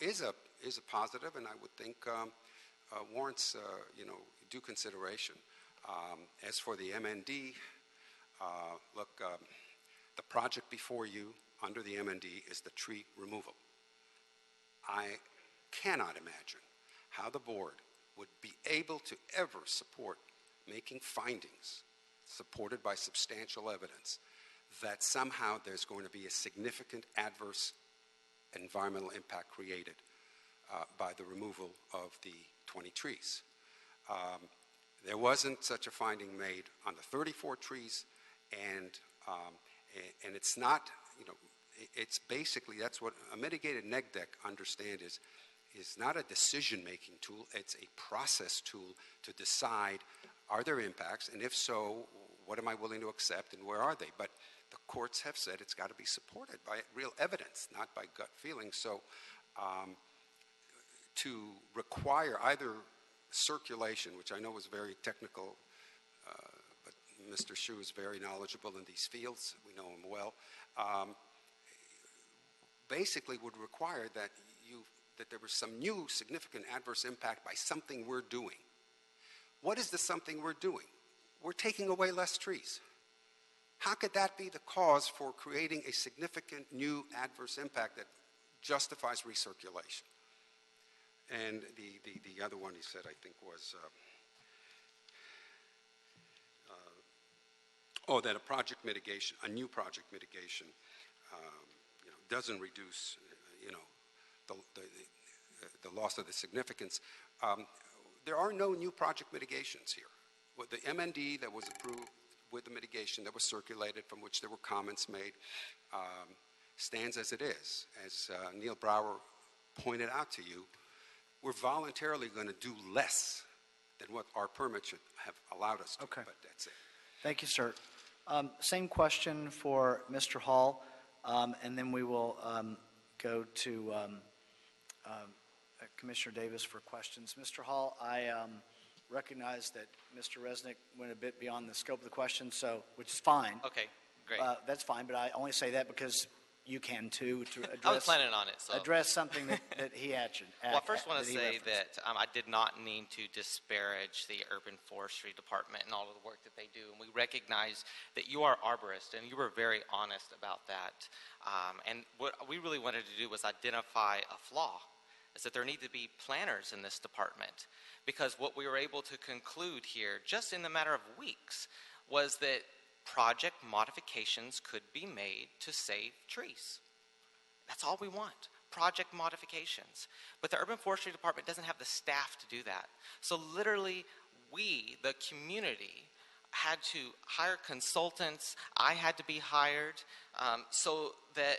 is a positive, and I would think warrants due consideration. As for the MND, look, the project before you under the MND is the tree removal. I cannot imagine how the board would be able to ever support making findings supported by substantial evidence that somehow there's going to be a significant adverse environmental impact created by the removal of the 20 trees. There wasn't such a finding made on the 34 trees, and it's not, it's basically, that's what a mitigated neg deck understand is not a decision-making tool, it's a process tool to decide, are there impacts, and if so, what am I willing to accept, and where are they? But the courts have said it's got to be supported by real evidence, not by gut feeling. So to require either circulation, which I know is very technical, but Mr. Hsu is very knowledgeable in these fields, we know him well, basically would require that there was some new significant adverse impact by something we're doing. What is the something we're doing? We're taking away less trees. How could that be the cause for creating a significant new adverse impact that justifies recirculation? And the other one he said, I think, was, that a project mitigation, a new project mitigation, doesn't reduce, the loss of the significance. There are no new project mitigations here. What the MND that was approved with the mitigation that was circulated, from which there were comments made, stands as it is. As Neil Brower pointed out to you, we're voluntarily going to do less than what our permit should have allowed us to. Okay. But that's it. Thank you, sir. Same question for Mr. Hall, and then we will go to Commissioner Davis for questions. Mr. Hall, I recognize that Mr. Resnick went a bit beyond the scope of the question, so which is fine. Okay, great. That's fine, but I only say that because you can too, to address, I was planning on it. So. address something that he answered. Well, I first want to say that I did not mean to disparage the Urban Forestry Department and all of the work that they do. And we recognize that you are arborist, and you were very honest about that. And what we really wanted to do was identify a flaw, is that there need to be planners in this department. Because what we were able to conclude here, just in the matter of weeks, was that project modifications could be made to save trees. That's all we want, project modifications. But the Urban Forestry Department doesn't have the staff to do that. So literally, we, the community, had to hire consultants. I had to be hired so that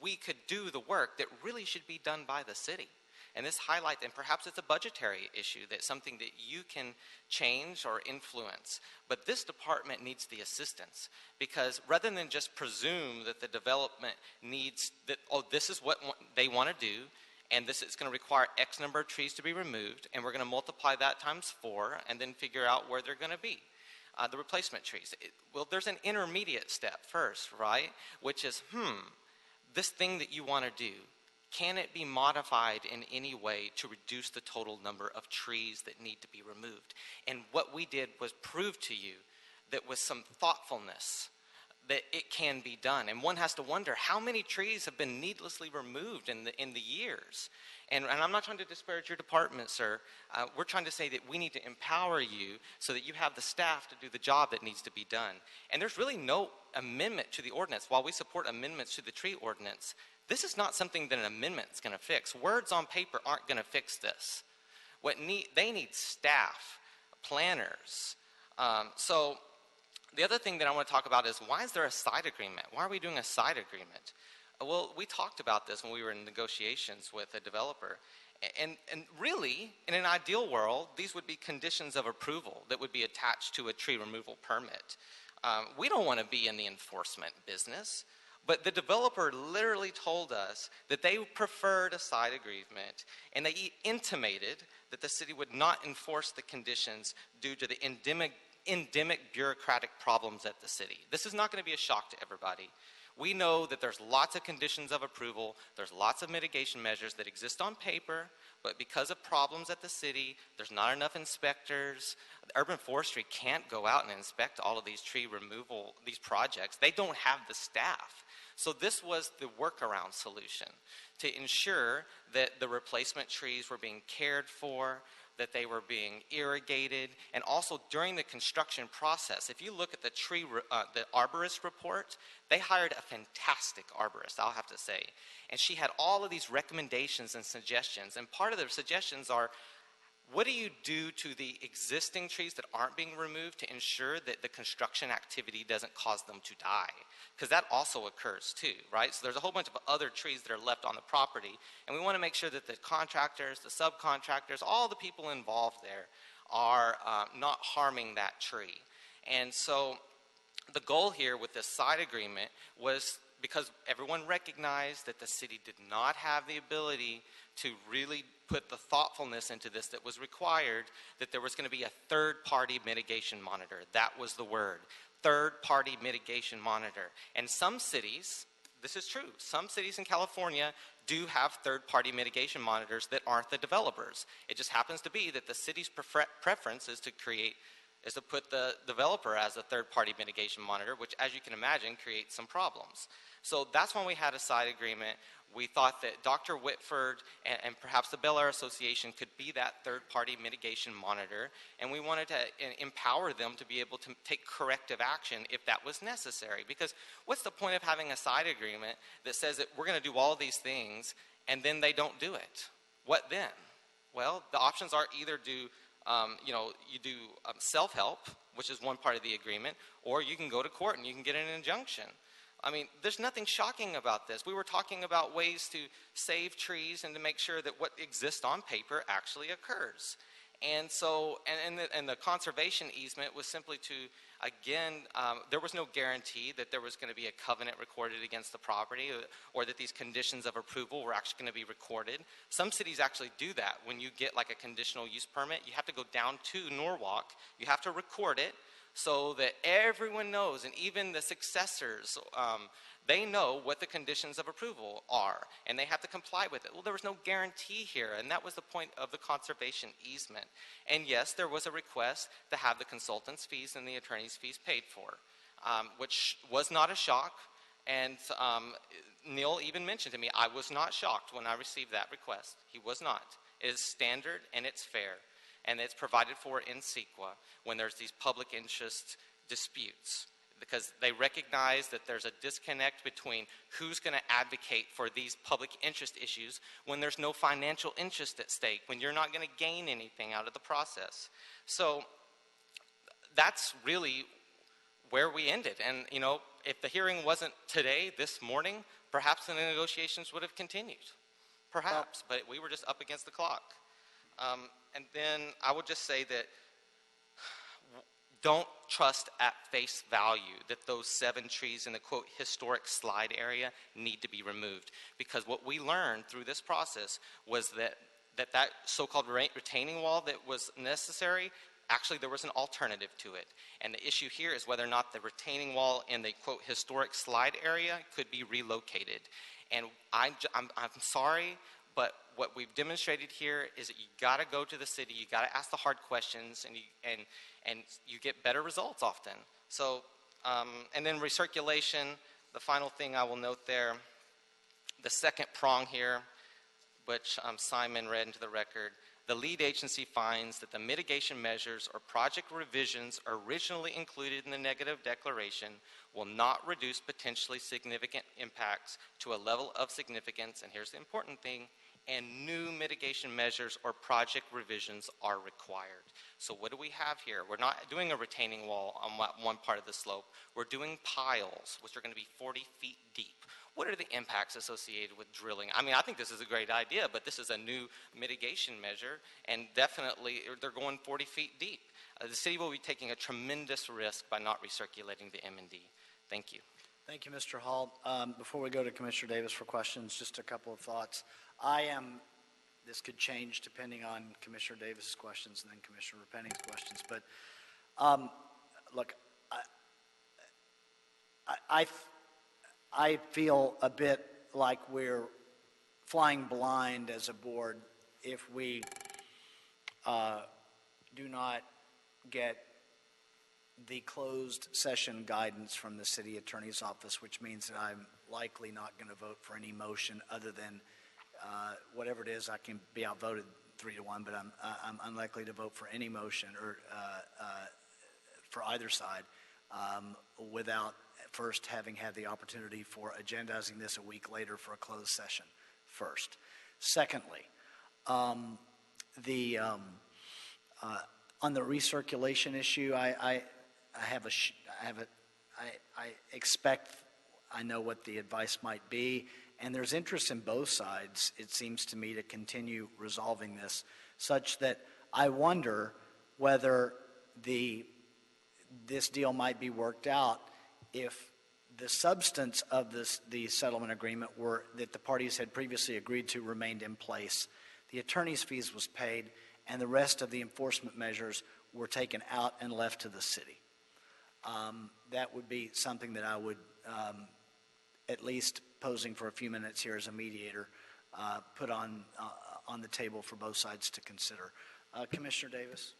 we could do the work that really should be done by the city. And this highlights, and perhaps it's a budgetary issue, that's something that you can change or influence. But this department needs the assistance, because rather than just presume that the development needs, that, oh, this is what they want to do, and this is going to require X number of trees to be removed, and we're going to multiply that times 4, and then figure out where they're going to be. The replacement trees. Well, there's an intermediate step first, right? Which is, this thing that you want to do, can it be modified in any way to reduce the total number of trees that need to be removed? And what we did was prove to you that with some thoughtfulness, that it can be done. And one has to wonder, how many trees have been needlessly removed in the years? And I'm not trying to disparage your department, sir. We're trying to say that we need to empower you so that you have the staff to do the job that needs to be done. And there's really no amendment to the ordinance. While we support amendments to the tree ordinance, this is not something that an amendment is going to fix. Words on paper aren't going to fix this. They need staff, planners. So the other thing that I want to talk about is, why is there a side agreement? Why are we doing a side agreement? Well, we talked about this when we were in negotiations with a developer. And really, in an ideal world, these would be conditions of approval that would be attached to a tree removal permit. We don't want to be in the enforcement business. But the developer literally told us that they preferred a side agreement, and they intimated that the city would not enforce the conditions due to the endemic bureaucratic problems at the city. This is not going to be a shock to everybody. We know that there's lots of conditions of approval, there's lots of mitigation measures that exist on paper, but because of problems at the city, there's not enough inspectors. Urban Forestry can't go out and inspect all of these tree removal, these projects. They don't have the staff. So this was the workaround solution to ensure that the replacement trees were being cared for, that they were being irrigated, and also during the construction process. If you look at the the arborist report, they hired a fantastic arborist, I'll have to say. And she had all of these recommendations and suggestions. And part of the suggestions are, what do you do to the existing trees that aren't being removed to ensure that the construction activity doesn't cause them to die? Because that also occurs too, right? So there's a whole bunch of other trees that are left on the property, and we want to make sure that the contractors, the subcontractors, all the people involved there are not harming that tree. And so the goal here with this side agreement was, because everyone recognized that the city did not have the ability to really put the thoughtfulness into this that was required, that there was going to be a third-party mitigation monitor. That was the word, third-party mitigation monitor. And some cities, this is true, some cities in California do have third-party mitigation monitors that aren't the developers. It just happens to be that the city's preference is to put the developer as a third-party mitigation monitor, which, as you can imagine, creates some problems. So that's when we had a side agreement. We thought that Dr. Whitford and perhaps the Bel Air Association could be that third-party mitigation monitor, and we wanted to empower them to be able to take corrective action if that was necessary. Because what's the point of having a side agreement that says that we're going to do all these things and then they don't do it? What then? Well, the options are either do You do self-help, which is one part of the agreement, or you can go to court and you can get an injunction. I mean, there's nothing shocking about this. We were talking about ways to save trees and to make sure that what exists on paper actually occurs. And so, and the conservation easement was simply to, again, there was no guarantee that there was going to be a covenant recorded against the property or that these conditions of approval were actually going to be recorded. Some cities actually do that. When you get like a conditional use permit, you have to go down to Norwalk, you have to record it so that everyone knows, and even the successors, they know what the conditions of approval are, and they have to comply with it. Well, there was no guarantee here, and that was the point of the conservation easement. And yes, there was a request to have the consultant's fees and the attorney's fees paid for, which was not a shock. And Neil even mentioned to me, I was not shocked when I received that request. He was not. It is standard and it's fair, and it's provided for in CEQA when there's these public interest disputes, because they recognize that there's a disconnect between who's going to advocate for these public interest issues when there's no financial interest at stake, when you're not going to gain anything out of the process. So that's really where we ended. And, if the hearing wasn't today, this morning, perhaps the negotiations would have continued. Perhaps, but we were just up against the clock. And then I would just say that don't trust at face value that those 7 trees in the, quote, historic slide area need to be removed. Because what we learned through this process was that so-called retaining wall that was necessary, actually there was an alternative to it. And the issue here is whether or not the retaining wall in the, quote, historic slide area could be relocated. And I'm sorry, but what we've demonstrated here is that you got to go to the city, you got to ask the hard questions, and you get better results often. So, and then recirculation, the final thing I will note there, the second prong here, which Simon read into the record, the lead agency finds that the mitigation measures or project revisions originally included in the negative declaration will not reduce potentially significant impacts to a level of significance, and here's the important thing, and new mitigation measures or project revisions are required. So what do we have here? We're not doing a retaining wall on one part of the slope. We're doing piles, which are going to be 40 feet deep. What are the impacts associated with drilling? I mean, I think this is a great idea, but this is a new mitigation measure, and definitely they're going 40 feet deep. The city will be taking a tremendous risk by not recirculating the M&D. Thank you. Thank you, Mr. Hall. Before we go to Commissioner Davis for questions, just a couple of thoughts. This could change depending on Commissioner Davis's questions and then Commissioner Rapeni's questions, but look, I feel a bit like we're flying blind as a board if we do not get the closed session guidance from the city attorney's office, which means that I'm likely not going to vote for any motion other than whatever it is. I can be outvoted 3-1, but I'm unlikely to vote for any motion or for either side without first having had the opportunity for agendizing this a week later for a closed session first. Secondly, on the recirculation issue, I expect I know what the advice might be, and there's interest in both sides, it seems to me, to continue resolving this, such that I wonder whether this deal might be worked out if the substance of the settlement agreement that the parties had previously agreed to remained in place, the attorney's fees was paid, and the rest of the enforcement measures were taken out and left to the city. That would be something that I would, at least posing for a few minutes here as a mediator, put on the table for both sides to consider. Commissioner Davis?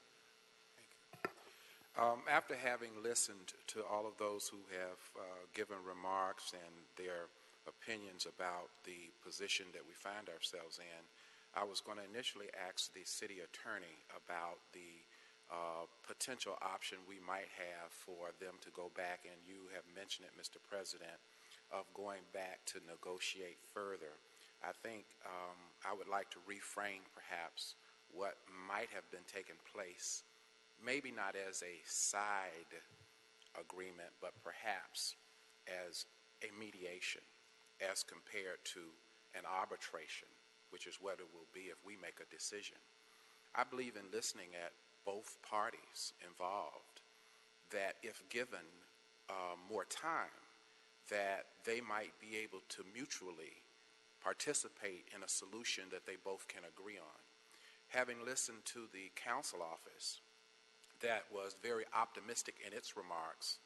After having listened to all of those who have given remarks and their opinions about the position that we find ourselves in, I was going to initially ask the city attorney about the potential option we might have for them to go back, and you have mentioned it, Mr. President, of going back to negotiate further. I think I would like to reframe perhaps what might have been taking place, maybe not as a side agreement, but perhaps as a mediation as compared to an arbitration, which is what it will be if we make a decision. I believe in listening at both parties involved, that if given more time, that they might be able to mutually participate in a solution that they both can agree on. Having listened to the council office that was very optimistic in its remarks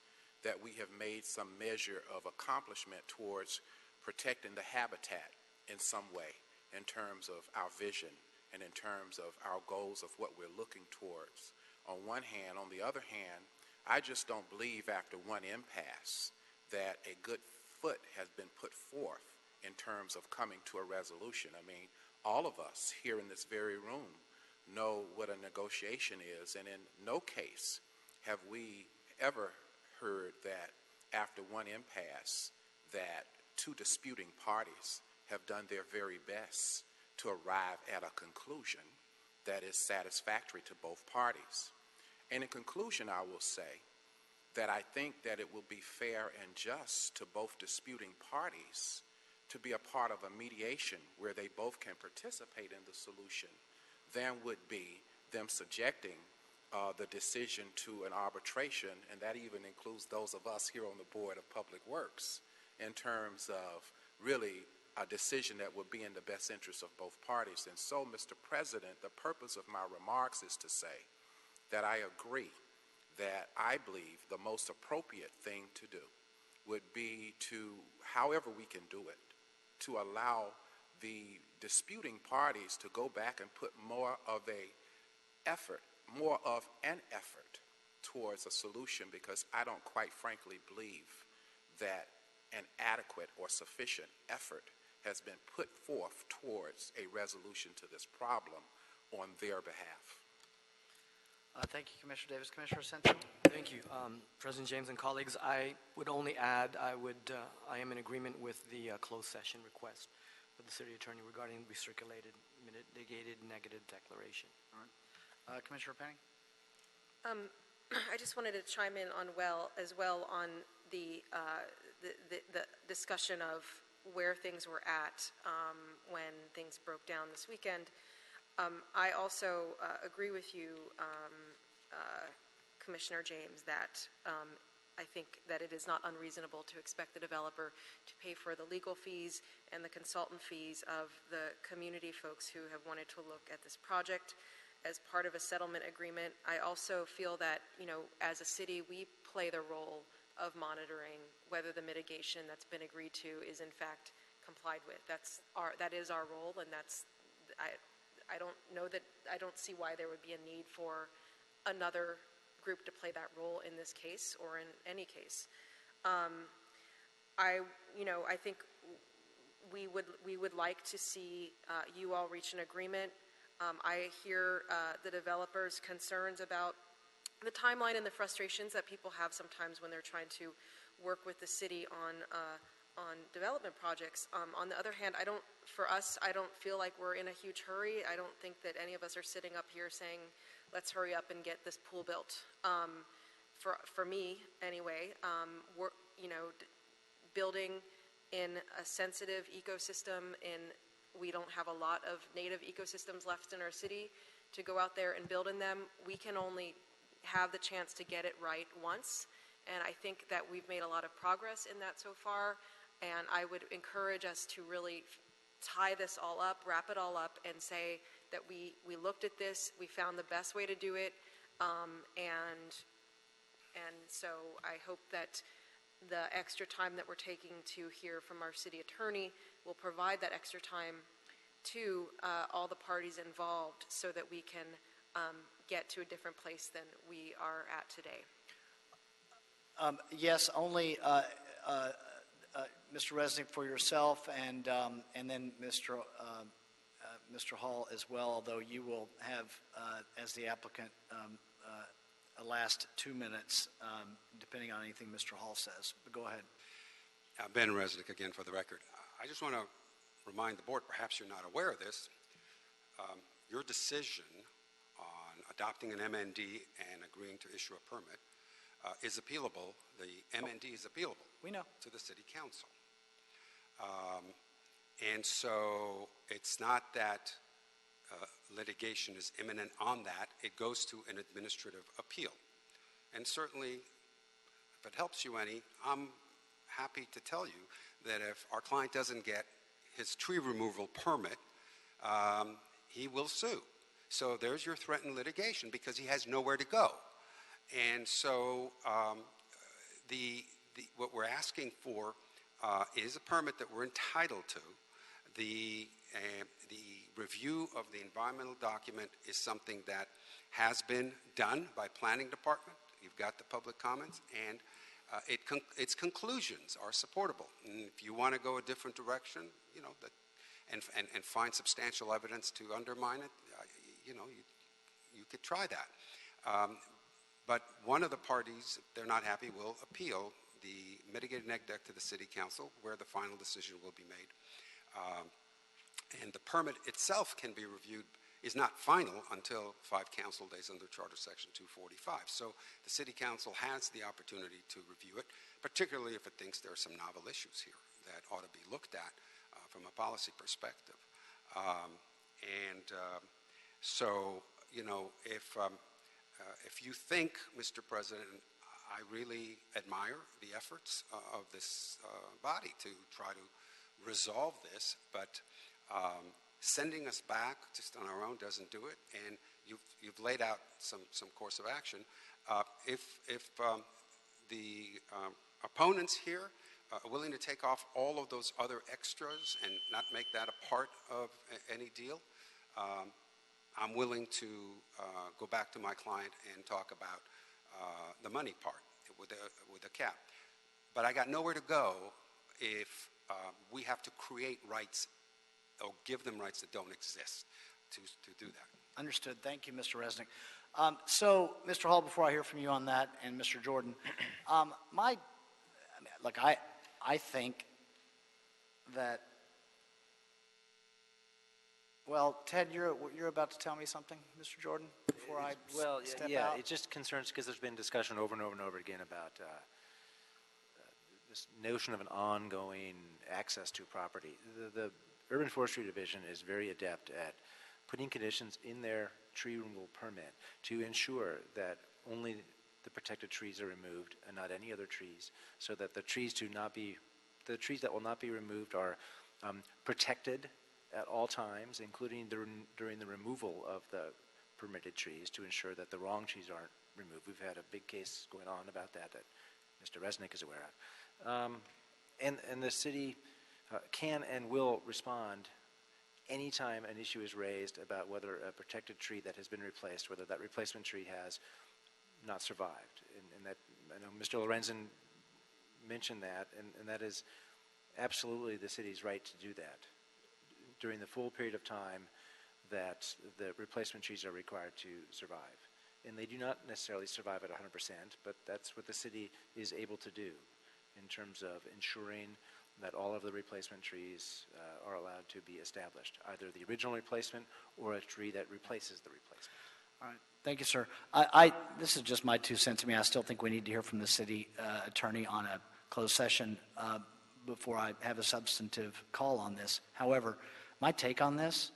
that we have made some measure of accomplishment towards protecting the habitat in some way in terms of our vision and in terms of our goals of what we're looking towards. On one hand, on the other hand, I just don't believe after one impasse that a good foot has been put forth in terms of coming to a resolution. I mean, all of us here in this very room know what a negotiation is, and in no case have we ever heard that after one impasse that two disputing parties have done their very best to arrive at a conclusion that is satisfactory to both parties. And in conclusion, I will say that I think that it will be fair and just to both disputing parties to be a part of a mediation where they both can participate in the solution than would be them subjecting the decision to an arbitration, and that even includes those of us here on the Board of Public Works, in terms of really a decision that would be in the best interest of both parties. And so, Mr. President, the purpose of my remarks is to say that I agree that I believe the most appropriate thing to do would be to, however we can do it, to allow the disputing parties to go back and put more of an effort towards a solution, because I don't quite frankly believe that an adequate or sufficient effort has been put forth towards a resolution to this problem on their behalf. Thank you, Commissioner Davis. Commissioner Sensen? Thank you. President James and colleagues, I would only add I am in agreement with the closed session request for the city attorney regarding recirculated mitigated negative declaration. All right. Commissioner Penning? I just wanted to chime in on on the discussion of where things were at when things broke down this weekend. I also agree with you, Commissioner James, that I think that it is not unreasonable to expect the developer to pay for the legal fees and the consultant fees of the community folks who have wanted to look at this project as part of a settlement agreement. I also feel that, as a city, we play the role of monitoring whether the mitigation that's been agreed to is in fact complied with. That is our role, and I don't see why there would be a need for another group to play that role in this case or in any case. I think we would like to see you all reach an agreement. I hear the developers' concerns about the timeline and the frustrations that people have sometimes when they're trying to work with the city on development projects. On the other hand, I don't feel like we're in a huge hurry. I don't think that any of us are sitting up here saying, let's hurry up and get this pool built. For me, anyway, building in a sensitive ecosystem, we don't have a lot of native ecosystems left in our city to go out there and build in them. We can only have the chance to get it right once, and I think that we've made a lot of progress in that so far, and I would encourage us to really tie this all up, wrap it all up, and say that we looked at this, we found the best way to do it, and so I hope that the extra time that we're taking to hear from our city attorney will provide that extra time to all the parties involved so that we can get to a different place than we are at today. Yes, only Mr. Resnick for yourself, and then Mr. Hall as well, although you will have, as the applicant, a last 2 minutes, depending on anything Mr. Hall says. But go ahead. Ben Resnick again for the record. I just want to remind the board, perhaps you're not aware of this, your decision on adopting an MND and agreeing to issue a permit is appealable. The MND is appealable. We know. To the city council. And so it's not that litigation is imminent on that. It goes to an administrative appeal. And certainly, if it helps you any, I'm happy to tell you that if our client doesn't get his tree removal permit, he will sue. So there's your threatened litigation because he has nowhere to go. And so what we're asking for is a permit that we're entitled to. The review of the environmental document is something that has been done by planning department. You've got the public comments, and its conclusions are supportable. And if you want to go a different direction, and find substantial evidence to undermine it, you could try that. But one of the parties, if they're not happy, will appeal the mitigated neg deck to the city council, where the final decision will be made. And the permit itself can be reviewed, is not final until 5 council days under Charter Section 245. So the city council has the opportunity to review it, particularly if it thinks there are some novel issues here that ought to be looked at from a policy perspective. So, if you think, Mr. President, I really admire the efforts of this body to try to resolve this, but sending us back just on our own doesn't do it, and you've laid out some course of action. If the opponents here are willing to take off all of those other extras and not make that a part of any deal, I'm willing to go back to my client and talk about the money part with a cap. But I got nowhere to go if we have to create rights or give them rights that don't exist to do that. Understood. Thank you, Mr. Resnick. So, Mr. Hall, before I hear from you on that, and Mr. Jordan, I think that, well, Ted, you're about to tell me something, Mr. Jordan, before I step out? It just concerns because there's been discussion over and over and over again about this notion of an ongoing access to property. The Urban Forestry Division is very adept at putting conditions in their tree removal permit to ensure that only the protected trees are removed and not any other trees, so that the trees that will not be removed are protected at all times, including during the removal of the permitted trees, to ensure that the wrong trees aren't removed. We've had a big case going on about that Mr. Resnick is aware of. And the city can and will respond anytime an issue is raised about whether a protected tree that has been replaced, whether that replacement tree has not survived. And that, I know Mr. Lorenzen mentioned that, and that is absolutely the city's right to do that during the full period of time that the replacement trees are required to survive. And they do not necessarily survive at 100%, but that's what the city is able to do in terms of ensuring that all of the replacement trees are allowed to be established, either the original replacement or a tree that replaces the replacement. All right. Thank you, sir. This is just my 2 cents. I still think we need to hear from the city attorney on a closed session before I have a substantive call on this. However, my take on this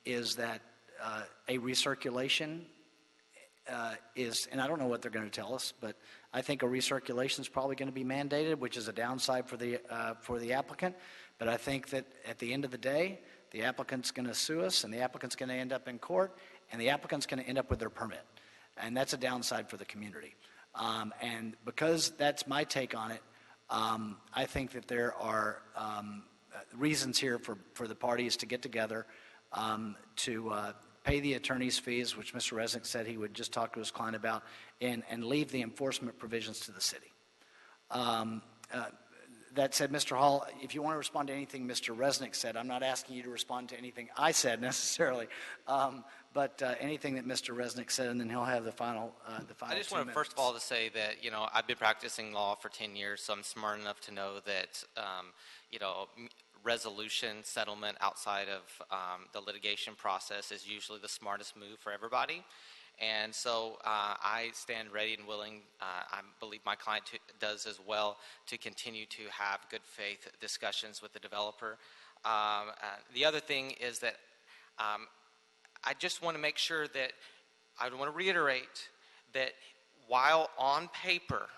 is that a recirculation is, and I don't know what they're going to tell us, but I think a recirculation is probably going to be mandated, which is a downside for the applicant. But I think that at the end of the day, the applicant's going to sue us, and the applicant's going to end up in court, and the applicant's going to end up with their permit. And that's a downside for the community. And because that's my take on it, I think that there are reasons here for the parties to get together to pay the attorney's fees, which Mr. Resnick said he would just talk to his client about, and leave the enforcement provisions to the city. That said, Mr. Hall, if you want to respond to anything Mr. Resnick said, I'm not asking you to respond to anything I said necessarily, but anything that Mr. Resnick said, and then he'll have the final I just 2 want to minutes. first of all to say that, I've been practicing law for 10 years, so I'm smart enough to know that, resolution settlement outside of the litigation process is usually the smartest move for everybody. And so I stand ready and willing, I believe my client does as well, to continue to have good faith discussions with the developer. The other thing is that I just want to make sure that I want to reiterate that while on paper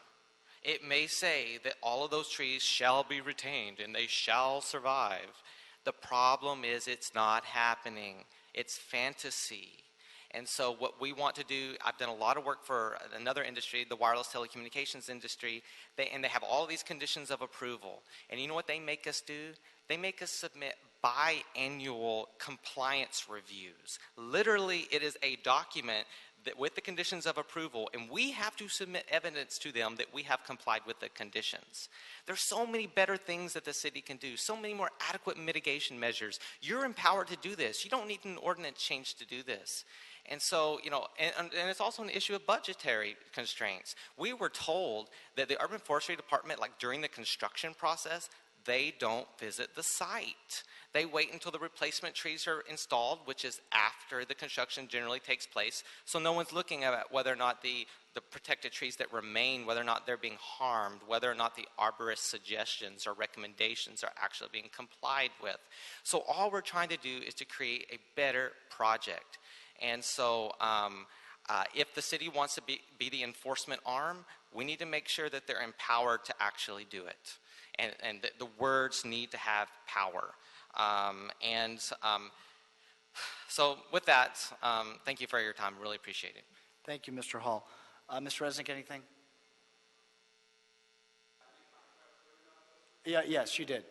it may say that all of those trees shall be retained and they shall survive, the problem is it's not happening. It's fantasy. And so what we want to do, I've done a lot of work for another industry, the wireless telecommunications industry, and they have all these conditions of approval. And you know what they make us do? They make us submit biannual compliance reviews. Literally, it is a document that with the conditions of approval, and we have to submit evidence to them that we have complied with the conditions. There's so many better things that the city can do, so many more adequate mitigation measures. You're empowered to do this. You don't need an ordinance change to do this. And so, you know, and it's also an issue of budgetary constraints. We were told that the Urban Forestry Department, like during the construction process, they don't visit the site. They wait until the replacement trees are installed, which is after the construction generally takes place. So no one's looking at whether or not the protected trees that remain, whether or not they're being harmed, whether or not the arborist suggestions or recommendations are actually being complied with. So all we're trying to do is to create a better project. And so if the city wants to be the enforcement arm, we need to make sure that they're empowered to actually do it. And the words need to have power. So with that, thank you for your time. Really appreciate it. Thank you, Mr. Hall. Mr. Resnick, anything? Yes, you did.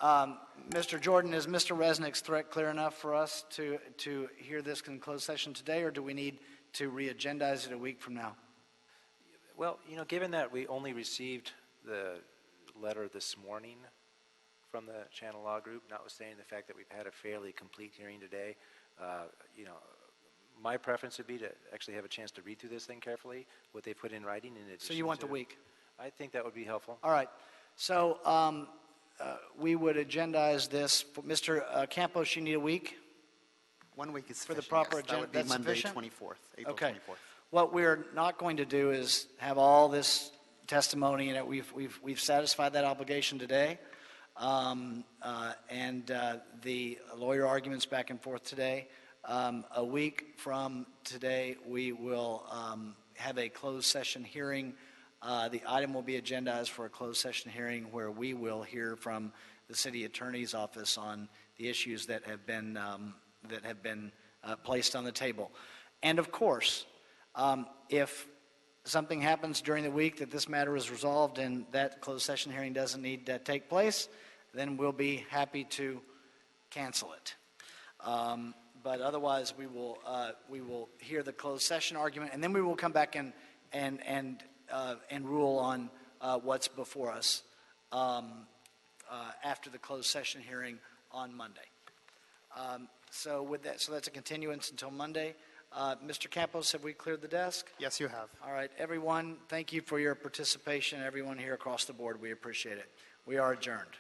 Mr. Jordan, is Mr. Resnick's threat clear enough for us to hear this in closed session today, or do we need to re-agendize it a week from now? Well, you know, given that we only received the letter this morning from the Channel Law Group, notwithstanding the fact that we've had a fairly complete hearing today, you know, my preference would be to actually have a chance to read through this thing carefully, what they put in writing. In addition So you want to, the week? I think that would be helpful. All right. So we would agendize this. Mr. Campos, you need a week? 1 week is for the sufficient, proper yes. agenda. That would be That's Monday, sufficient? 24th, April Okay. 24th. What we're not going to do is have all this testimony, and we've satisfied that obligation today. The lawyer arguments back and forth today. A week from today, we will have a closed session hearing. The item will be agendized for a closed session hearing where we will hear from the city attorney's office on the issues that have been placed on the table. And of course, if something happens during the week that this matter is resolved and that closed session hearing doesn't need to take place, then we'll be happy to cancel it. But otherwise, we will hear the closed session argument, and then we will come back and rule on what's before us after the closed session hearing on Monday. So that's a continuance until Monday. Mr. Campos, have we cleared the desk? Yes, you have. All right, everyone, thank you for your participation. Everyone here across the board, we appreciate it. We are adjourned.